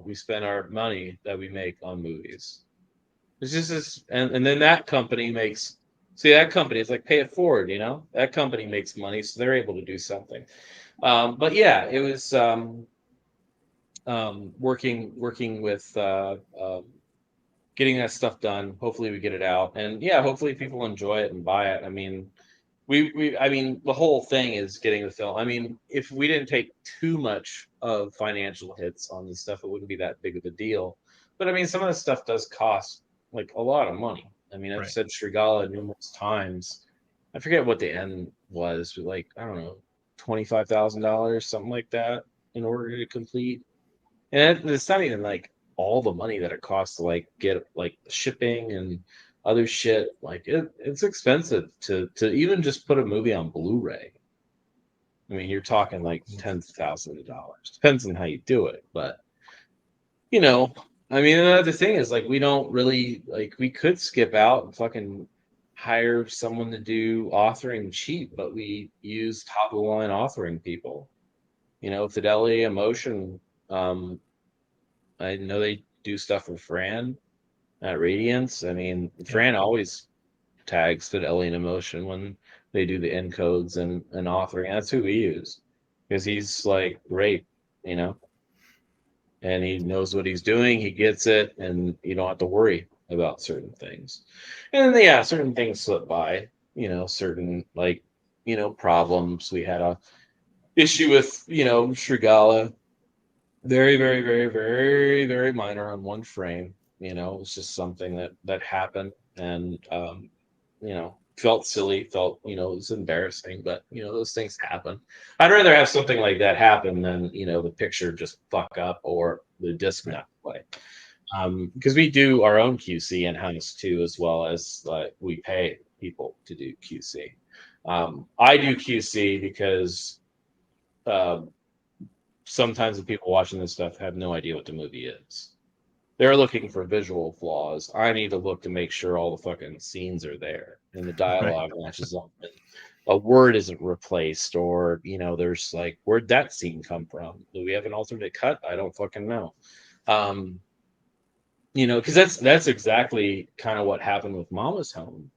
S3: we spend our money that we make on movies. It's just this, and then that company makes. See, that company is like pay it forward. That company makes money, so they're able to do something. But yeah, it was working with getting that stuff done. Hopefully, we get it out, and yeah, hopefully people enjoy it and buy it. I mean. I mean, the whole thing is getting the film. I mean, if we didn't take too much of financial hits on this stuff, it wouldn't be that big of a deal. But I mean, some of the stuff does cost like a lot of money. I mean, I've said Strigala numerous times. I forget what the end was, but like, I don't know, $25,000, something like that, in order to complete. And it's not even like all the money that it costs to like get like shipping and other shit. Like it's expensive to even just put a movie on Blu-ray. I mean, you're talking like $10,000. Depends on how you do it, but I mean, another thing is like we don't really like we could skip out and fucking hire someone to do authoring cheap, but we use top of the line authoring people. Fidelity, Emotion. I know they do stuff with Fran at Radiance. I mean, Fran always tags Fidelity and Emotion when they do the encodes and authoring. That's who we use, because he's like great, and he knows what he's doing. He gets it, and you don't have to worry about certain things. And yeah, certain things slip by. Certain like problems. We had a issue with Strigala. Very, very, very, very, very minor on one frame. It was just something that happened, and felt silly, it was embarrassing, but those things happen. I'd rather have something like that happen than the picture just fuck up or the disc not play. Because we do our own QC in-house too, as well as we pay people to do QC. I do QC because sometimes the people watching this stuff have no idea what the movie is. They're looking for visual flaws. I need to look to make sure all the fucking scenes are there and the dialogue matches up. And a word isn't replaced, or there's like, where'd that scene come from? Do we have an alternate cut? I don't fucking know. Because that's exactly kind of what happened with Mama's Home.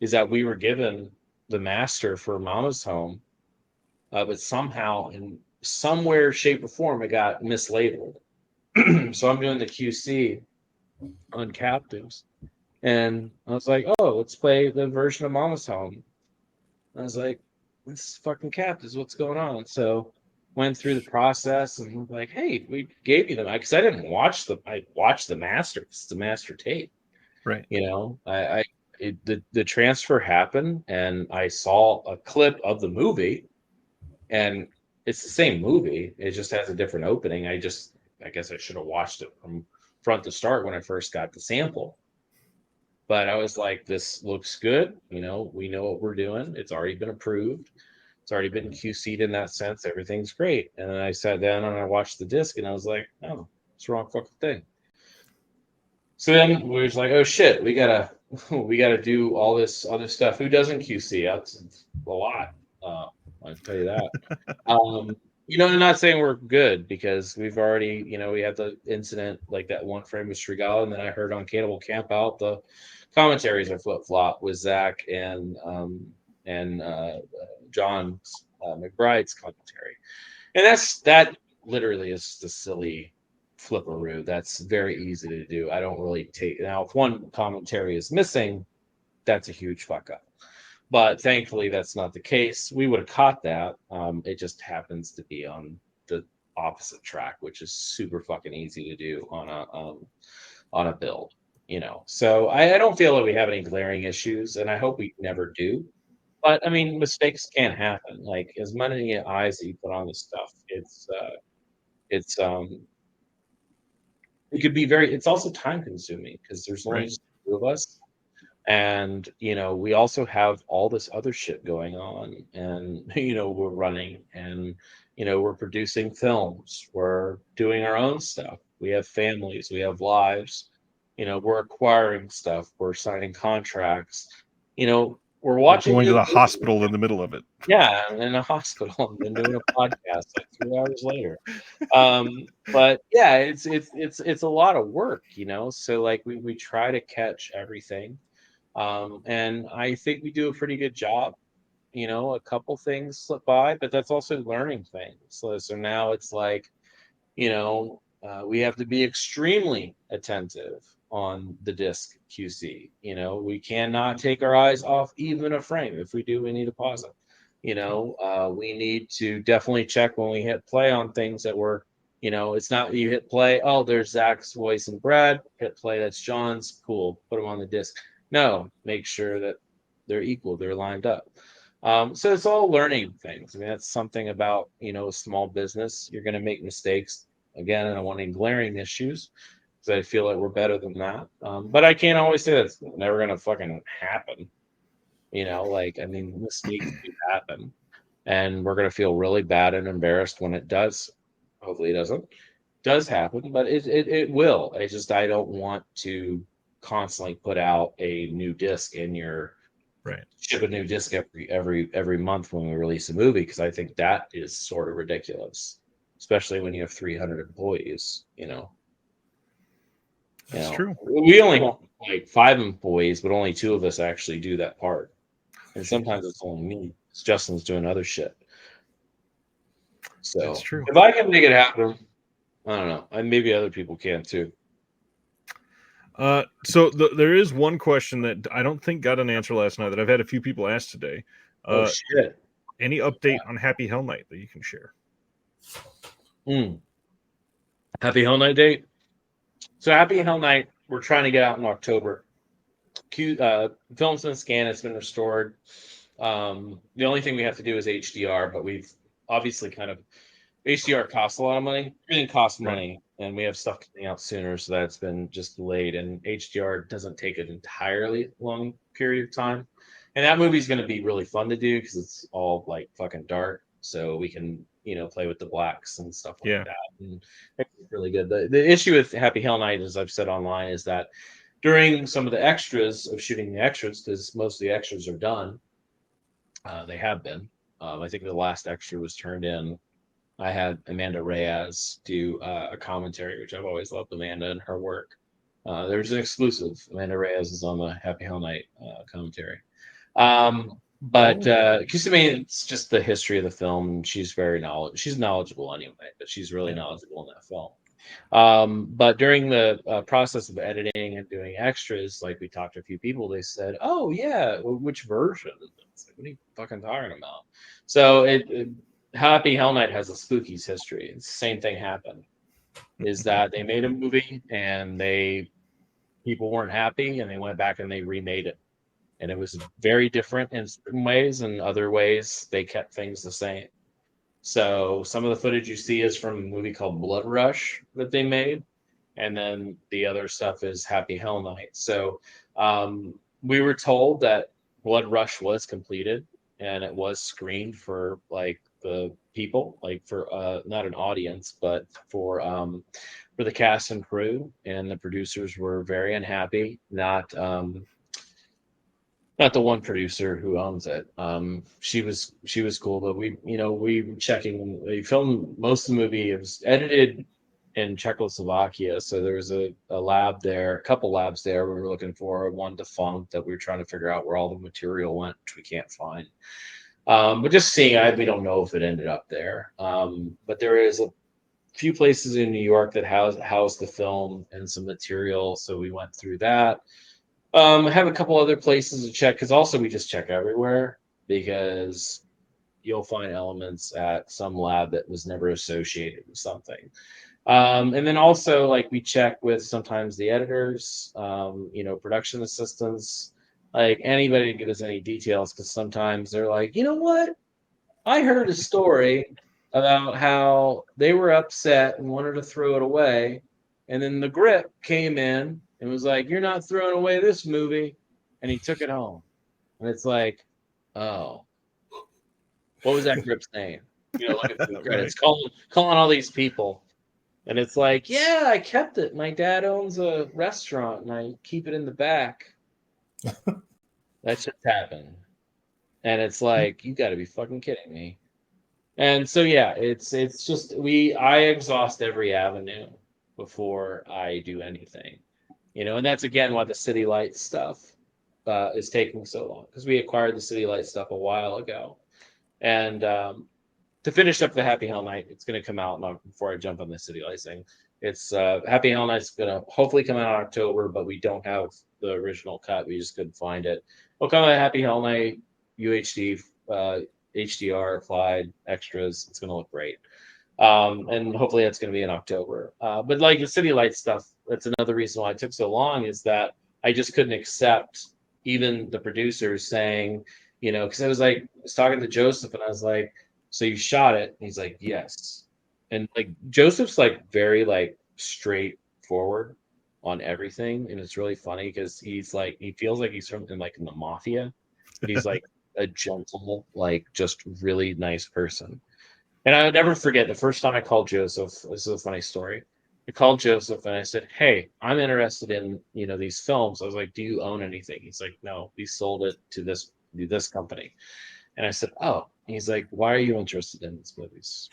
S3: is that we were given the master for Mama's Home, but somehow in somewhere, shape, or form, it got mislabeled. So I'm doing the QC on Captives, and I was like, "Oh, let's play the version of Mama's Home." I was like, "This is fucking Captives. What's going on?" So went through the process and was like, "Hey, we gave you them," because I didn't watch the. I watched the master. It's the master tape.
S1: Right.
S3: You know, the transfer happened, and I saw a clip of the movie, and it's the same movie. It just has a different opening. I guess I should have watched it from front to start when I first got the sample. But I was like, this looks good. You know, we know what we're doing. It's already been approved. It's already been QC'd in that sense. Everything's great. And then I sat down and I watched the disc, and I was like, oh, it's the wrong fucking thing. So then we was like, oh shit, we gotta do all this other stuff. Who doesn't QC? That's a lot. I'll tell you that. You know, I'm not saying we're good, because we've already, you know, we had the incident like that one frame with Strigal, and then I heard on Cannibal Camp Out the commentaries are flip flop with Zach and John McBride's commentary, and that literally is the silly flipperoo. That's very easy to do. I don't really take now if one commentary is missing, that's a huge fuck up. But thankfully, that's not the case. We would have caught that. It just happens to be on the opposite track, which is super fucking easy to do on a build. You know, so I don't feel like we have any glaring issues, and I hope we never do. But I mean, mistakes can happen. Like as many eyes that you put on this stuff, it's it could be very. It's also time consuming because there's only
S1: Right.
S3: just two of us, and you know we also have all this other shit going on, and you know we're running, and you know we're producing films, we're doing our own stuff, we have families, we have lives, you know we're acquiring stuff, we're signing contracts, you know we're
S1: We're
S3: watching
S1: going to
S3: new
S1: the
S3: movies.
S1: hospital in the middle of it.
S3: Yeah, I'm in a hospital and then doing a podcast like 3 hours later. But yeah, it's a lot of work, you know. So like we try to catch everything. And I think we do a pretty good job. You know, a couple things slip by, but that's also learning things. So now it's like, you know, we have to be extremely attentive on the disc QC. You know, we cannot take our eyes off even a frame. If we do, we need to pause it. You know, we need to definitely check when we hit play on things that we're, you know, it's not you hit play, oh, there's Zach's voice and Brad, hit play, that's John's, cool, put them on the disc. No, make sure that they're equal, they're lined up. So it's all learning things. I mean, that's something about, you know, a small business. You're going to make mistakes. Again, I don't want any glaring issues because I feel like we're better than that. But I can't always say that's never going to fucking happen. You know, like, I mean, mistakes do happen. And we're going to feel really bad and embarrassed when it does. Hopefully it doesn't. Does happen, but it will. I don't want to constantly put out a new disc in your
S1: Right.
S3: ship a new disc every month when we release a movie, because I think that is sort of ridiculous, especially when you have 300 employees.
S1: That's true.
S3: We only have like 5 employees, but only 2 of us actually do that part, and sometimes it's only me. Justin's doing other shit. So
S1: That's true.
S3: if I can make it happen, I don't know, and maybe other people can too.
S1: So there is one question that I don't think got an answer last night that I've had a few people ask today.
S3: Oh shit!
S1: Any update on Happy Hell Night that you can share?
S3: Happy Hell Night date. So Happy Hell Night, we're trying to get out in October. Film's been scanned, it's been restored. The only thing we have to do is HDR, but we've obviously kind of HDR costs a lot of money. Everything costs money, and we have stuff coming out sooner, so that's been just delayed. And HDR doesn't take an entirely long period of time. And that movie's going to be really fun to do because it's all like fucking dark, so we can play with the blacks and stuff like that. And it's really good. The issue with Happy Hell Night, as I've said online, is that during some of the extras of shooting the extras, because most of the extras are done, they have been. I think the last extra was turned in. I had Amanda Reyes do a commentary, which I've always loved Amanda and her work. There's an exclusive. Amanda Reyes is on the Happy Hell Night commentary. But because I mean, it's just the history of the film. She's very knowledgeable. She's knowledgeable anyway, but she's really knowledgeable in that film. But during the process of editing and doing extras, like we talked to a few people, they said, "Oh yeah, which version?" It's like, what are you fucking talking about? So Happy Hell Night has a Spookies history. It's the same thing happened. Is that they made a movie and people weren't happy and they went back and they remade it, and it was very different in certain ways, and other ways they kept things the same. So some of the footage you see is from a movie called Blood Rush that they made, and then the other stuff is Happy Hell Night. So we were told that Blood Rush was completed and it was screened for like the people, like for not an audience, but for the cast and crew, and the producers were very unhappy. Not the one producer who owns it. She was cool, but we were checking. We filmed most of the movie. It was edited in Czechoslovakia, so there was a lab there, a couple labs there. We were looking for one defunct that we were trying to figure out where all the material went, which we can't find. But just seeing it, we don't know if it ended up there. But there is a few places in New York that house the film and some material, so we went through that. I have a couple other places to check, because also we just check everywhere, because you'll find elements at some lab that was never associated with something. And then also, like, we check with sometimes the editors, production assistants, like anybody to give us any details, because sometimes they're like, you know what? I heard a story about how they were upset and wanted to throw it away, and then the grip came in and was like, "You're not throwing away this movie," and he took it home. And it's like, oh, what was that grip's name? Looking through the credits, calling all these people, and it's like, yeah, I kept it. My dad owns a restaurant, and I keep it in the back. That just happened, and it's like, you got to be fucking kidding me. And so yeah, it's just I exhaust every avenue before I do anything. And that's again why the City Lights stuff is taking so long, because we acquired the City Lights stuff a while ago. And to finish up the Happy Hell Night, it's going to come out before I jump on the City Lights thing. It's Happy Hell Night's going to hopefully come out in October, but we don't have the original cut. We just couldn't find it. We'll come out Happy Hell Night, UHD, HDR, applied extras. It's going to look great. And hopefully that's going to be in October. But like the City Lights stuff, that's another reason why it took so long, is that I just couldn't accept even the producers saying, because I was talking to Joseph, and I was like, so you shot it? And he's like, yes. And like Joseph's like very like straightforward on everything, and it's really funny because he's like, he feels like he's from in the mafia, but he's like a gentle, like just really nice person. And I would never forget the first time I called Joseph. This is a funny story. I called Joseph and I said, "Hey, I'm interested in these films." I was like, "Do you own anything?" He's like, "No, we sold it to this company." And I said, "Oh." He's like, "Why are you interested in these movies?"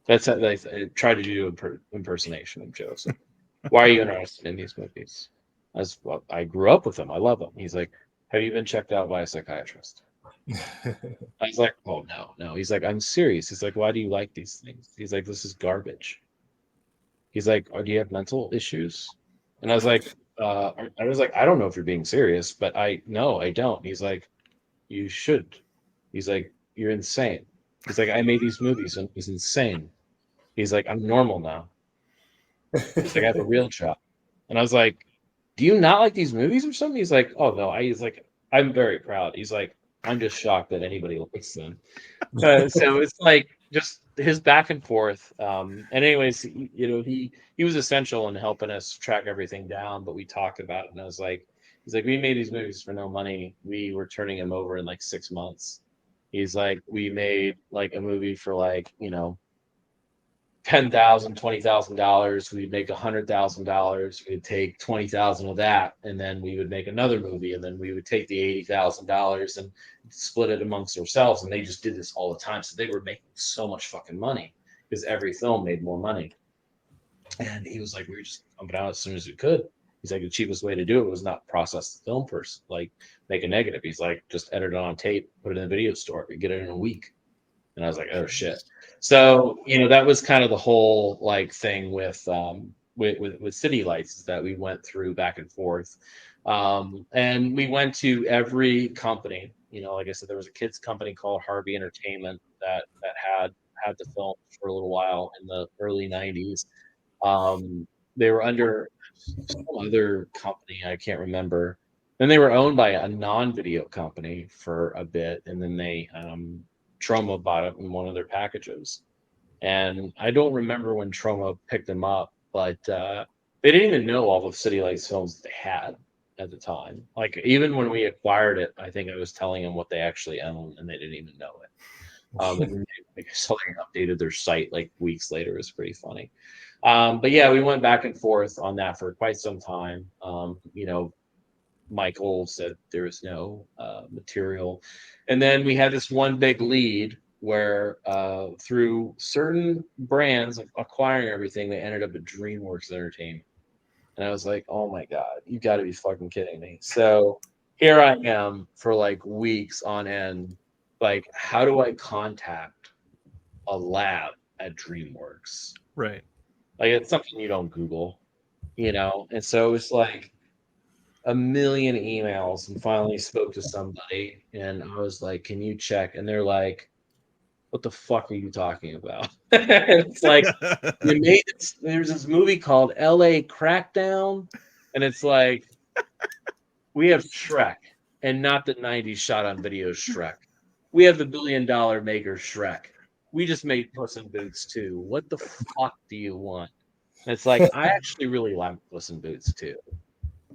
S3: That's how I tried to do impersonation of Joseph. "Why are you interested in these movies?" I grew up with them. I love them. He's like, "Have you been checked out by a psychiatrist?" I was like, "Oh no." He's like, "I'm serious." He's like, "Why do you like these things?" He's like, "This is garbage." He's like, "Oh, do you have mental issues?" And I was like, "I don't know if you're being serious, but no, I don't." He's like, "You should." He's like, "You're insane." He's like, "I made these movies and it was insane." He's like, "I'm normal now." He's like, "I have a real job." And I was like, "Do you not like these movies or something?" He's like, "Oh no." He's like, "I'm very proud." He's like, "I'm just shocked that anybody likes them." So it's like just his back and forth. And anyways, he was essential in helping us track everything down. But we talked about it, and I was like, he's like, "We made these movies for no money. We were turning them over in like 6 months." He's like, "We made like a movie for like $10,000, $20,000. We'd make $100,000. We'd take 20,000 of that, and then we would make another movie, and then we would take the $80,000 and split it amongst ourselves." And they just did this all the time, so they were making so much fucking money because every film made more money. And he was like, "We were just pumping out as soon as we could." He's like, the cheapest way to do it was not process the film first, like make a negative. He's like, just edit it on tape, put it in the video store, you get it in a week. And I was like, oh shit. So, that was kind of the whole like thing with City Lights, is that we went through back and forth. And we went to every company. Like I said, there was a kids company called Harvey Entertainment that had the film for a little while in the early 90s. They were under some other company, I can't remember. Then they were owned by a non-video company for a bit, and then they Troma bought it in one of their packages. And I don't remember when Troma picked them up, but they didn't even know all of City Lights films that they had at the time. Like, even when we acquired it, I think I was telling them what they actually owned, and they didn't even know it. And they updated their site like weeks later. It was pretty funny. But yeah, we went back and forth on that for quite some time. Michael said there was no material. And then we had this one big lead where through certain brands acquiring everything, they ended up at DreamWorks Entertainment. And I was like, oh my God, you got to be fucking kidding me. So here I am for like weeks on end. Like, how do I contact a lab at DreamWorks?
S1: Right.
S3: Like, it's something you don't Google, And so it was like a million emails, and finally spoke to somebody, and I was like, can you check? And they're like, what the fuck are you talking about? It's like, there's this movie called LA Crackdown, and it's like, we have Shrek, and not the 90s shot on video Shrek. We have the $1 billion maker Shrek. We just made Puss in Boots 2. What the fuck do you want? And it's like, I actually really like Puss in Boots 2.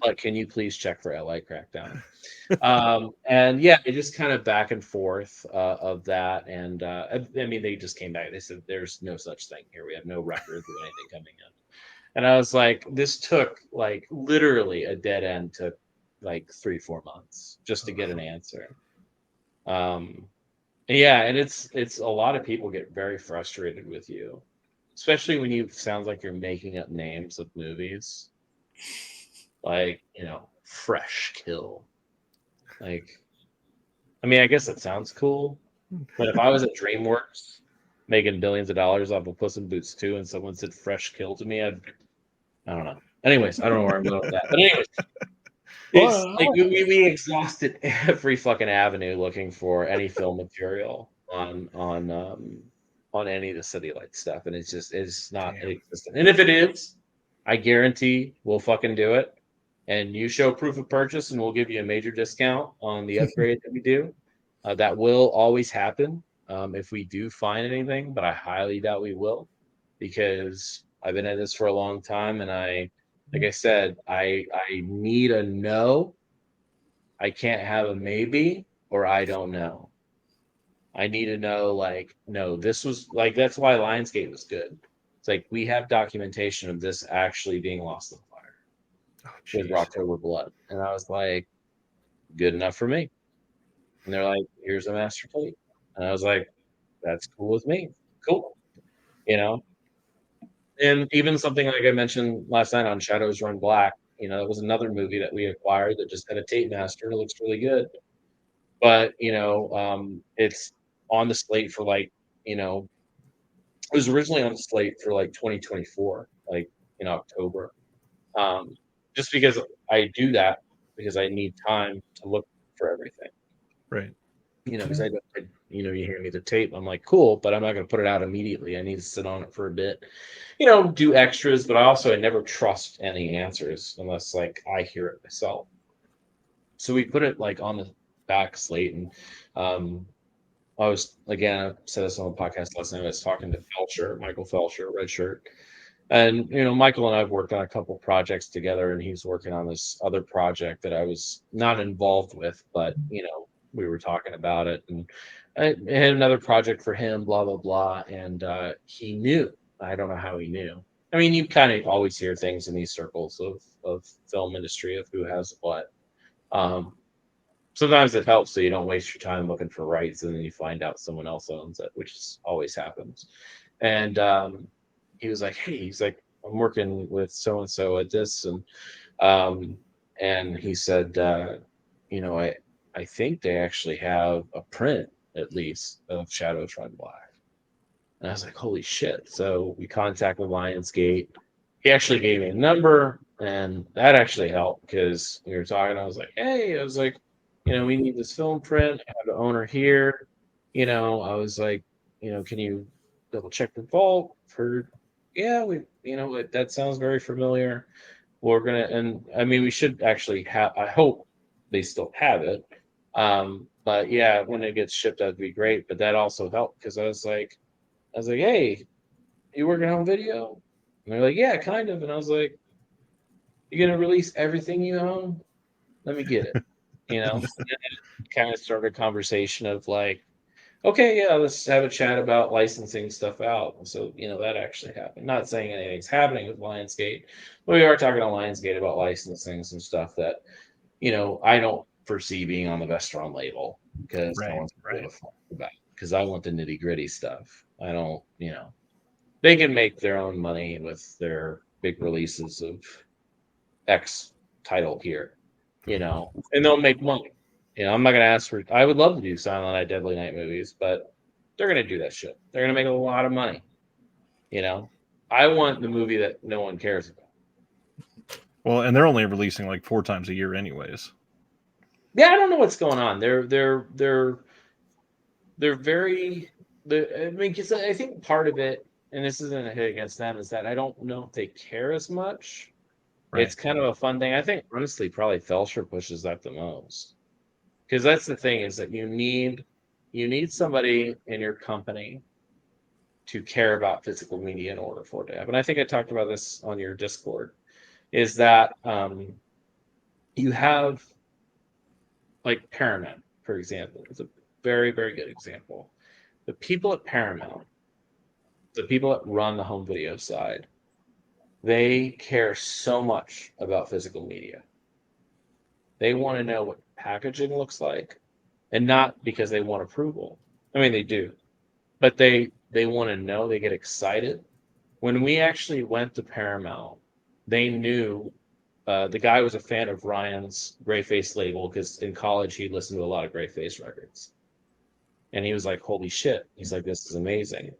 S3: But can you please check for LA Crackdown? And yeah, it just kind of back and forth of that. And I mean, they just came back. They said, there's no such thing here. We have no records of anything coming in. And I was like, this took like literally a dead end, took like 3-4 months just to get an answer. Yeah, and it's a lot of people get very frustrated with you, especially when you sounds like you're making up names of movies. Like, Fresh Kill. Like, I mean, I guess it sounds cool, but if I was at DreamWorks making billions of dollars off of Puss in Boots 2 and someone said Fresh Kill to me, I don't know. Anyways, I don't know where I'm going with that. But anyways, it's like we exhausted every fucking avenue looking for any film material on any of the City Lights stuff, and it's not existent. And if it is, I guarantee we'll fucking do it. And you show proof of purchase, and we'll give you a major discount on the upgrade that we do. That will always happen if we do find anything, but I highly doubt we will, because I've been at this for a long time, and like I said, I need a no. I can't have a maybe or I don't know. I need to know, like, no, this was like, that's why Lionsgate was good. It's like, we have documentation of this actually being lost in the fire with Rocktober Blood. And I was like, good enough for me. And they're like, here's a master plate. And I was like, that's cool with me. Cool. And even something like I mentioned last night on Shadows Run Black, it was another movie that we acquired that just had a tape master. It looks really good. But, it's on the slate for like, it was originally on the slate for like 2024, like in October. Just because I do that because I need time to look for everything.
S1: Right.
S3: Because you hear me the tape, I'm like, cool, but I'm not going to put it out immediately. I need to sit on it for a bit, do extras, but I never trust any answers unless like I hear it myself. So we put it like on the back slate, and I said this on the podcast last night. I was talking to Michael Felcher, Red Shirt. And, Michael and I have worked on a couple projects together, and he's working on this other project that I was not involved with, but, we were talking about it, and I had another project for him, blah, blah, blah. And he knew. I don't know how he knew. I mean, you kind of always hear things in these circles of film industry of who has what. Sometimes it helps so you don't waste your time looking for rights, and then you find out someone else owns it, which always happens. And he was like, hey, I'm working with so-and-so at this, and And he said, you know, I think they actually have a print at least of Shadows Run Black. And I was like, holy shit. So we contacted Lionsgate. He actually gave me a number, and that actually helped because we were talking. I was like, hey, I was like, you know, we need this film print. I have the owner here. You know, I was like, you know, can you double check the vault for, yeah, we, you know, that sounds very familiar. We're gonna, and I mean, we should actually have, I hope they still have it. But yeah, when it gets shipped, that'd be great. But that also helped because I was like, hey, you working on video? And they're like, yeah, kind of. And I was like, you gonna release everything you own? Let me get it. You know, and then it kind of started a conversation of like, okay, yeah, let's have a chat about licensing stuff out. And so, you know, that actually happened. Not saying anything's happening with Lionsgate, but we are talking to Lionsgate about licensing some stuff that, you know, I don't foresee being on the Vestron label because no one's going to give a fuck about it. Because I want the nitty gritty stuff. I don't, you know, they can make their own money with their big releases of X title here, you know, and they'll make money. You know, I'm not gonna ask for. I would love to do Silent Night, Deadly Night movies, but they're gonna do that shit. They're gonna make a lot of money. You know, I want the movie that no one cares about.
S1: Well, and they're only releasing like 4 times a year, anyways.
S3: Yeah, I don't know what's going on. They're very. I mean, because I think part of it, and this isn't a hit against them, is that I don't know if they care as much.
S1: Right.
S3: It's kind of a fun thing. I think honestly, probably Felsher pushes that the most. Because that's the thing is that you need somebody in your company to care about physical media in order for it to happen. I think I talked about this on your Discord. Is that you have like Paramount, for example, is a very very good example. The people at Paramount, the people that run the home video side, they care so much about physical media. They want to know what packaging looks like, and not because they want approval. I mean, they do, but they want to know. They get excited. When we actually went to Paramount, they knew the guy was a fan of Ryan's Greyface label because in college he listened to a lot of Greyface records, and he was like, "Holy shit!" He's like, "This is amazing,"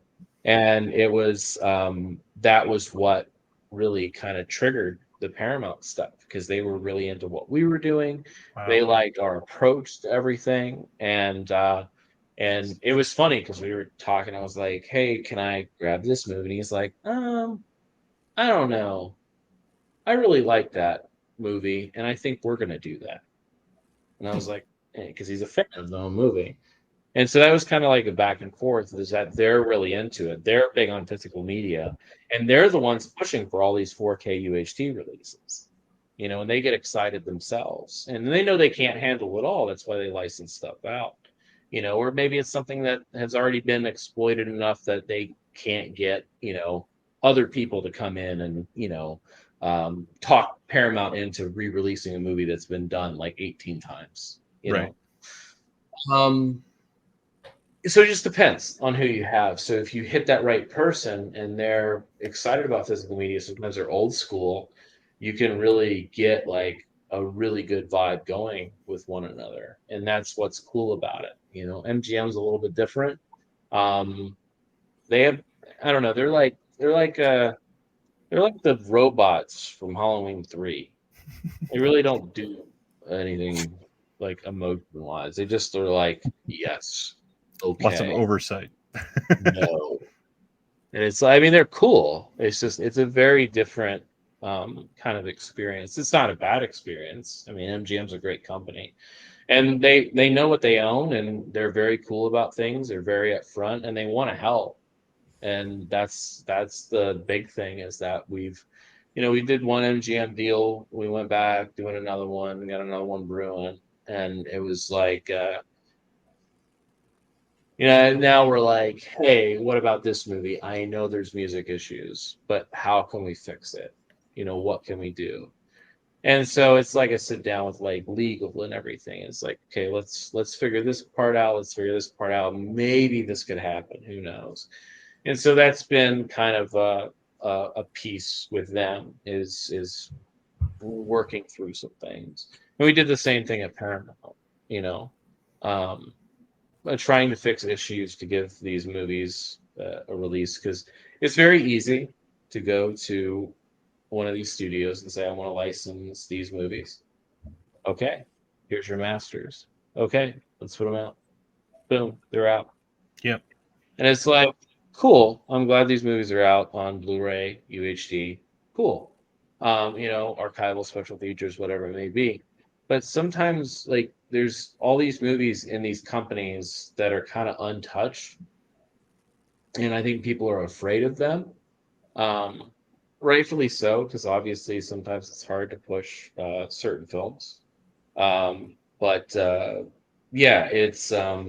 S3: and it was that was what really kind of triggered the Paramount stuff because they were really into what we were doing.
S1: Wow.
S3: They liked our approach to everything, and it was funny because we were talking. I was like, "Hey, can I grab this movie?" And he's like, I don't know. I really like that movie, and I think we're gonna do that." And I was like, "Hey," because he's a fan of the whole movie. And so that was kind of like a back and forth is that they're really into it. They're big on physical media, and they're the ones pushing for all these 4K UHD releases. You know, and they get excited themselves. And they know they can't handle it all. That's why they license stuff out. You know, or maybe it's something that has already been exploited enough that they can't get, you know, other people to come in and, you know, talk Paramount into re-releasing a movie that's been done like 18 times, you
S1: Right.
S3: know. So it just depends on who you have. So if you hit that right person and they're excited about physical media, sometimes they're old school, you can really get like a really good vibe going with one another. And that's what's cool about it. You know, MGM's a little bit different. They have, I don't know, they're like the robots from Halloween 3. They really don't do anything like emotion wise. They just are like, yes. Okay.
S1: Lots of oversight.
S3: No. And it's, I mean, they're cool. It's just, it's a very different kind of experience. It's not a bad experience. I mean, MGM's a great company, and they know what they own, and they're very cool about things. They're very upfront, and they want to help. And that's the big thing is that we've, you know, we did one MGM deal. We went back doing another one. We got another one brewing, and it was like. You know, now we're like, hey, what about this movie? I know there's music issues, but how can we fix it? You know, what can we do? And so it's like a sit down with like legal and everything. It's like, okay, let's figure this part out. Let's figure this part out. Maybe this could happen. Who knows? And so that's been kind of a piece with them is working through some things. And we did the same thing at Paramount, you know, trying to fix issues to give these movies a release, because it's very easy to go to one of these studios and say, I want to license these movies. Okay, here's your masters. Okay, let's put them out. Boom, they're out.
S1: Yep.
S3: And it's like, cool. I'm glad these movies are out on Blu-ray, UHD. Cool. Archival special features, whatever it may be. But sometimes, like, there's all these movies in these companies that are kind of untouched, and I think people are afraid of them. Rightfully so, because obviously sometimes it's hard to push certain films. But yeah, it's a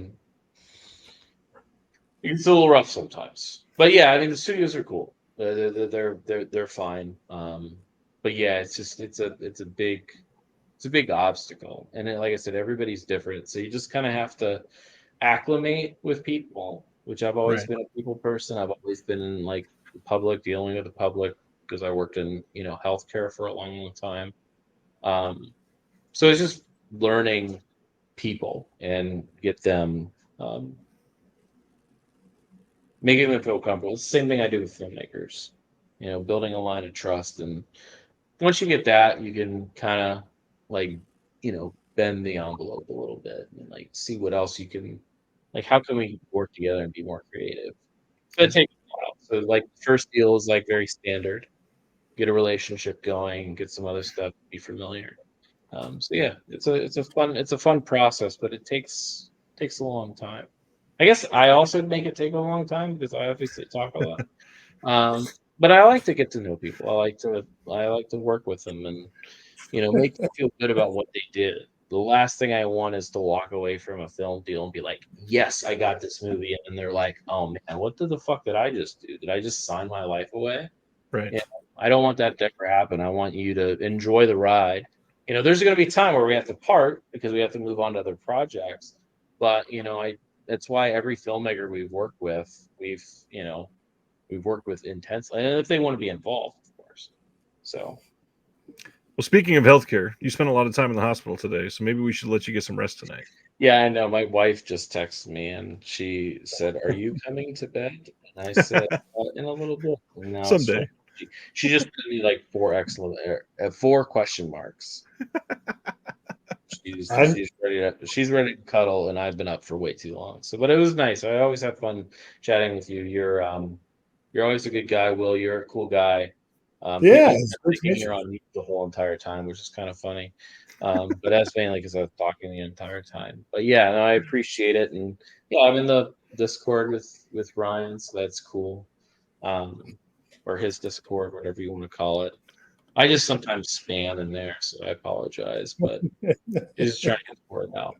S3: little rough sometimes. But yeah, I mean the studios are cool. They're fine. But yeah, it's a big obstacle, and like I said, everybody's different, so you just kind of have to acclimate with people. Which I've always
S1: Right.
S3: been a people person. I've always been in like the public, dealing with the public, because I worked in healthcare for a long time. So it's just learning people and get them, making them feel comfortable. It's the same thing I do with filmmakers, building a line of trust. And once you get that, you can kind of like, bend the envelope a little bit and like see what else you can, like, how can we work together and be more creative? So it takes a while. So like first deal is like very standard. Get a relationship going, get some other stuff, be familiar. So yeah, it's a fun process, but it takes a long time. I guess I also make it take a long time because I obviously talk a lot. But I like to get to know people. I like to work with them and make them feel good about what they did. The last thing I want is to walk away from a film deal and be like, yes, I got this movie. And they're like, oh man, what the fuck did I just do? Did I just sign my life away?
S1: Right.
S3: Yeah. I don't want that to ever happen. I want you to enjoy the ride. There's going to be time where we have to part because we have to move on to other projects. But, that's why every filmmaker we've worked with, we've worked with intensely. And if they want to be involved, of course. So.
S1: Well, speaking of healthcare, you spent a lot of time in the hospital today, so maybe we should let you get some rest tonight.
S3: Yeah, I know. My wife just texted me and she said, "Are you coming to bed?" And I said, "In a little bit." And now it's
S1: Someday.
S3: she just put me like four question marks. She's ready to cuddle, and I've been up for way too long. So, but it was nice. I always have fun chatting with you. You're always a good guy, Will. You're a cool guy.
S2: Yeah,
S3: People
S2: it's great to meet
S3: thinking
S2: you.
S3: you're on mute the whole entire time, which is kind of funny. But that's mainly because I was talking the entire time. But yeah, no, I appreciate it, and yeah, I'm in the Discord with Ryan, so that's cool. Or his Discord, whatever you want to call it. I just sometimes spam in there, so I apologize, but just trying to get the word out.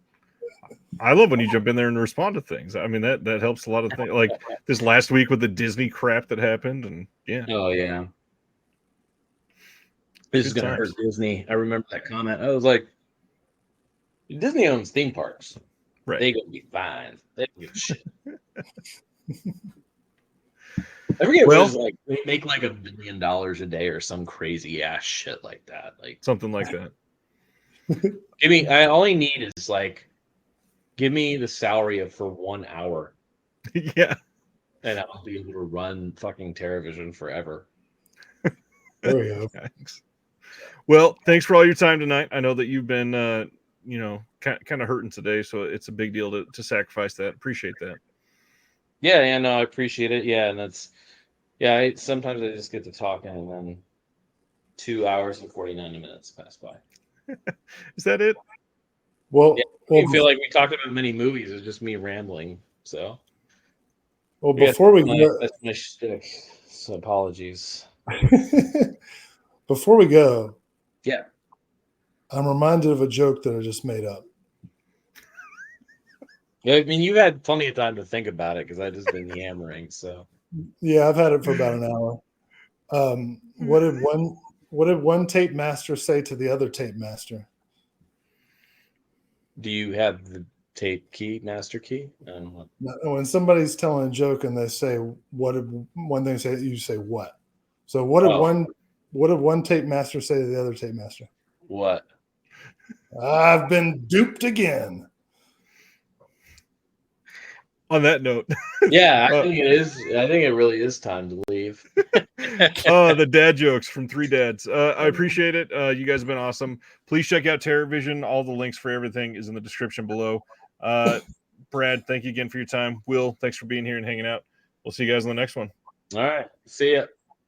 S1: I love when you jump in there and respond to things. I mean, that helps a lot of things. Like this last week with the Disney crap that happened, and yeah.
S3: Oh yeah. This is
S1: Good
S3: gonna
S1: times.
S3: hurt Disney. I remember that comment. I was like, Disney owns theme parks.
S1: Right.
S3: They gonna be fine. They don't give a shit. I forget what it was like. They make like $1 billion a day or some crazy ass shit like that. Like
S1: something like that.
S3: all I need is like, give me the salary of for 1 hour.
S1: Yeah.
S3: And I'll be able to run fucking television forever.
S2: There we go.
S1: Thanks. Well, thanks for all your time tonight. I know that you've been, kind of hurting today, so it's a big deal to sacrifice that. Appreciate that.
S3: Yeah, no, I appreciate it. Yeah, and sometimes I just get to talking, and then 2 hours and 49 minutes pass by.
S1: Is that it?
S2: Well,
S3: I feel like we talked about many movies. It's just me rambling. So,
S2: before we go,
S3: that's my shtick. So apologies.
S2: before we go,
S3: Yeah.
S2: I'm reminded of a joke that I just made up.
S3: I mean, you've had plenty of time to think about it because I've just been yammering. So,
S2: Yeah, I've had it for about an hour. What did one tape master say to the other tape master?
S3: do you have the tape key, master key? I don't know.
S2: When somebody's telling a joke and they say, "What did one thing say?" You say, "What?" So what did
S3: Oh.
S2: What did one tape master say to the other tape master?
S3: What?
S2: I've been duped again.
S1: On that note,
S3: Yeah, I think it is. I think it really is time to leave.
S1: the dad jokes from Three Dads. I appreciate it. You guys have been awesome. Please check out TerrorVision. All the links for everything is in the description below. Brad, thank you again for your time. Will, thanks for being here and hanging out. We'll see you guys on the next one.
S3: All right. See ya.